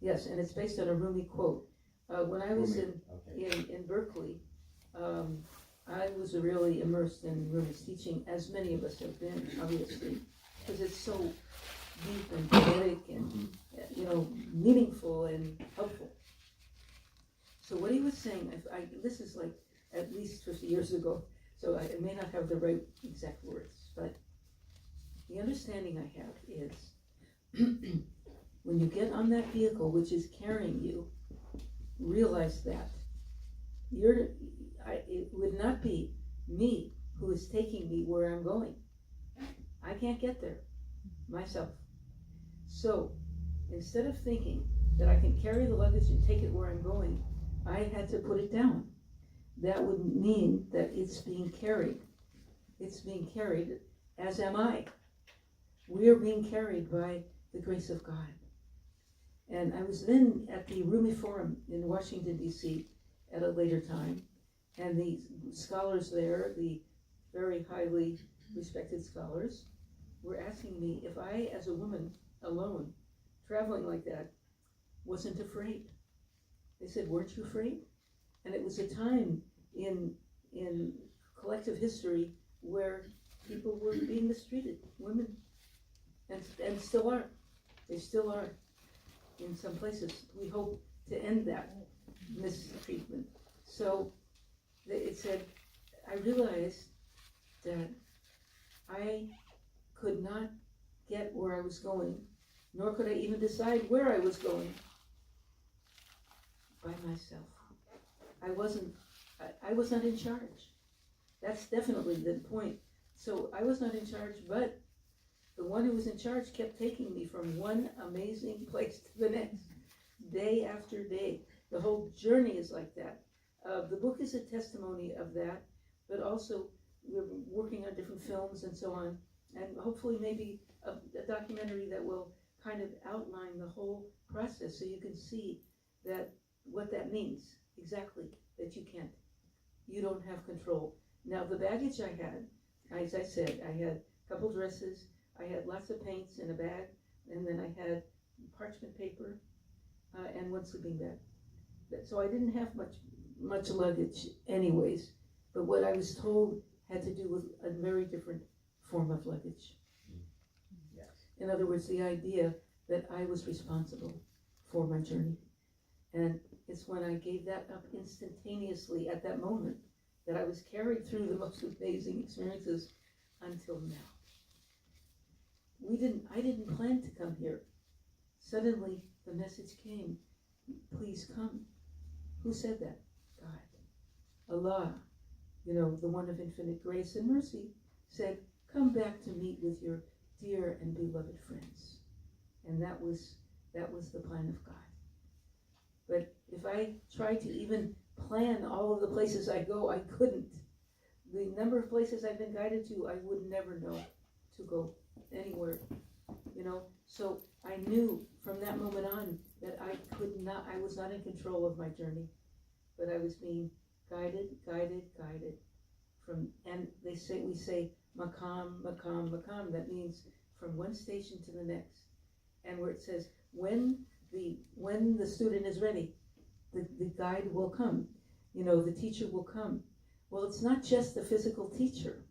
Yes, and it's based on a Rumi quote. When I was in Berkeley, I was really immersed in Rumi's teaching, as many of us have been, obviously, because it's so deep and poetic and, meaningful and helpful. So what he was saying, this is like at least 50 years ago, so I may not have the right exact words, but the understanding I have is when you get on that vehicle which is carrying you, realize that it would not be me who is taking me where I'm going. I can't get there myself. So instead of thinking that I can carry the luggage and take it where I'm going, I had to put it down. That would mean that it's being carried. It's being carried, as am I. We are being carried by the grace of God. And I was then at the Rumi Forum in Washington, D.C. at a later time, and the scholars there, the very highly respected scholars, were asking me if I, as a woman alone, traveling like that, wasn't afraid. They said, weren't you afraid? And it was a time in collective history where people were being mistreated, women, and still are. They still are in some places. We hope to end that mistreatment. So it said, I realized that I could not get where I was going, nor could I even decide where I was going by myself. I was not in charge. That's definitely the point. So I was not in charge, but the one who was in charge kept taking me from one amazing place to the next, day after day. The whole journey is like that. The book is a testimony of that, but also we're working on different films and so on, and hopefully maybe a documentary that will kind of outline the whole process so you can see that what that means exactly, that you don't have control. Now the baggage I had, as I said, I had a couple dresses, I had lots of paints in a bag, and then I had parchment paper and one sleeping bag. So I didn't have much luggage anyways, but what I was told had to do with a very different form of luggage. Yes. In other words, the idea that I was responsible for my journey. And it's when I gave that up instantaneously at that moment that I was carried through the most amazing experiences until now. I didn't plan to come here. Suddenly the message came, please come. Who said that? God. Allah, the one of infinite grace and mercy, said, come back to meet with your dear and beloved friends. And that was the plan of God. But if I tried to even plan all of the places I go, I couldn't. The number of places I've been guided to, I would never know to go anywhere, So I knew from that moment on that I was not in control of my journey, but I was being guided from, and we say makam, that means from one station to the next. And where it says, when the student is ready, the guide will come, the teacher will come. Well, it's not just the physical teacher,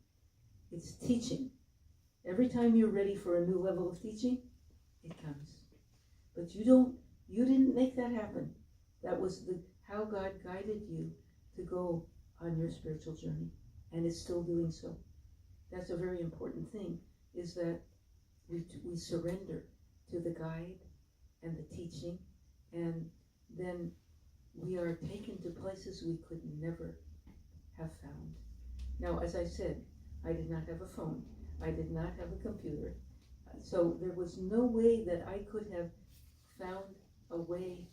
it's teaching. Every time you're ready for a new level of teaching, it comes. But you didn't make that happen. That was how God guided you to go on your spiritual journey, and is still doing so. That's a very important thing, is that we surrender to the guide and the teaching, and then we are taken to places we could never have found. Now, as I said, I did not have a phone. I did not have a computer. So there was no way that I could have found a way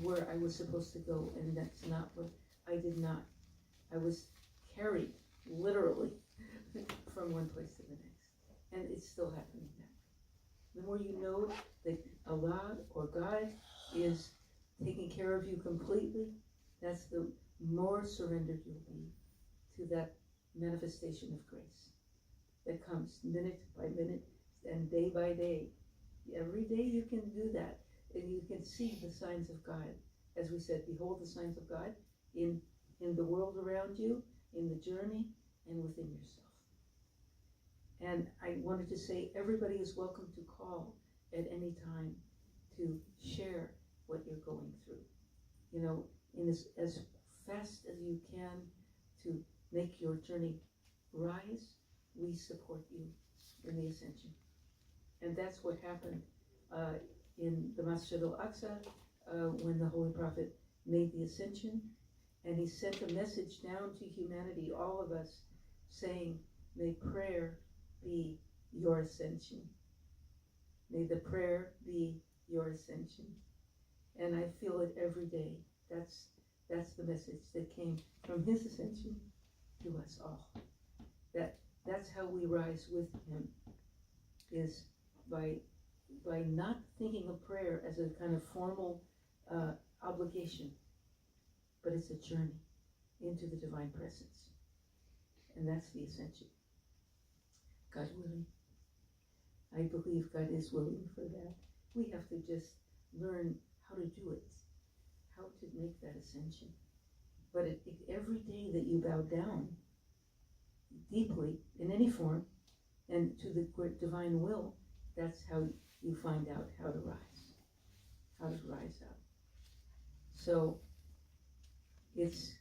where I was supposed to go, and that's not what I did not. I was carried, literally, from one place to the next. And it's still happening now. The more you know that Allah or God is taking care of you completely, that's the more surrendered you'll be to that manifestation of grace that comes minute by minute and day by day. Every day you can do that, and you can see the signs of God. As we said, behold the signs of God in the world around you, in the journey and within yourself. And I wanted to say everybody is welcome to call at any time to share what you're going through. You know, in as fast as you can to make your journey rise, we support you in the ascension. And that's what happened in the Masjid al-Aqsa when the Holy Prophet made the ascension. And he sent a message down to humanity, all of us, saying, may prayer be your ascension. May the prayer be your ascension. And I feel it every day. That's the message that came from his ascension to us all. That's how we rise with him, is by not thinking of prayer as a kind of formal obligation, but it's a journey into the divine presence. And that's the ascension. God willing. I believe God is willing for that. We have to just learn how to do it, how to make that ascension. But every day that you bow down deeply in any form and to the divine will, that's how you find out how to rise up. So it's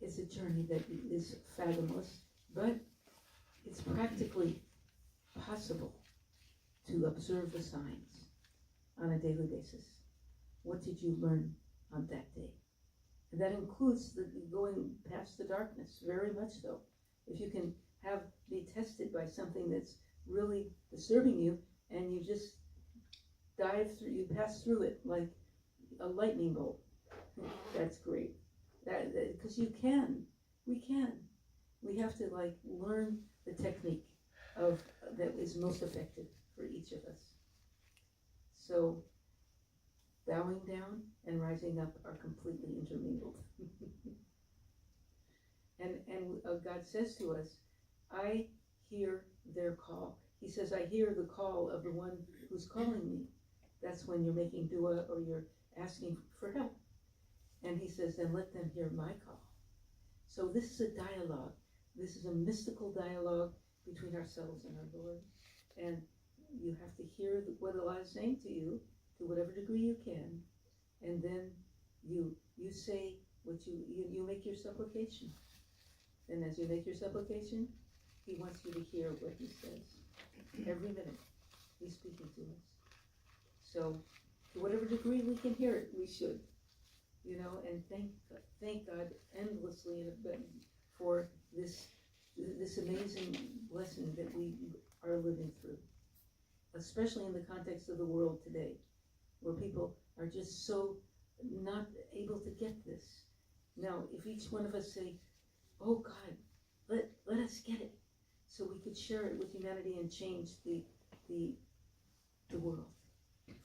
a journey that is fathomless, but it's practically possible to observe the signs on a daily basis. What did you learn on that day? And that includes the going past the darkness, very much so. If you can be tested by something that's really disturbing you, and you just you pass through it like a lightning bolt, that's great. Because we can. We have to learn the technique that is most effective for each of us. So bowing down and rising up are completely intermingled. and God says to us, I hear their call. He says, I hear the call of the one who's calling me. That's when you're making dua or you're asking for help. And he says, then let them hear my call. So this is a dialogue. This is a mystical dialogue between ourselves and our Lord. And you have to hear what Allah is saying to you, to whatever degree you can. And then you say what you make your supplication. And as you make your supplication, he wants you to hear what he says. Every minute, he's speaking to us. So, to whatever degree we can hear it, we should. And thank God endlessly for this amazing blessing that we are living through. Especially in the context of the world today, where people are just so not able to get this. Now, if each one of us say, oh God, let us get it, so we could share it with humanity and change the world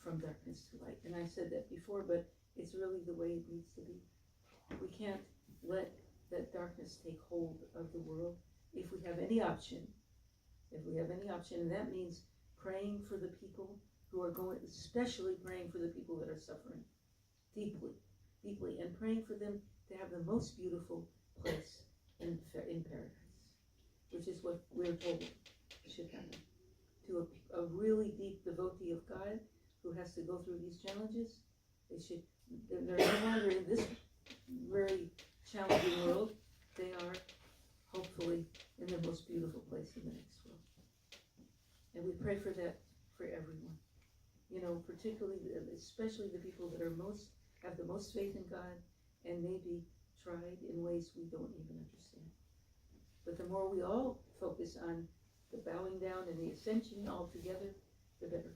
from darkness to light. And I said that before, but it's really the way it needs to be. We can't let that darkness take hold of the world if we have any option. And that means praying for the people who are especially praying for the people that are suffering deeply, and praying for them to have the most beautiful place in paradise, which is what we're told should happen. To a really deep devotee of God who has to go through these challenges, they're no longer in this very challenging world. They are hopefully in the most beautiful place in the next world. And we pray for that for everyone. Particularly, especially the people that have the most faith in God and may be tried in ways we don't even understand. But the more we all focus on the bowing down and the ascension all together, the better.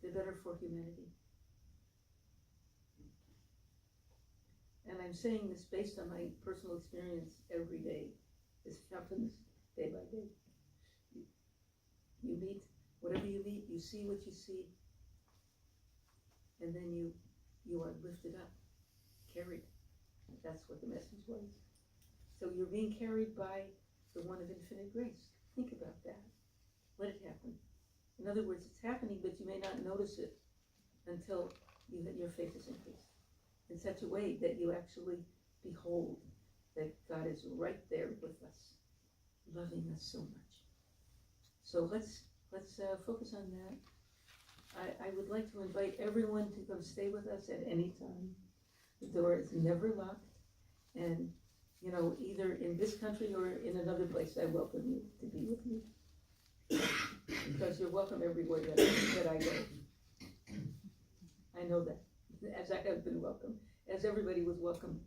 The better for humanity. And I'm saying this based on my personal experience every day. This happens day by day. You meet whatever you meet, you see what you see, and then you are lifted up, carried. That's what the message was. So you're being carried by the one of infinite grace. Think about that. Let it happen. In other words, it's happening, but you may not notice it until your faith is increased in such a way that you actually behold that God is right there with us, loving us so much. So let's focus on that. I would like to invite everyone to come stay with us at any time. The door is never locked, and you know, either in this country or in another place, I welcome you to be with me. Because you're welcome everywhere that I go. I know that, as I have been welcome, as everybody was welcome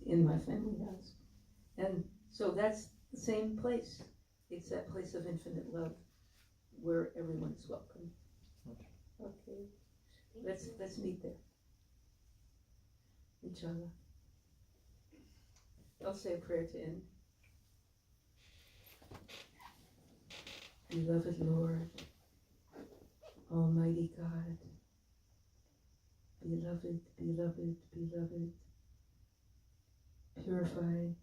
in my family house. And so that's the same place. It's that place of infinite love where everyone is welcome. Okay, let's meet there. Inshallah. I'll say a prayer to end. Beloved Lord, Almighty God, beloved, beloved, beloved, purify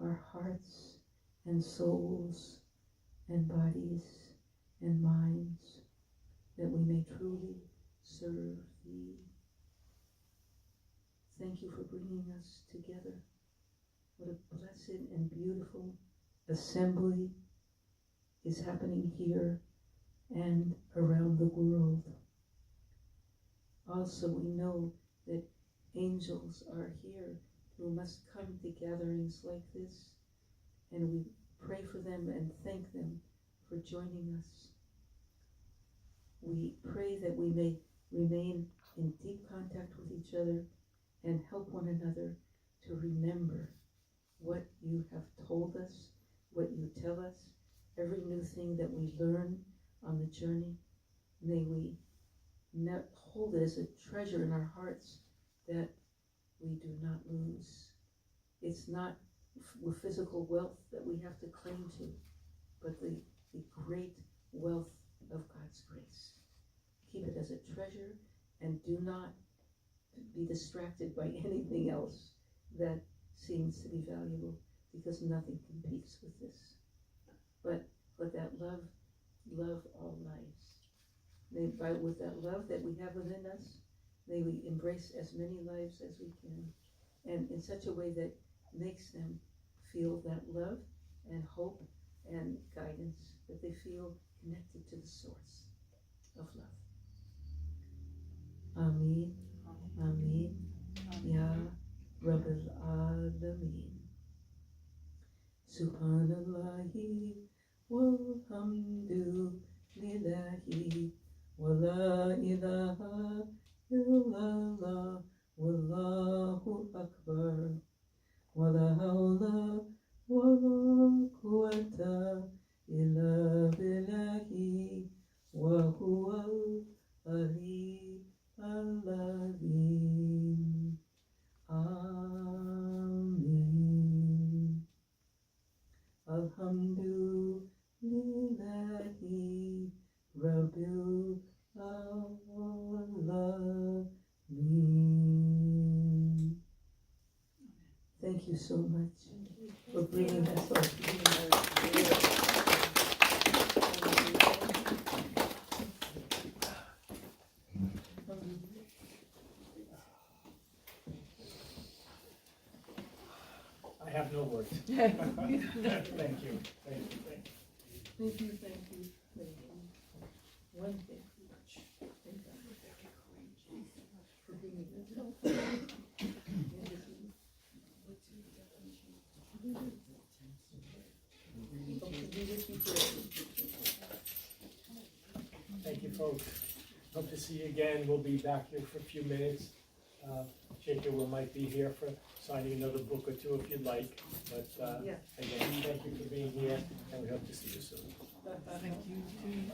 our hearts and souls and bodies and minds, that we may truly serve Thee. Thank you for bringing us together. What a blessed and beautiful assembly is happening here and around the world. Also, we know that angels are here who must come to gatherings like this, and we pray for them and thank them for joining us. We pray that we may remain in deep contact with each other and help one another to remember what you have told us, what you tell us, every new thing that we learn on the journey. May we hold it as a treasure in our hearts that we do not lose. It's not physical wealth that we have to cling to, but the great wealth of God's grace. Keep it as a treasure and do not be distracted by anything else that seems to be valuable, because nothing competes with this. But let that love all lives. With that love that we have within us, may we embrace as many lives as we can, and in such a way that makes them feel that love and hope and guidance, that they feel connected to the source of love. Ameen, Ameen, Ya Rabbil Alameen. Subhanallahi walhamdu lillahi wa la ilaha illallah wallahu akbar wa la hawla wa la quwwata illa billahi wa huwa al-ali al-azim. Amin. Alhamdulillahi Rabbil Alameen. Thank you so much for bringing us all together. I have no words. Thank you. Thank you. Thank you. Thank you, thank you, thank you. One thing. Thank God for bringing us all. Thank you, folks. Hope to see you again. We'll be back here for a few minutes. Sheikha might be here for signing another book or two if you'd like. But again, thank you for being here, and we hope to see you soon. Thank you too.